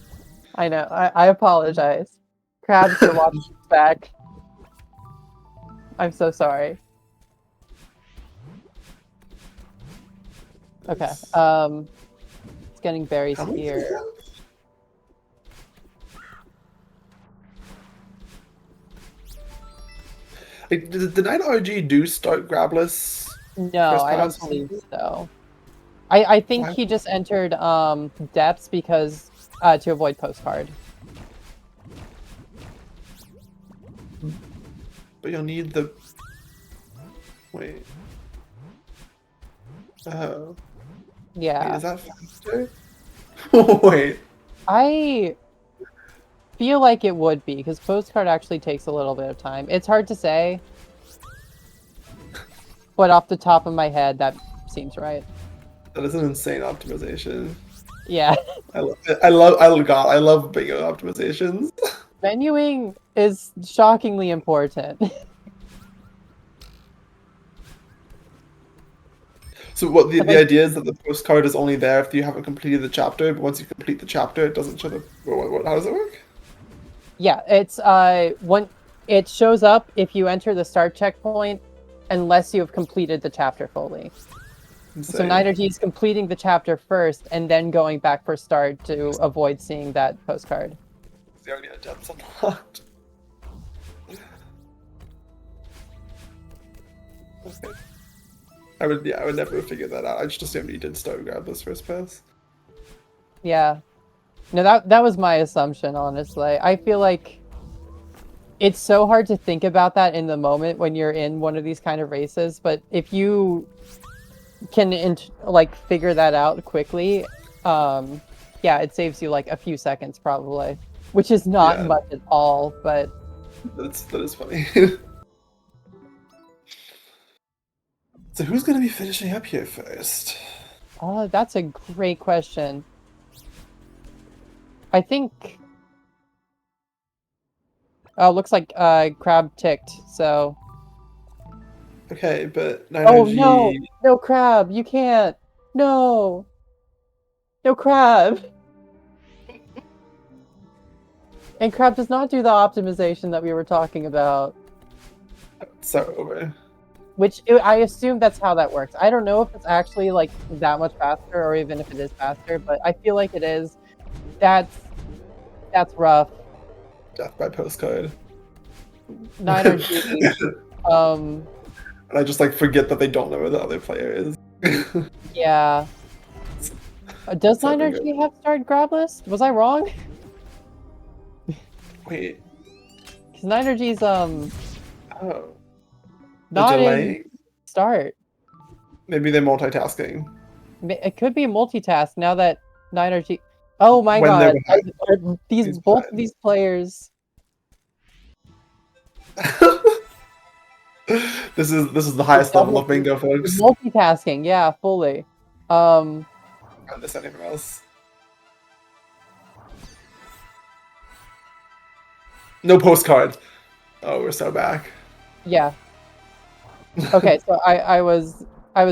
I know. I apologize. Crab should watch this back. I'm so sorry. Okay. It's getting berries here. Did 9RG do start Grabless? No, I don't believe so. I think he just entered depths because to avoid postcard. But you'll need the... Wait. Oh. Yeah. Wait, is that faster? Wait. I feel like it would be, because postcard actually takes a little bit of time. It's hard to say. But off the top of my head, that seems right. That is an insane optimization. Yeah. I love bingo optimizations. Menuing is shockingly important. So what the idea is that the postcard is only there if you haven't completed the chapter, but once you complete the chapter, it doesn't show the... How does it work? Yeah, it's when it shows up if you enter the start checkpoint, unless you have completed the chapter fully. Insane. So Ninergy is completing the chapter first and then going back for start to avoid seeing that postcard. They already had depths unlocked. Okay. I would never have figured that out. I just assumed he did start Grabless first pass. Yeah. No, that was my assumption, honestly. I feel like it's so hard to think about that in the moment when you're in one of these kind of races, but if you can figure that out quickly, yeah, it saves you like a few seconds probably, which is not much at all, but that is funny. So who's going to be finishing up here first? Oh, that's a great question. I think... Oh, looks like Crab ticked, so... Okay, but... Oh, no! No, Crab! You can't! No! No, Crab! And Crab does not do the optimization that we were talking about. So over. Which, I assume that's how that works. I don't know if it's actually, like, that much faster, or even if it is faster, but I feel like it is. That's rough. Death by postcard. Ninergy. And I just, forget that they don't know where the other player is. Yeah. Does Ninergy have start Grabless? Was I wrong? Wait. Because Ninergy's, Oh. not in start. Maybe they're multitasking. It could be a multitask now that Ninergy... Oh my god. Both of these players... This is the highest level of bingo, folks. Multitasking, yeah, fully. Um, I miss anything else. No postcard. Oh, we're so back. yeah. Okay, so I was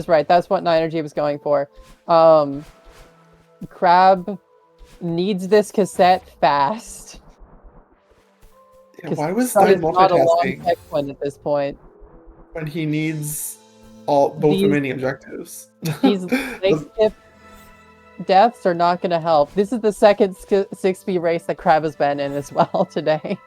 right. That's what Ninergy was going for. Crab needs this cassette fast. Yeah, why was That Stein is not a long multitasking checkpoint at this point. when he needs both These- remaining objectives? These leg skip deaths are not going to help. This is the second 6B race that Crab has been in as well today.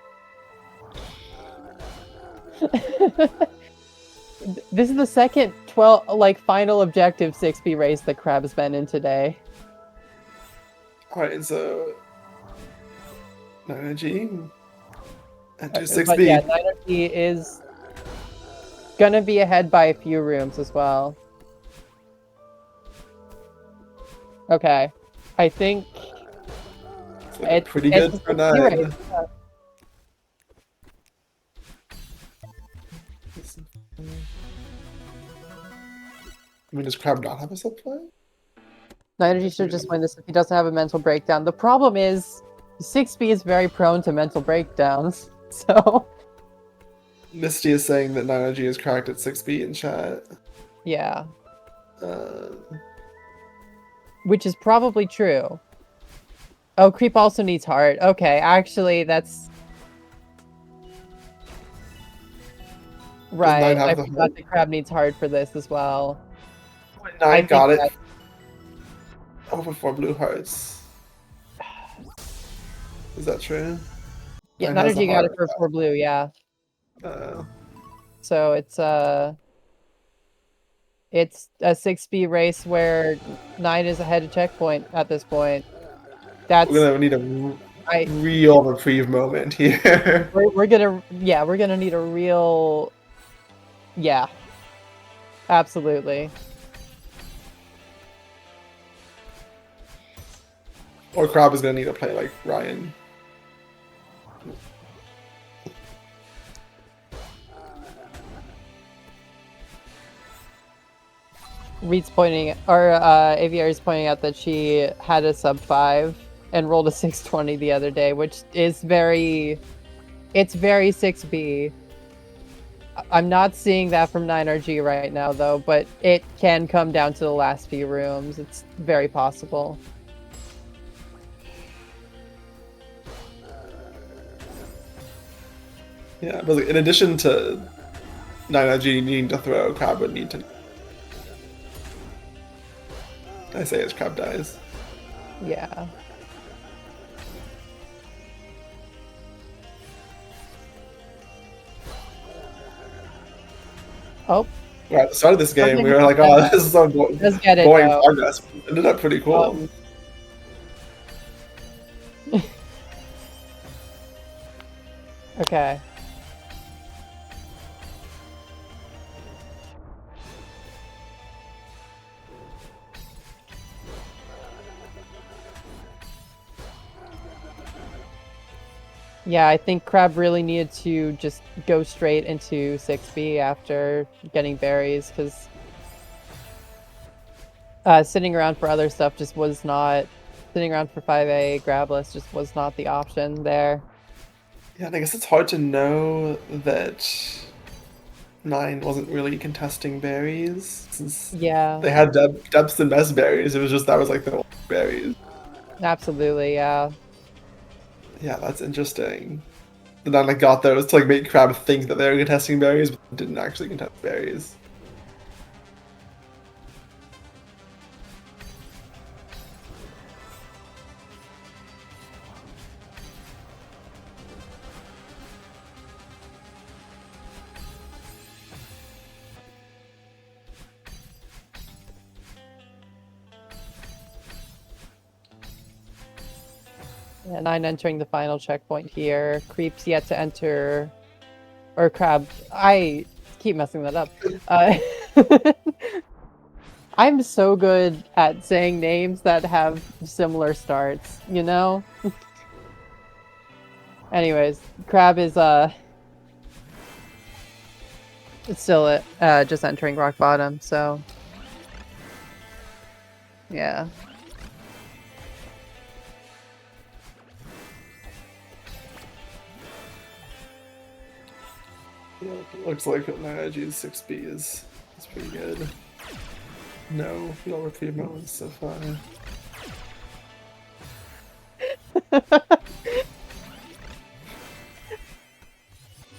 This is the second final objective 6B race that Crab has been in today. Alright, so Ninergy and do But 6B. yeah, Ninergy is gonna be ahead by a few rooms as well. Okay, I think It's pretty good for 9. Race. I mean, does Crab not have a subplay? Ninergy should just win this if he doesn't have a mental breakdown. The problem is 6B is very prone to mental breakdowns, so Misty is saying that Ninergy is cracked at 6B in chat. yeah, Uh, which is probably true. Oh, Creep also needs heart. Okay, actually, that's right. Nine have I the forgot heart? that Crab needs heart for this as well. 9 got it. that- Over 4 blue hearts. Is that true? Yeah, Nine has the Ninergy got it heart. for 4 blue, yeah. Uh, So it's a 6B race where 9 is ahead of checkpoint at this point. That's we're gonna need a I real reprieve moment here. we're gonna need a real absolutely. Or Crab is gonna need to play like Ryan. Reed's pointing, or AVR is pointing out that she had a sub 5 and rolled a 620 the other day, which is very 6B. I'm not seeing that from 9RG right now though, but it can come down to the last few rooms. It's very possible. Yeah, but like, in addition to 9IG needing to throw, Crab would need to. I say as Crab dies. Yeah. Oh, Yeah, at the start of this game, we were like, "Oh, this is so boring does get it though. progress." It ended up pretty cool. Okay. Yeah, I think Crab really needed to just go straight into 6B after getting berries, because sitting around for other stuff just was not... Sitting around for 5A grabless just was not the option there. Yeah, and I guess it's hard to know that 9 wasn't really contesting berries, since Yeah, they had depths and best berries. It was just that was like the only berries. absolutely, yeah. Yeah, that's interesting. The 9 like got those to like make Crab think that they were contesting berries, but didn't actually contest berries. Yeah, 9 entering the final checkpoint here. Creep's yet to enter... Or Crab. I keep messing that up. I'm so good at saying names that have similar starts, you know? Anyways, Crab is it's still just entering rock bottom, so Yeah. Yeah, it looks like my IG's 6B is pretty good. No lower females so far.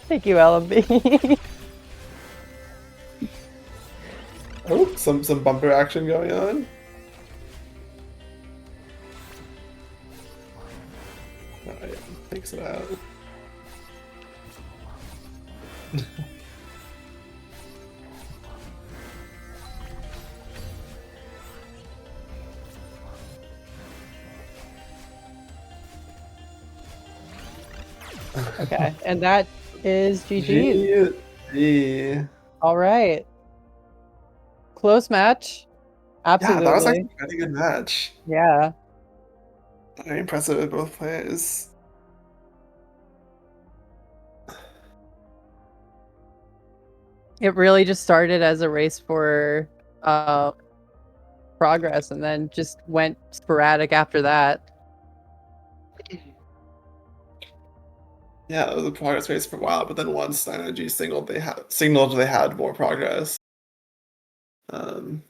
Thank you, LMB. Oh, some bumper action going on. Alright, takes it out. Okay, and that is GG. GG. All right. Close match. Absolutely. Yeah, that was actually a pretty good match. Yeah. Very impressive with both players. It really just started as a race for progress and then just went sporadic after that. Yeah, it was a progress race for a while, but then once Energy signaled they had more progress. Then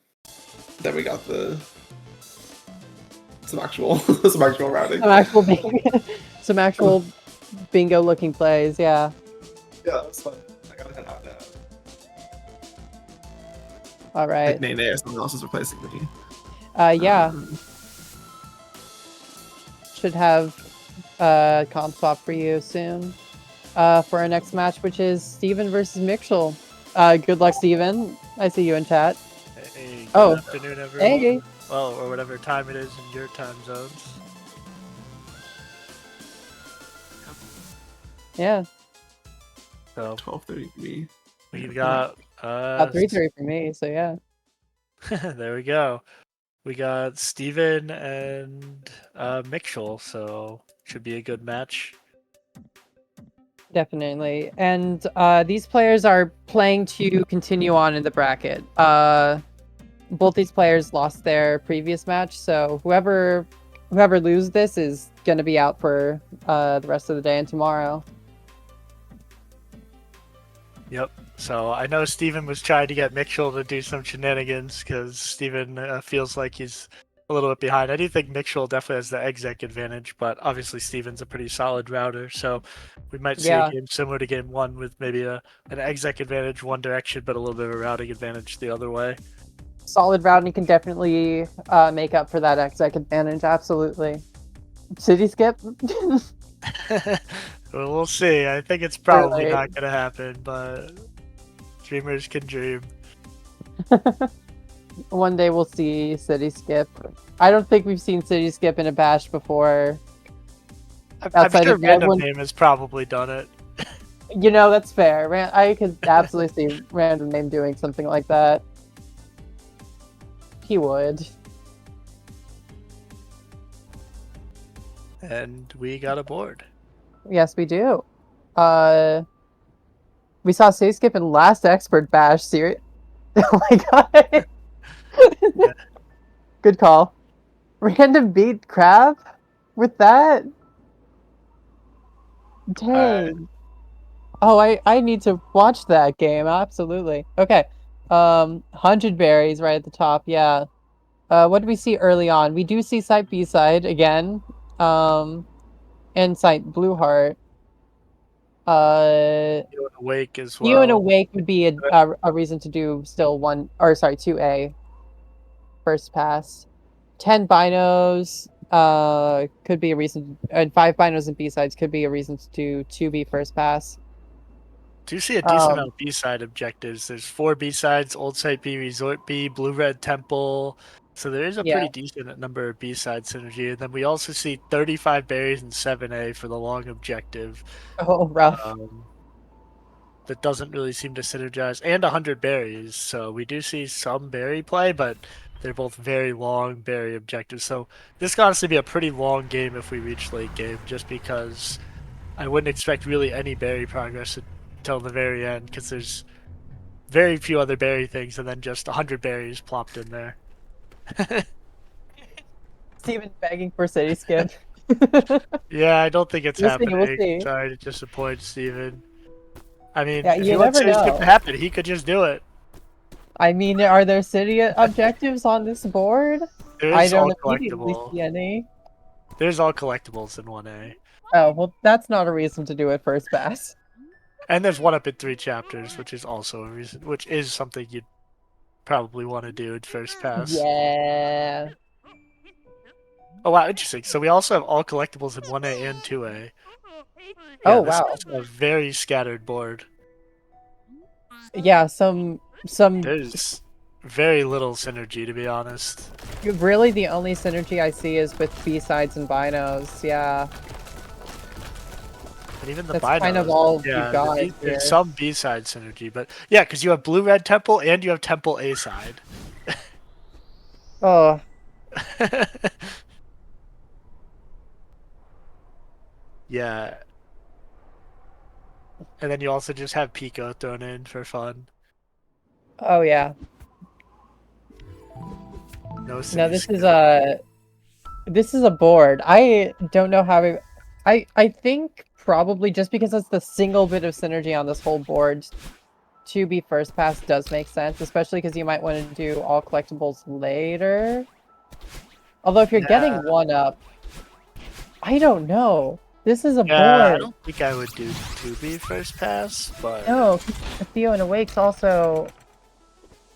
we got some actual routing. Some actual bingo looking plays, yeah. Yeah, that was fun. I gotta head out now. All right. Like Nene or someone else is replacing me. Yeah. Should have comp swap for you soon. For our next match, which is Steven versus Mitchell. Good luck, Steven. I see you in chat. Hey, good afternoon, everyone. Hey. Well, or whatever time it is in your time zones. Yeah. So 12:30 for me. we got 3:30 for me, so yeah. there we go. We got Steven and Mitchell, so should be a good match. Definitely. And these players are playing to continue on in the bracket. Both these players lost their previous match, so whoever loses this is going to be out for the rest of the day and tomorrow. Yep. So I know Steven was trying to get Mitchell to do some shenanigans because Steven feels like he's a little bit behind. I do think Mitchell definitely has the exec advantage, but obviously Steven's a pretty solid router, so we might see a game similar to game one with maybe an exec advantage one direction, but a little bit of a routing advantage the other way. Solid routing can definitely make up for that exec advantage, absolutely. City skip? Well, we'll see. I think it's probably not going to happen, but dreamers can dream. One day we'll see City skip. I don't think we've seen City skip in a bash before. I'm sure Random Name has probably done it. You know, that's fair. I could absolutely see Random Name doing something like that. He would. And we got a board. Yes, we do. We saw City skip in last expert bash series. Oh my god. Yeah. Good call. Random beat Crab with that? Dang. Oh, I need to watch that game. Absolutely. Okay. 100 berries right at the top. Yeah. What do we see early on? We do see site B side again. And site Blue Heart. You and Awake as well. You and Awake would be a reason to do still 2A first pass. 10 binos could be a reason, and 5 binos and B-sides could be a reason to do 2B first pass. Do you see a decent amount of B-side objectives? There's 4 B-sides, Old Site B, Resort B, Blue Red Temple. So there is a pretty decent number of B-side synergy. And then we also see 35 berries and 7A for the long objective. Oh, rough. That doesn't really seem to synergize. And 100 berries. So we do see some berry play, but they're both very long berry objectives. So this could honestly be a pretty long game if we reach late game, just because I wouldn't expect really any berry progress until the very end, because there's very few other berry things and then just 100 berries plopped in there. Steven begging for city skip. Yeah, I don't think it's We'll see, happening. we'll see. Sorry to disappoint Steven. I mean, Yeah, if you he wants never city skip know. to happen, he could just do it. I mean, are there city objectives on this board? I There's don't all immediately collectible. see any. There's all collectibles in 1A. Oh, well, that's not a reason to do it first pass. And there's one up in 3 chapters, which is also a reason, which is something you'd probably want to do in first pass. Yeah. Oh wow, interesting. So we also have all collectibles in 1A and 2A. Oh, this wow. is a very scattered board. Yeah, some There's very little synergy, to be honest. really the only synergy I see is with B-sides and binos. Yeah, And even the that's binos, kind of all yeah, you've got here. there's some B-side synergy, but yeah, because you have blue-red temple and you have temple A-side. Oh, Yeah. And then you also just have Pico thrown in for fun. oh yeah. No, No, this is a board. I don't know how I think probably just because it's the single bit of synergy on this whole board, to be first pass does make sense, especially because you might want to do all collectibles later. Although if you're getting one up, I don't know. This is a I board. don't think I would do 2B first pass, but No, Theo and Awake's also.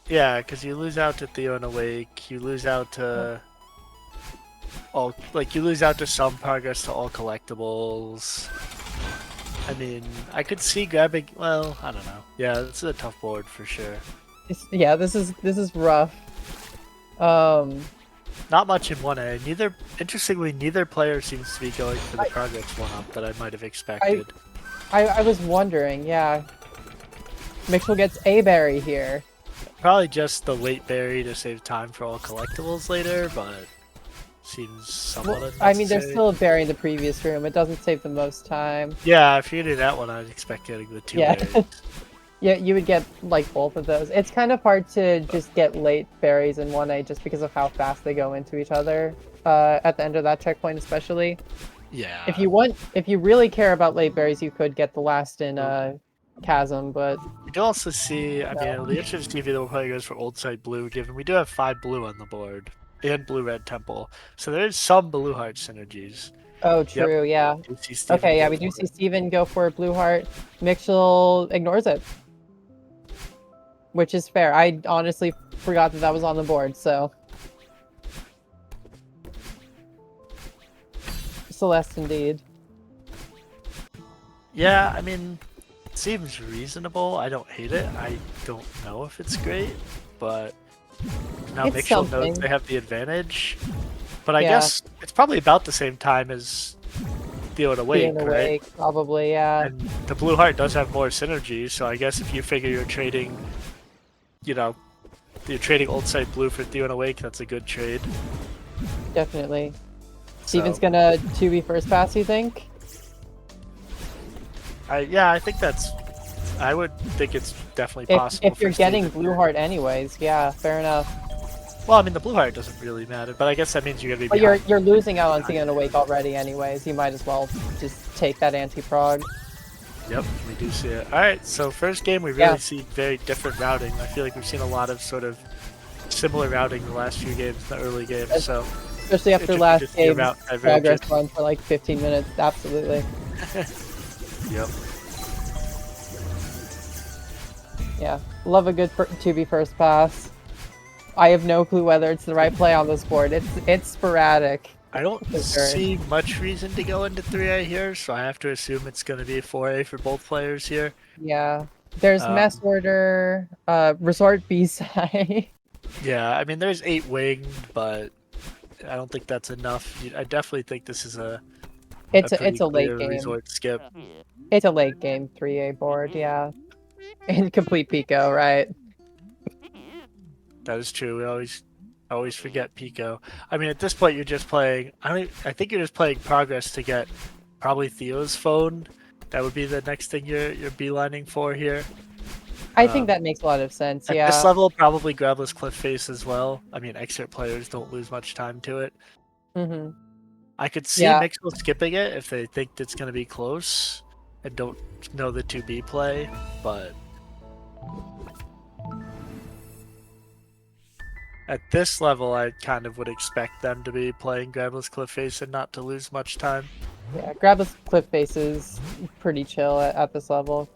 yeah, because you lose out to Theo and Awake, you lose out to all, like, you lose out to some progress to all collectibles. I mean, I could see grabbing, well, I don't know. Yeah, this is a tough board for sure. Yeah, this is rough. Not much in 1A. Interestingly, neither player seems to be going for the progress one-up that I might have expected. I was wondering, yeah. Mitchell gets a berry here. Probably just the late berry to save time for all collectibles later, but seems somewhat unnecessary. I mean, there's still a berry in the previous room. It doesn't save the most time. Yeah, if you do that one, I'd expect getting the 2 berries. Yeah, you would get, like, both of those. It's kind of hard to just get late berries in 1A just because of how fast they go into each other at the end of that checkpoint especially. Yeah. If you really care about late berries, you could get the last in Chasm, but... You do also see, I mean, it'll be interesting to see if either player goes for Old Side Blue, given we do have 5 blue on the board, and Blue-Red Temple. So there is some Blue Heart synergies. Oh, true, yeah. Okay, yeah, we do see Steven go for a Blue Heart. Mitchell ignores it. Which is fair. I honestly forgot that was on the board, so... Celeste, indeed. Yeah, I mean, it seems reasonable. I don't hate it. I don't know if it's great, but now It's Mitchell something. knows they have the advantage. But I guess it's probably about the same time as Theo and Awake, Being right? awake, probably, yeah. And the Blue Heart does have more synergy, so I guess if you figure you're trading, you know, you're trading Old Side Blue for Theo and Awake, that's a good trade. Definitely. Steven's So- gonna 2B first pass, you think? Yeah, I think I would think it's definitely possible. If you're for getting Steven Blue here. Heart anyways, yeah, fair enough. Well, I mean, the Blue Heart doesn't really matter, but I guess that means you're gonna be. But behind. you're losing out on Theo and Awake already anyways. You might as well just take that anti-prog. Yep, we do see it. All right, so first game we really see very different routing. I feel like we've seen a lot of sort of similar routing the last few games, the early games. So Especially after interesting last to see a game's route progress divergence. run for like 15 minutes. Absolutely. Yep. Yeah. Love a good 2B first pass. I have no clue whether it's the right play on this board. It's sporadic. I don't For sure. see much reason to go into 3A here, so I have to assume it's going to be a 4A for both players here. Yeah. There's mess order, resort B-side. Yeah, I mean, there's 8 winged, but I don't think that's enough. I definitely think this is It's pretty a late clear game. resort skip. It's a late game 3A board, yeah. Incomplete Pico, right? That is true. We always forget Pico. I mean, at this point, you're just playing. I think you're just playing progress to get probably Theo's phone. That would be the next thing you're beelining for here. I think that makes a lot of sense, At yeah. this level, probably Grabless Cliff Face as well. I mean, excerpt players don't lose much time to it. Mm-hmm. I could see Yeah. Mixel skipping it if they think it's going to be close and don't know the 2B play, but at this level, I kind of would expect them to be playing Grabless Cliff Face and not to lose much time. Yeah, Grabless Cliff Face is pretty chill at this level.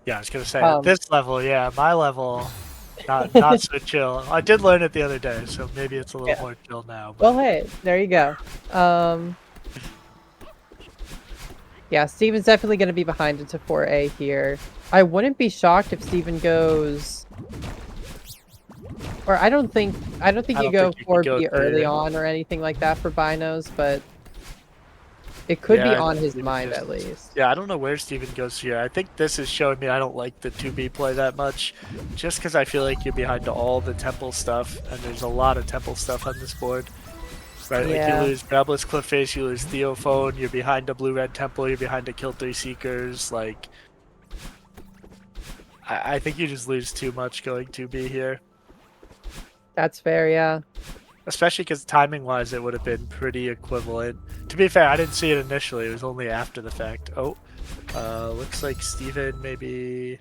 Yeah, I was going to say, at this level, yeah, my level, not so chill. I did learn it the other day, so maybe it's a little more chill now. But... Well, hey, there you go. Yeah, Steven's definitely going to be behind into 4A here. I wouldn't be shocked if Steven goes... Or I don't think you go 4B early on or anything like that for binos, but it could be on his mind at least. Yeah, I don't know where Steven goes here. I think this is showing me I don't like the 2B play that much, just because I feel like you're behind all the temple stuff, and there's a lot of temple stuff on this board. Right, like you lose Grabless Cliff Face, you lose Theophone, you're behind a blue-red temple, you're behind a Kill 3 Seekers, like... I think you just lose too much going 2B here. That's fair, yeah. Especially because timing-wise, it would have been pretty equivalent. To be fair, I didn't see it initially. It was only after the fact. Oh, looks like Steven maybe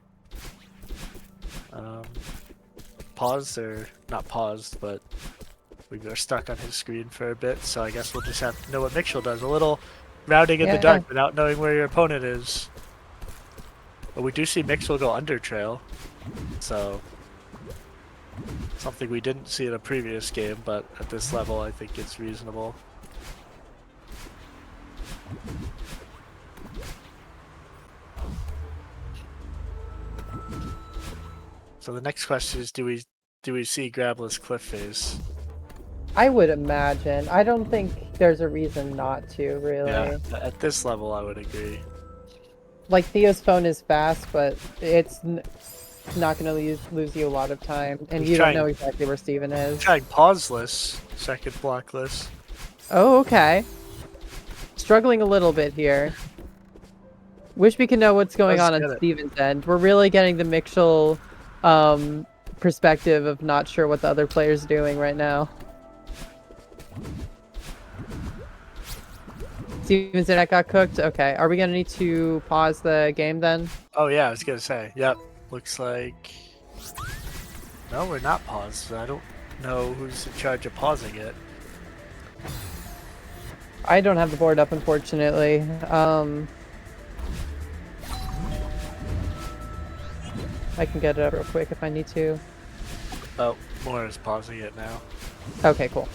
paused, or not paused, but we were stuck on his screen for a bit. So I guess we'll just have to know what Mixel does. A little rounding in the dark without knowing where your opponent is. But we do see Mixel go under trail, so... something we didn't see in a previous game, but at this level I think it's reasonable. So the next question is, do we see Grabless Cliff Face? I would imagine. I don't think there's a reason not to, really. Yeah, at this level I would agree. Like, Theo's phone is fast, but it's not going to lose you a lot of time, and you don't know exactly where Steven is. Trying pauseless, second blockless. Oh, okay. Struggling a little bit here. Wish we could know what's going on Steven's end. We're really getting the Mixel perspective of not sure what the other player's doing right now. Steven's internet got cooked? Okay, are we going to need to pause the game then? Oh yeah, I was going to say, yep. Looks like... No, we're not paused. I don't know who's in charge of pausing it. I don't have the board up, unfortunately. I can get it up real quick if I need to. Oh, Moira's pausing it now. Okay, cool.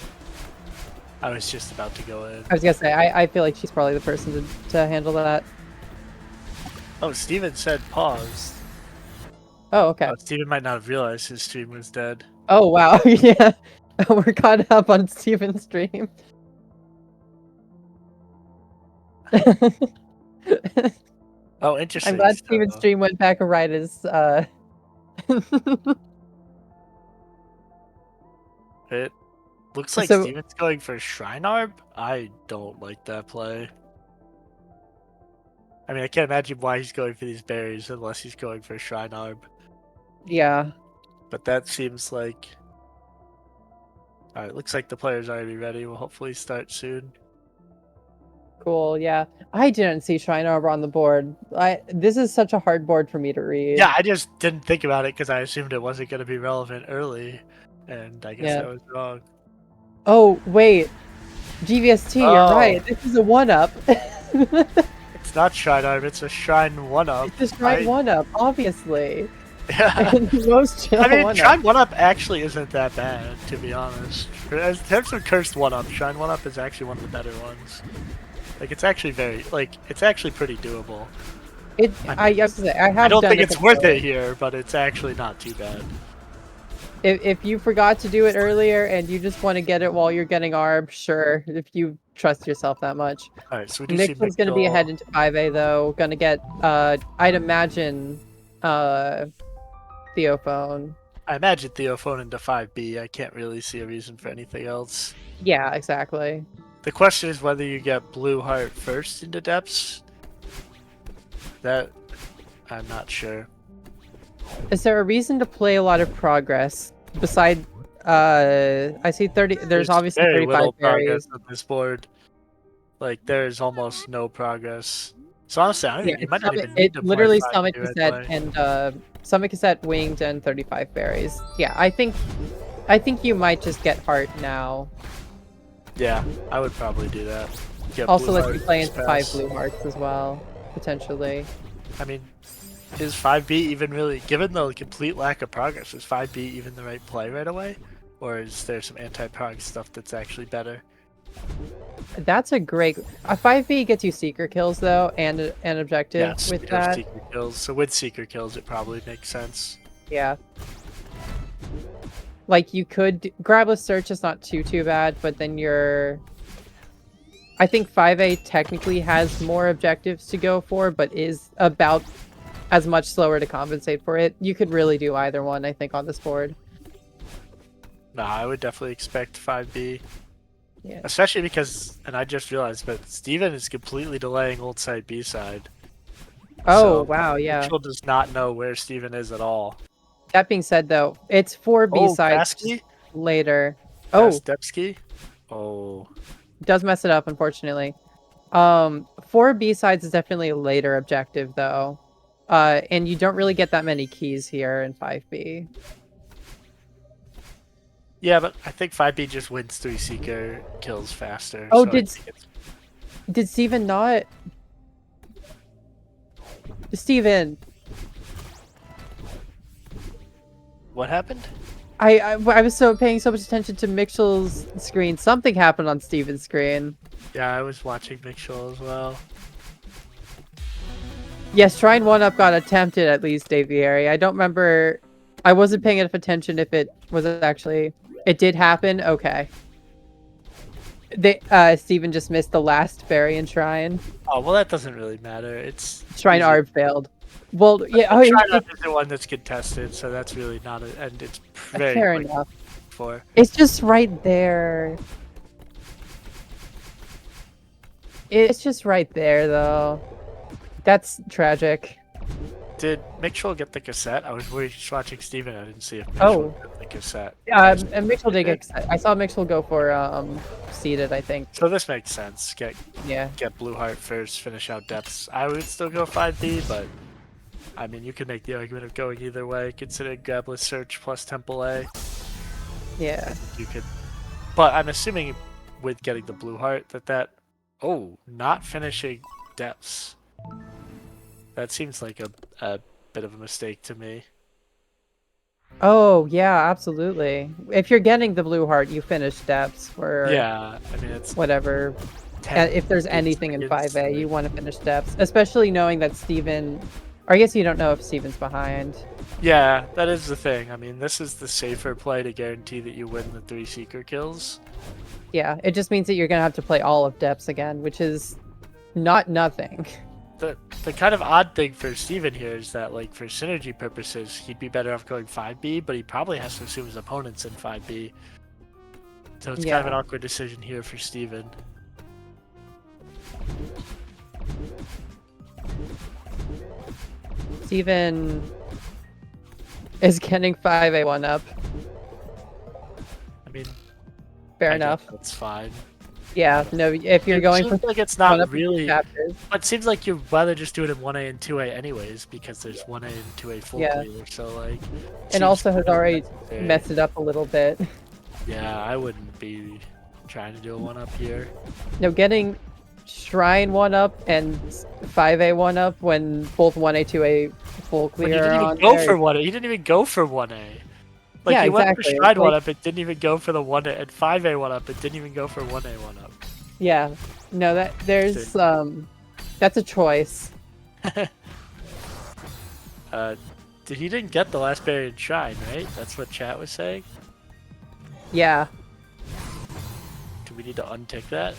I was just about to go in. I was gonna say, I feel like she's probably the person to handle that. Oh, Steven said pause. Oh, okay. Steven might not have realized his stream was dead. Oh, wow. Yeah. We're caught up on Steven's stream. Oh, interesting. I'm glad Steven's stream went back right as... It looks like Steven's going for Shrine Arb. I don't like that play. I mean, I can't imagine why he's going for these berries unless he's going for Shrine Arb. Yeah. But that seems like... Alright, looks like the player's already ready. We'll hopefully start soon. Cool, yeah. I didn't see Shrine Arbor on the board. This is such a hard board for me to read. Yeah, I just didn't think about it because I assumed it wasn't going to be relevant early. And I guess I was wrong. Oh, wait. GVST, you're right. This is a 1-up. It's not Shrine Arb, it's a Shrine 1-up. It's a Shrine 1-up, obviously. Yeah. Most chill I mean, 1-up. Shrine 1-up actually isn't that bad, to be honest. In terms of cursed 1-up, Shrine 1-up is actually one of the better ones. Like, it's actually it's actually pretty doable. I don't think it's worth it here, but it's actually not too bad. If you forgot to do it earlier and you just want to get it while you're getting ARB, sure. If you trust yourself that much. Alright, so we do see Mixel's going to be ahead into 5A though. Going to get, I'd imagine, Theophone. I imagine Theophone into 5B. I can't really see a reason for anything else. Yeah, exactly. The question is whether you get Blue Heart first into Depths. That, I'm not sure. Is there a reason to play a lot of Progress beside I see 30. There's obviously very 35 little berries. progress on this board. Like there's almost no progress. So honestly, I don't Yeah, even, you might not even it need to play literally 5 Summit 2 Cassette anyway. and Summit Cassette winged and 35 berries. Yeah, I think you might just get heart now. Yeah, I would probably do that. Get Also blue lets heart you play first into 5 pass. blue hearts as well, potentially. I mean, is 5B even really, given the complete lack of progress, is 5B even the right play right away? Or is there some anti-prog stuff that's actually better? That's a great. A 5B gets you seeker kills though, and an objective Yes, with it has that. seeker kills. So with seeker kills, it probably makes sense. Yeah. Like you could grabless search is not too bad, but then you're. I think 5A technically has more objectives to go for, but is about as much slower to compensate for it. You could really do either one, I think, on this board. Nah, I would definitely expect 5B. Yeah. Especially because, and I just realized, but Steven is completely delaying old side B side. Oh, So wow, yeah. Mitchell does not know where Steven is at all. That being said, though, it's 4 B sides Kasky? later. Oh, Stepsky? Oh. does mess it up, unfortunately. 4 B sides is definitely a later objective, though. And you don't really get that many keys here in 5B. Yeah, but I think 5B just wins 3 seeker kills faster. Oh, so did Steven not? Steven, what happened? I was paying so much attention to Mitchell's screen. Something happened on Steven's screen. Yeah, I was watching Mitchell as well. Yes, Shrine 1-up got attempted at least, Aviary. I don't remember. I wasn't paying enough attention if it was actually. It did happen? Okay. Steven just missed the last berry in Shrine. Oh, well, that doesn't really matter. It's Shrine easy. Arb failed. Well, yeah. Shrine Arb is the one that's contested, so that's really not a, and it's very fair quick enough. for. It's just right there. It's just right there, though. That's tragic. Did Mitchell get the cassette? I was just watching Steven. I didn't see if Mitchell got the cassette. And Mitchell did get. I saw Mitchell go for seeded, I think. So this makes sense. Get blue heart first, finish out depths. I would still go 5B, but I mean you could make the argument of going either way. Considering grabless search plus temple A. Yeah. You could, but I'm assuming with getting the blue heart that not finishing depths. That seems like a bit of a mistake to me. Oh, yeah, absolutely. If you're getting the blue heart, you finish depths for Yeah, I mean it's whatever. If there's anything in 5A, you want to finish depths, especially knowing that Steven. Or I guess you don't know if Steven's behind. Yeah, that is the thing. I mean, this is the safer play to guarantee that you win the 3 seeker kills. Yeah, it just means that you're gonna have to play all of depths again, which is not nothing. The kind of odd thing for Steven here is that, like, for synergy purposes, he'd be better off going 5B, but he probably has to assume his opponent's in 5B. So it's kind of an awkward decision here for Steven. Steven is getting 5A 1-up. I mean, Fair I enough. guess that's fine. Yeah, no, if you're going for like it's not 1-up really. chapters. But it seems like you'd rather just do it in 1A and 2A anyways, because there's 1A and 2A full clear. So like, and also has already necessary. messed it up a little bit. Yeah, I wouldn't be trying to do a 1-up here. No, getting Shrine 1-up and 5A 1-up when both 1A 2A full But he clear didn't are even on go there. for 1A. He didn't even go for 1A. Like Yeah, he went for exactly. Shrine Like- 1-up, it didn't even go for the 1A, and 5A 1-up, it didn't even go for 1A 1-up. Yeah, no, that's a choice. He didn't get the last berry in Shrine, right? That's what chat was saying. Yeah. Do we need to untick that?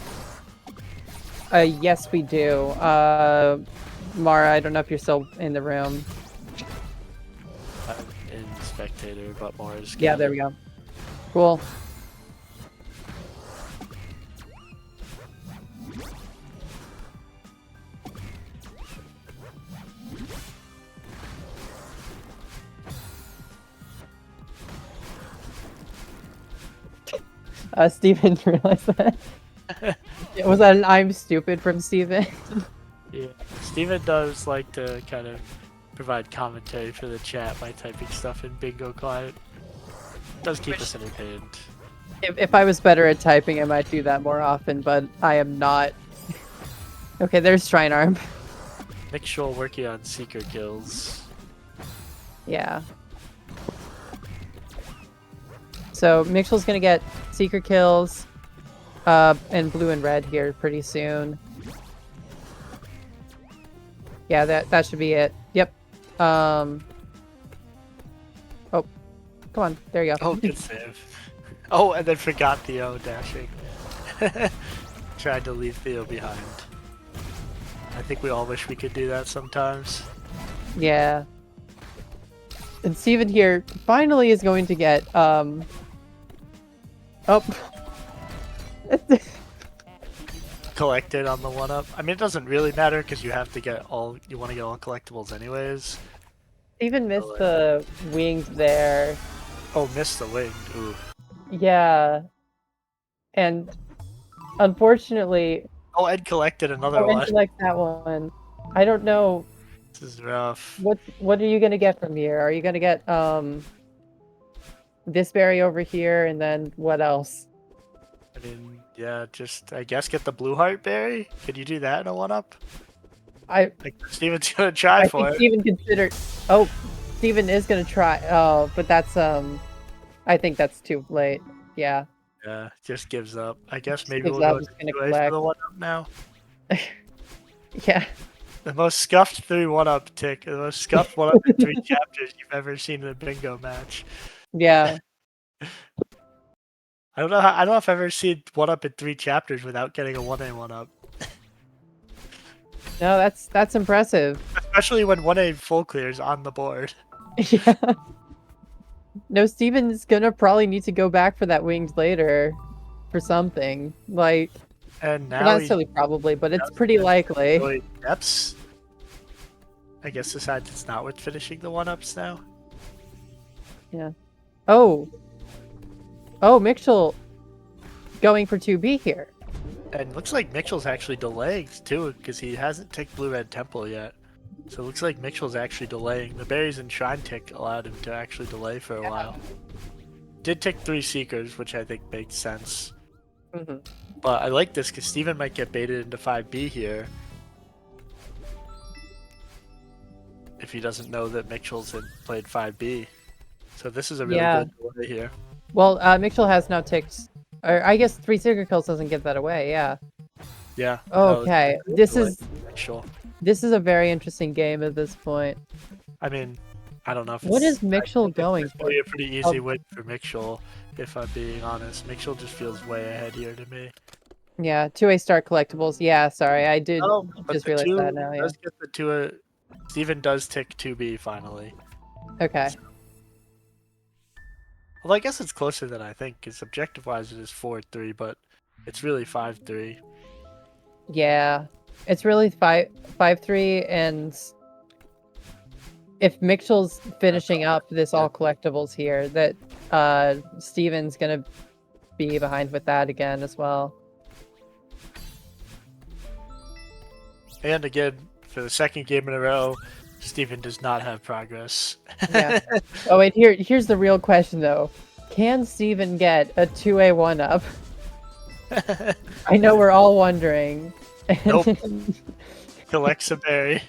Yes, we do. Mara, I don't know if you're still in the room. I'm in spectator, but more is. Yeah, there we go. Cool. Steven realized that. Was that an I'm stupid from Steven? Yeah, Steven does like to kind of provide commentary for the chat by typing stuff in Bingo Client. Does keep us entertained. If I was better at typing, I might do that more often, but I am not. Okay, there's Shrine Arm. Mixel working on Seeker kills. Yeah. So Mixel's gonna get Seeker kills, and blue and red here pretty soon. Yeah, that should be it. Yep. Oh, come on. There you go. Oh, good save. Oh, and then forgot Theo dashing. Tried to leave Theo behind. I think we all wish we could do that sometimes. Yeah. And Steven here finally is going to get, oh. Collected on the 1-up. I mean, it doesn't really matter because you have to get all, you want to get all collectibles anyways. Steven missed the winged there. Oh, missed the winged. Ooh. Yeah. And unfortunately... Oh, Ed collected another Oh, one. Ed like that one. I don't know. This is rough. What are you gonna get from here? Are you gonna get, this berry over here, and then what else? I mean, yeah, just, I guess get the blue heart berry? Could you do that in a 1-up? I Steven's gonna try for think it. Steven considered... Oh, Steven is gonna try. Oh, but that's, I think that's too late. Yeah. Yeah, just gives up. I guess maybe gives we'll up, go just to gonna 2A for collect. the 1-up now. Yeah. The most scuffed 3-1-up tick, the most scuffed 1-up in 3 chapters you've ever seen in a bingo match. Yeah. I don't know if I've ever seen 1-up in 3 chapters without getting a 1A 1-up. No, that's impressive. Especially when 1A full clears on the board. Yeah. No, Steven's gonna probably need to go back for that winged later for something. Like, And not now necessarily probably, but it's pretty likely. really depths. I guess decides it's not worth finishing the 1-ups now. Yeah. Oh. Oh, Mixel going for 2B here. And looks like Mitchell's actually delaying too, because he hasn't ticked Blue Red Temple yet. So it looks like Mitchell's actually delaying. The berries and Shrine tick allowed him to actually delay for a while. Did tick 3 Seekers, which I think makes sense. Mm-hmm. But I like this because Steven might get baited into 5B here. If he doesn't know that Mitchell's had played 5B. So this is a really good delay here. Well, Mixel has now ticked, or I guess 3 Seeker kills doesn't get that away, yeah. Yeah. Okay, this delay is for Mitchell. this is a very interesting game at this point. I mean, I don't know if What it's, is Mixel going it's for? probably a pretty easy win for Mitchell, if I'm being honest. Mitchell just feels way ahead here to me. Yeah, 2A start collectibles. Yeah, sorry, I did But just the realize 2 that now, yeah. does get the 2. Steven does tick 2B finally. Okay. Well, I guess it's closer than I think, because objective-wise it is 4-3, but it's really 5-3. Yeah, it's really 5-3, and if Mixel's finishing up this all collectibles here, that Steven's gonna be behind with that again as well. And again, for the second game in a row, Steven does not have progress. Yeah. Oh wait, here's the real question though. Can Steven get a 2A 1-up? I know we're all wondering. Nope. Collects a berry.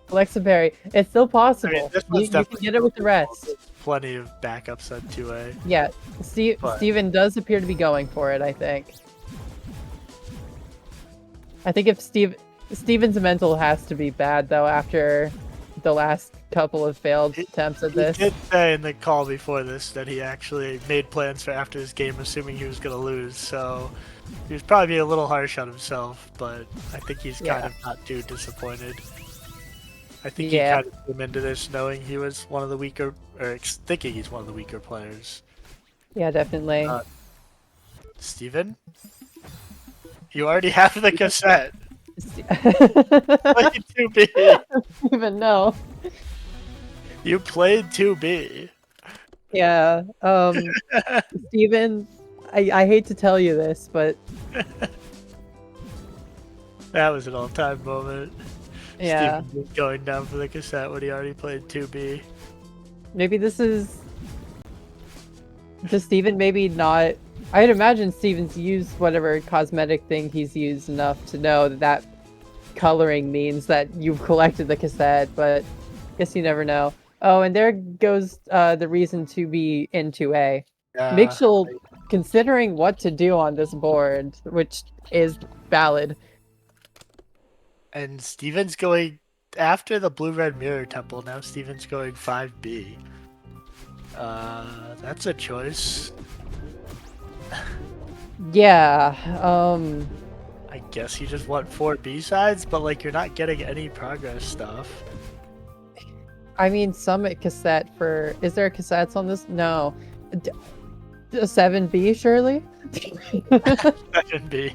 Alexa Berry, it's still possible. I mean, this you one's can definitely get it with the rest. There's plenty of backups on 2A. Yeah, But- Steven does appear to be going for it, I think. I think if Steven's mental has to be bad, though, after the last couple of failed attempts at this. He did say in the call before this that he actually made plans for after this game, assuming he was going to lose, so he was probably being a little harsh on himself, but I think he's kind of not too disappointed. I think he kind of came into this knowing he was one of the weaker, or thinking he's one of the weaker players. Yeah, definitely. Steven? You already have the cassette. Played 2B. I don't even know. You played 2B. Yeah. Steven, I hate to tell you this, but That was an all-time moment. yeah, Steven just going down for the cassette when he already played 2B. maybe this is just Steven maybe not. I'd imagine Steven's used whatever cosmetic thing he's used enough to know that that coloring means that you've collected the cassette, but guess you never know. Oh, and there goes the reason to be in 2A. Mixel considering what to do on this board, which is valid. And Steven's going after the blue-red mirror temple. Now Steven's going 5B. That's a choice. Yeah, I guess you just want 4B sides, but like you're not getting any progress stuff. I mean, Summit cassette for... Is there cassettes on this? No. A 7B, surely? 7B.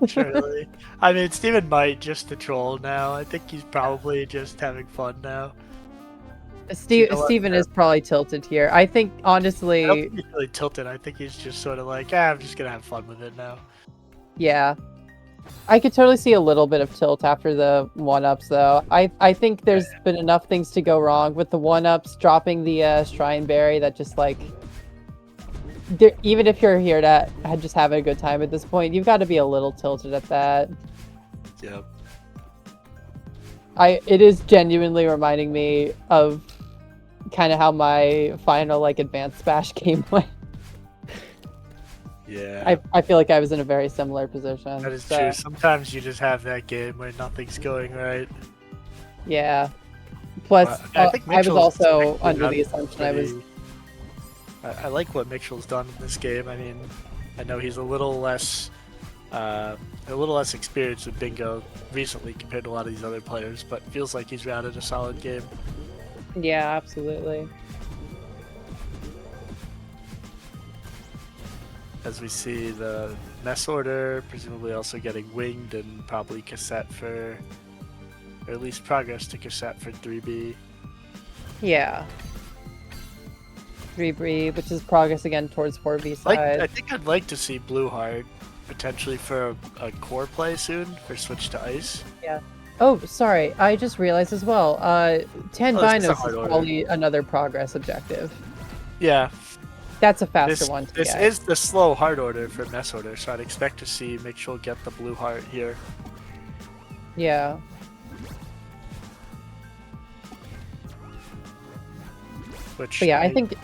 Surely. I mean, Steven might just to troll now. I think he's probably just having fun now. Steven is probably tilted here. I think, honestly... I don't think he's really tilted. I think he's just sort of like, I'm just gonna have fun with it now. Yeah. I could totally see a little bit of tilt after the 1-ups, though. I think there's been enough things to go wrong with the 1-ups, dropping the Shrine Berry that just, like... Even if you're here to just have a good time at this point, you've got to be a little tilted at that. Yep. It is genuinely reminding me of kind of how my final, like, advanced bash game went. Yeah. I feel like I was in a very similar position. That is true. Sometimes you just have that game where nothing's going right. Yeah. Plus, I think I was Mitchell's also actually under the done assumption I was... I like what Mitchell's done in this game. I mean, I know he's a little less experienced with bingo recently compared to a lot of these other players, but feels like he's rounded a solid game. Yeah, absolutely. As we see the mess order, presumably also getting winged and probably cassette for, or at least progress to cassette for 3B. Yeah. 3B, which is progress again towards 4B side. I think I'd like to see Blue Heart potentially for a core play soon for Switch to Ice. Yeah. Oh, sorry. I just realized as well. 10 binos is order. probably another progress objective. Yeah. That's a faster one to This get. is the slow hard order for mess order, so I'd expect to see Mitchell get the Blue Heart here. Yeah. Which But yeah, I think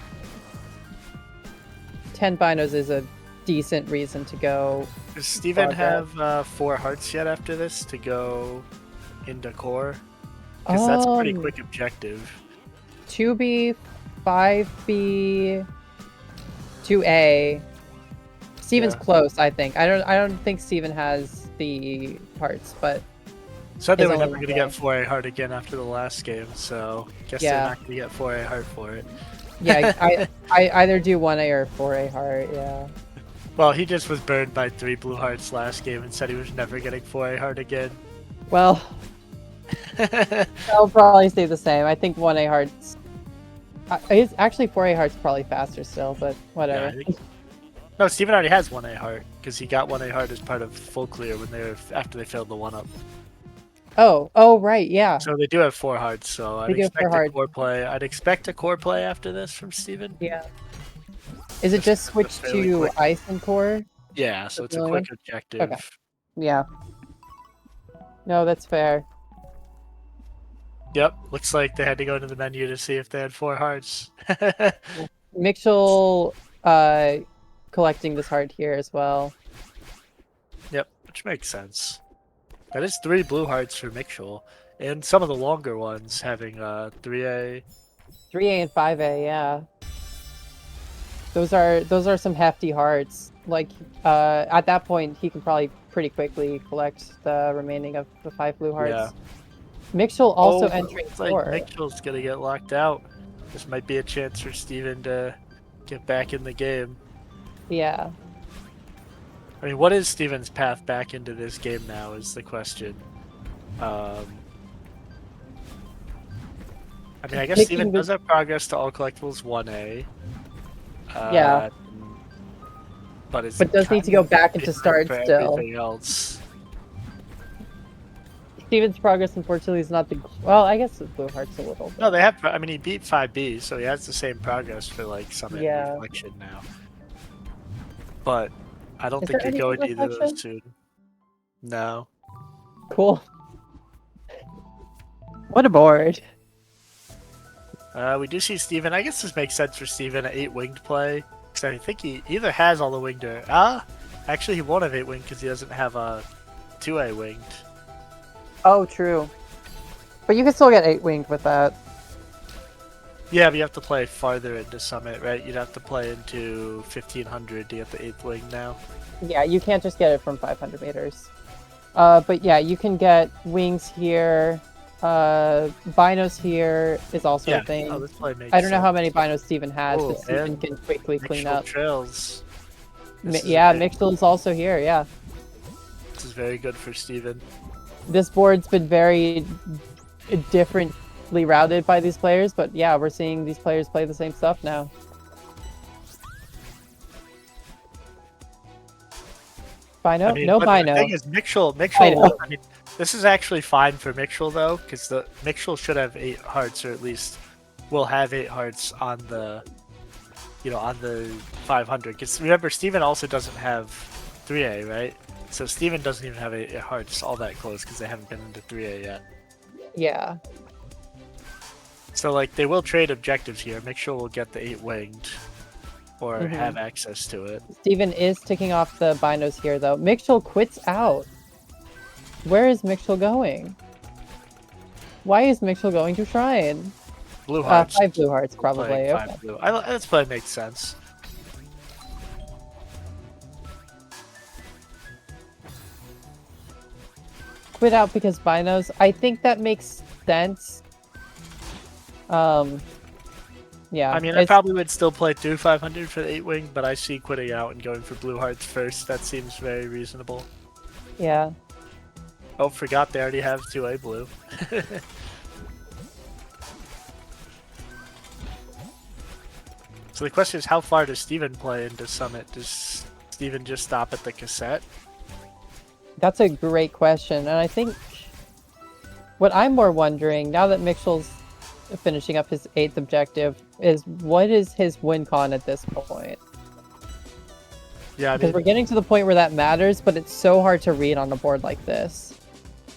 10 binos is a decent reason to go. Does Steven progress. have 4 hearts yet after this to go into core? Because that's a pretty quick objective. 2B, 5B, 2A. Steven's Yeah. close, I think. I don't think Steven has the hearts, but Said they Is were only never going to one. get 4A heart again after the last game, so guess Yeah. they're not going to get 4A heart for it. yeah, I either do 1A or 4A heart, yeah. Well, he just was burned by 3 blue hearts last game and said he was never getting 4A heart again. Well, I'll probably stay the same. I think 1A hearts... It's actually 4A heart's probably faster still, but whatever. Yeah, I think... No, Steven already has 1A heart, because he got 1A heart as part of full clear after they failed the 1-up. Oh, right, yeah. So they do have 4 hearts, so I'd They do have 4 expect a hearts. core play. I'd expect a core play after this from Steven. Yeah. Is it just switch fairly to quick. ice and core? Yeah, so it's a Really? quick objective. Okay. Yeah. No, that's fair. Yep, looks like they had to go into the menu to see if they had 4 hearts. Mitchell collecting this heart here as well. Yep, which makes sense. That is 3 blue hearts for Mixel, and some of the longer ones having 3A. 3A and 5A, yeah. Those are some hefty hearts. Like at that point, he can probably pretty quickly collect the remaining of the 5 blue hearts. Yeah. Mixel also entering looks like 4. Mixel's gonna get locked out. This might be a chance for Steven to get back in the game. Yeah. I mean, what is Steven's path back into this game now is the question. I mean, I guess Picking Steven the- does have progress to all collectibles 1A. Yeah. but it's But does need to go back into start for still. everything else. Steven's progress, unfortunately, is not the... Well, I guess with Blue Heart's a little bit. No, they have. I mean, he beat 5B, so he has the same progress for like Summit and Yeah. Reflection now. But I don't Is think there you're going to anything either of those Reflection? soon. No. Cool. What a board. We do see Steven. I guess this makes sense for Steven, an 8-winged play. Because I think he either has all the winged or... actually, he won't have 8-winged because he doesn't have a 2A winged. Oh, true. But you can still get 8-winged with that. Yeah, but you have to play farther into Summit, right? You'd have to play into 1500 to get the 8th wing now. Yeah, you can't just get it from 500 meters. But yeah, you can get wings here. Binos here is also a thing. Oh, this play makes I don't know sense. how many binos Steven has, Oh, but Steven and can quickly clean Mixel up. Trails. Yeah, Mixel is also here, yeah. This is very good for Steven. This board's been very differently routed by these players, but yeah, we're seeing these players play the same stuff now. Bino? I mean, No but Bino. The thing is, Mixel, Bino. I mean, this is actually fine for Mixel though, because the Mixel should have 8 hearts, or at least will have 8 hearts on the, on the 500. Because remember, Steven also doesn't have 3A, right? So Steven doesn't even have 8 hearts all that close because they haven't been into 3A yet. Yeah. So like they will trade objectives here. Mixel will get the 8 winged, or Mhm. have access to it. Steven is ticking off the binos here, though. Mixel quits out. Where is Mixel going? Why is Mixel going to Shrine? Blue hearts. 5 blue hearts, probably. Playing 5 Okay. blue. That's probably makes sense. Quit out because binos. I think that makes sense. Yeah. I mean, I probably would still play through 500 for the 8 wing, but I see quitting out and going for blue hearts first. That seems very reasonable. Yeah. Oh, forgot they already have 2A blue. So the question is, how far does Steven play into Summit? Does Steven just stop at the cassette? That's a great question, and I think what I'm more wondering, now that Mixel's finishing up his 8th objective, is what is his win con at this point? Yeah, I Because mean, we're getting to the point where that matters, but it's so hard to read on a board like this.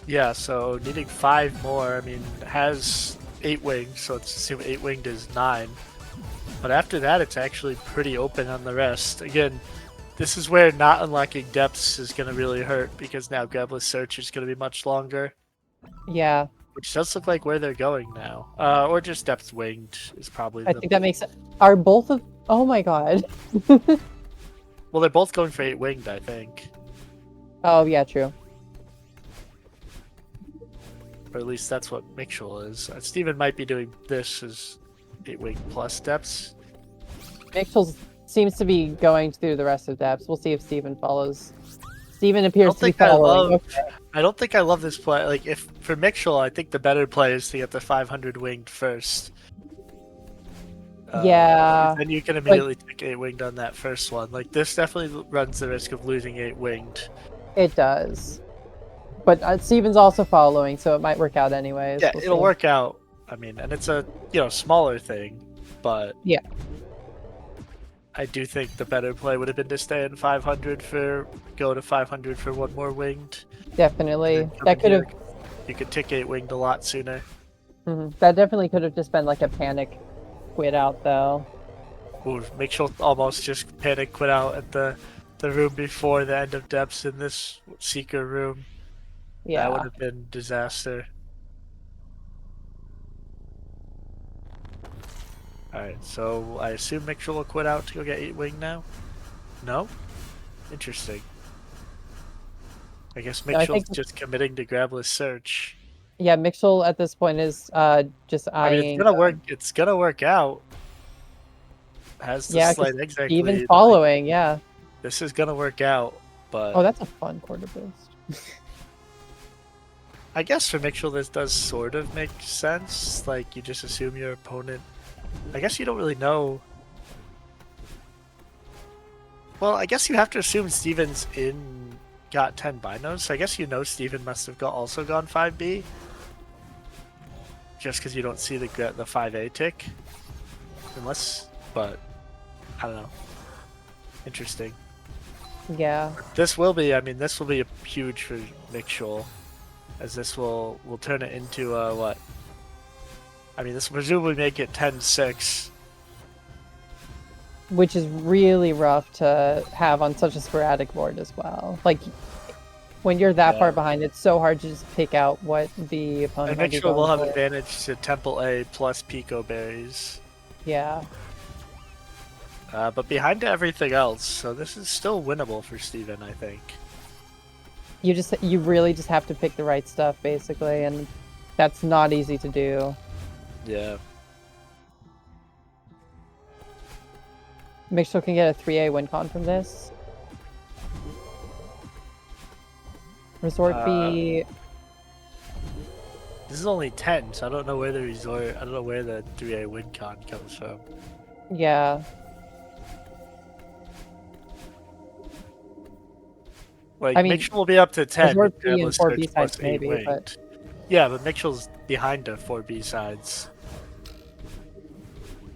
yeah, so needing 5 more, I mean, has 8 wings, so let's assume 8 winged is 9. But after that, it's actually pretty open on the rest. Again, this is where not unlocking depths is going to really hurt, because now Grabless Search is going to be much longer. Yeah, Which does look like where they're going now. Or just depth winged is probably I the... think that makes sense. Are both of... Oh my god. Well, they're both going for 8 winged, I think. Oh, yeah, true. Or at least that's what Mixel is. Steven might be doing this as 8 winged plus depths. Mixel seems to be going through the rest of depths. We'll see if Steven follows. Steven appears to be following. I don't think I love this play. Like, if for Mixel, I think the better play is to get the 500 winged first. Yeah. Then you can immediately take 8 winged on that first one. Like, this definitely runs the risk of losing 8 winged. It does. But Steven's also following, so it might work out anyways. Yeah, We'll it'll see. work out. I mean, and it's a smaller thing, but Yeah. I do think the better play would have been to stay in 500 for go to 500 for 1 more winged. Definitely. And That could have... you could tick 8 winged a lot sooner. That definitely could have just been like a panic quit out, though. Ooh, Mixel almost just panic quit out at the room before the end of depths in this Seeker room. Yeah. That would have been disaster. Alright, so I assume Mixel will quit out to go get 8 wing now? No? Interesting. I guess No, I Mixel's think- just committing to Grabless Search. Yeah, Mixel at this point is just I mean, eyeing... it's gonna work out. Has the Yeah, slight 'cause exec Steven's lead. following, yeah. This is gonna work out, but Oh, that's a fun quarter boost. I guess for Mixel this does sort of make sense. Like, you just assume your opponent... I guess you don't really know... Well, I guess you have to assume Steven's got 10 binos, so I guess Steven must have also gone 5B. Just because you don't see the 5A tick. Unless, but, I don't know. Interesting. Yeah. This will be, this will be huge for Mixel, as this will turn it into, what? This will presumably make it 10-6. Which is really rough to have on such a sporadic board as well. Like, when you're that far behind, it's so hard to just pick out what the opponent And will be Mixel will have for. advantage to Temple A plus Pico Berries. Yeah. But behind everything else, so this is still winnable for Steven, I think. You really just have to pick the right stuff, basically, and that's not easy to do. Yeah. Mixel can get a 3A win con from this. Resort B. This is only 10, so I don't know where the 3A win con comes from. Yeah. Like, Mixel will be up to 10. Resort B and Grandless 4B Search plus sides maybe, 8 but... winged. Yeah, but Mixel's behind the 4B sides.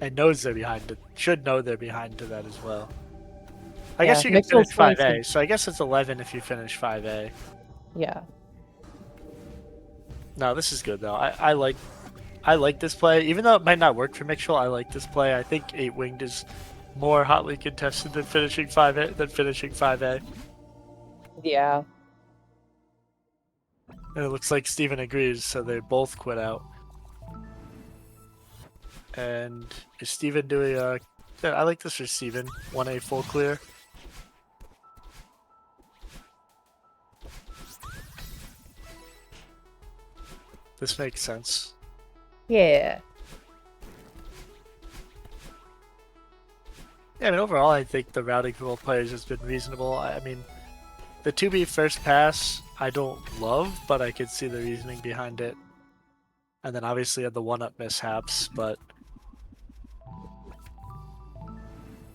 And knows they're behind it. Should know they're behind to that as well. I guess you can finish 5A, so I guess it's 11 if you finish 5A. Yeah. No, this is good though. I like this play. Even though it might not work for Mixel, I like this play. I think 8 winged is more hotly contested than finishing 5A. Yeah. And it looks like Steven agrees, so they both quit out. And is Steven doing a... Yeah, I like this for Steven. 1A full clear. This makes sense. Yeah. Yeah, overall, I think the routing for both players has been reasonable. The 2B first pass, I don't love, but I could see the reasoning behind it. And then obviously had the 1-up mishaps, but...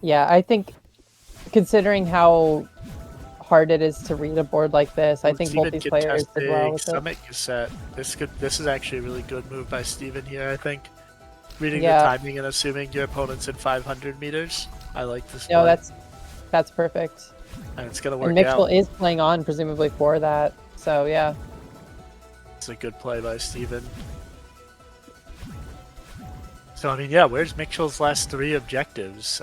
Yeah, I think considering how hard it is to read a board like this, I think both these players did well with it. Summit cassette. This is actually a really good move by Steven here, I think. Reading Yeah. the timing and assuming your opponent's in 500 meters. I like this play. No, that's perfect. And it's gonna work And out. Mixel is playing on, presumably, for that. So, yeah. It's a good play by Steven. So, yeah, where's Mixel's last 3 objectives?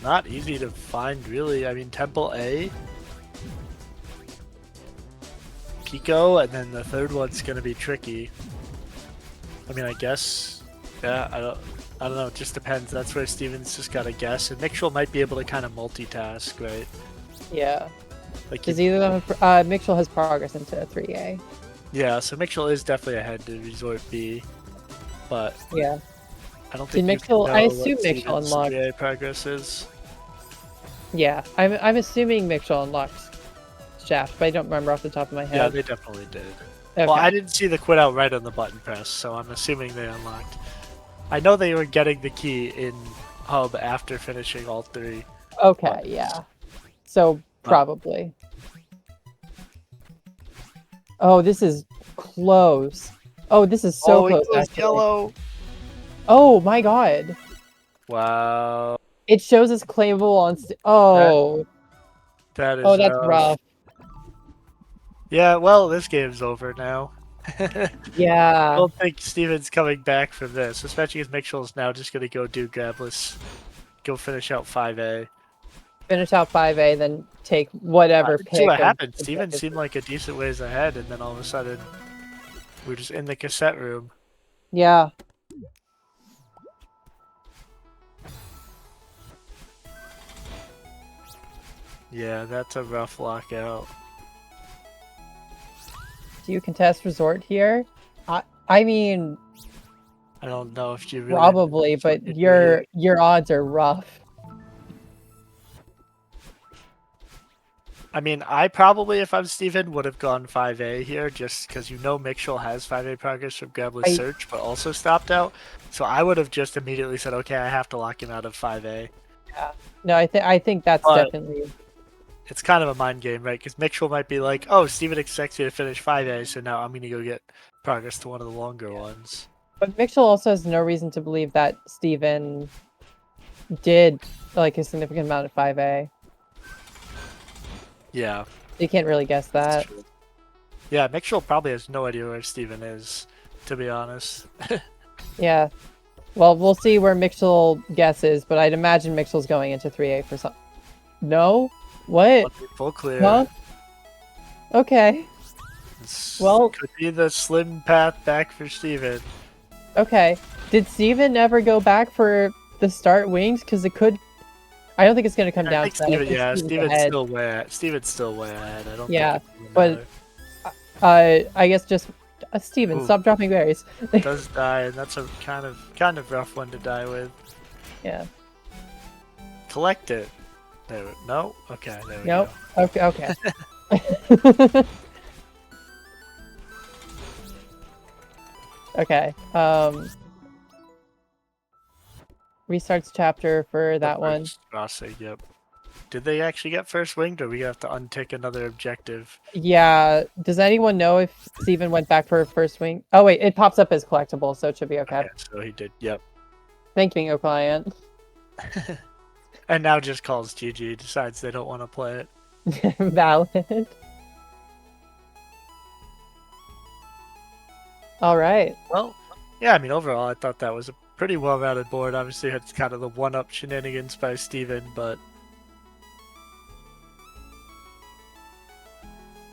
Not easy to find, really. Temple A, Pico, and then the third one's gonna be tricky. I guess, yeah, I don't know, it just depends. That's where Steven's just gotta guess, and Mixel might be able to kind of multitask, right? Yeah. Like Because either of them, Mixel has progress into 3A. Yeah, so Mixel is definitely ahead to Resort B, but Yeah. I don't think I assume Mixel unlocked 3A progress is. Yeah, I'm assuming Mixel unlocked Shaft, but I don't remember off the top of my head. Yeah, they definitely did. Okay. Well, I didn't see the quit out right on the button press, so I'm assuming they unlocked. I know they were getting the key in Hub after finishing all 3. Okay, yeah. So, probably. Oh, this is close. Oh, this is so close, actually. Yellow! Oh, my god. Wow. It shows as claimable on... That is Oh, that's rough. Yeah, well, this game's over now. I Yeah. don't think Steven's coming back from this, especially as Mixel's now just going to go do Grabless. Go finish out 5A. Finish out 5A, then take whatever pick. See what of- happened. Steven seemed like a decent ways ahead, and then all of a sudden, we're just in the cassette room. Yeah. Yeah, that's a rough lockout. Do you contest Resort here? I mean, I don't know if you really probably, but your odds are rough. I mean, I probably, if I'm Steven, would have gone 5A here, just because Mitchell has 5A progress from Grabless Search, but also stopped out. So I would have just immediately said, okay, I have to lock him out of 5A. Yeah. No, I think that's definitely. It's kind of a mind game, right? Because Mitchell might be like, oh, Steven expects me to finish 5A, so now I'm going to go get progress to one of the longer ones. But Mitchell also has no reason to believe that Steven did like a significant amount of 5A. Yeah. You can't really guess that. Yeah, Mitchell probably has no idea where Steven is, to be honest. Yeah. Well, we'll see where Mitchell guesses, but I'd imagine Mitchell's going into 3A for some. No? What? Full clear. Huh? Okay. Well, could be the slim path back for Steven. Okay. Did Steven ever go back for the start wings? Because it could. I don't think it's going to come down to that. Steven's still way ahead. I don't. Yeah, think but I guess just Steven, stop dropping berries. It does die, and that's a kind of rough one to die with. Yeah. Collect it. No. Okay. There we nope. go. Okay. Okay. Restarts chapter for that one. Crossing, yep. Did they actually get first winged, or we have to untick another objective? Yeah. Does anyone know if Steven went back for first wing? Oh wait, it pops up as collectible, so it should be okay. So he did. Yep. Thank you, client. And now just calls GG, decides they don't want to play it. Valid. All right. Well, yeah, I mean, overall, I thought that was a pretty well-rounded board. Obviously, it's kind of the one-up shenanigans by Steven, but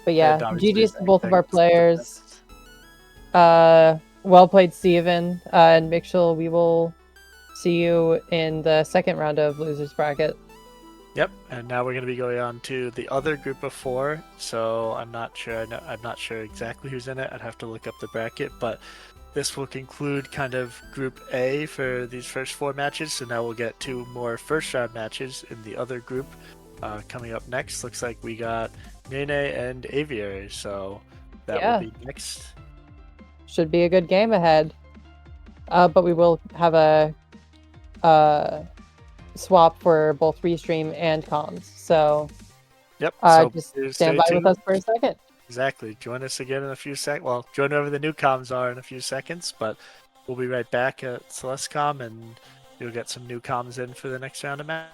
yeah, GG's to both of our players. Well played, Steven. And Mitchell, we will see you in the second round of Losers Bracket. Yep, and now we're going to be going on to the other group of 4. So I'm not sure. I'm not sure exactly who's in it. I'd have to look up the bracket, but this will conclude kind of Group A for these first 4 matches. So now we'll get 2 more first-round matches in the other group coming up next. Looks like we got Nene and Aviary, so that will be next. Should be a good game ahead. But we will have a swap for both restream and comms. So yep. So just stand by with us for a second. Exactly. Join us again in a few seconds. Well, join wherever the new comms are in a few seconds, but we'll be right back at CelesteCom, and you'll get some new comms in for the next round of match.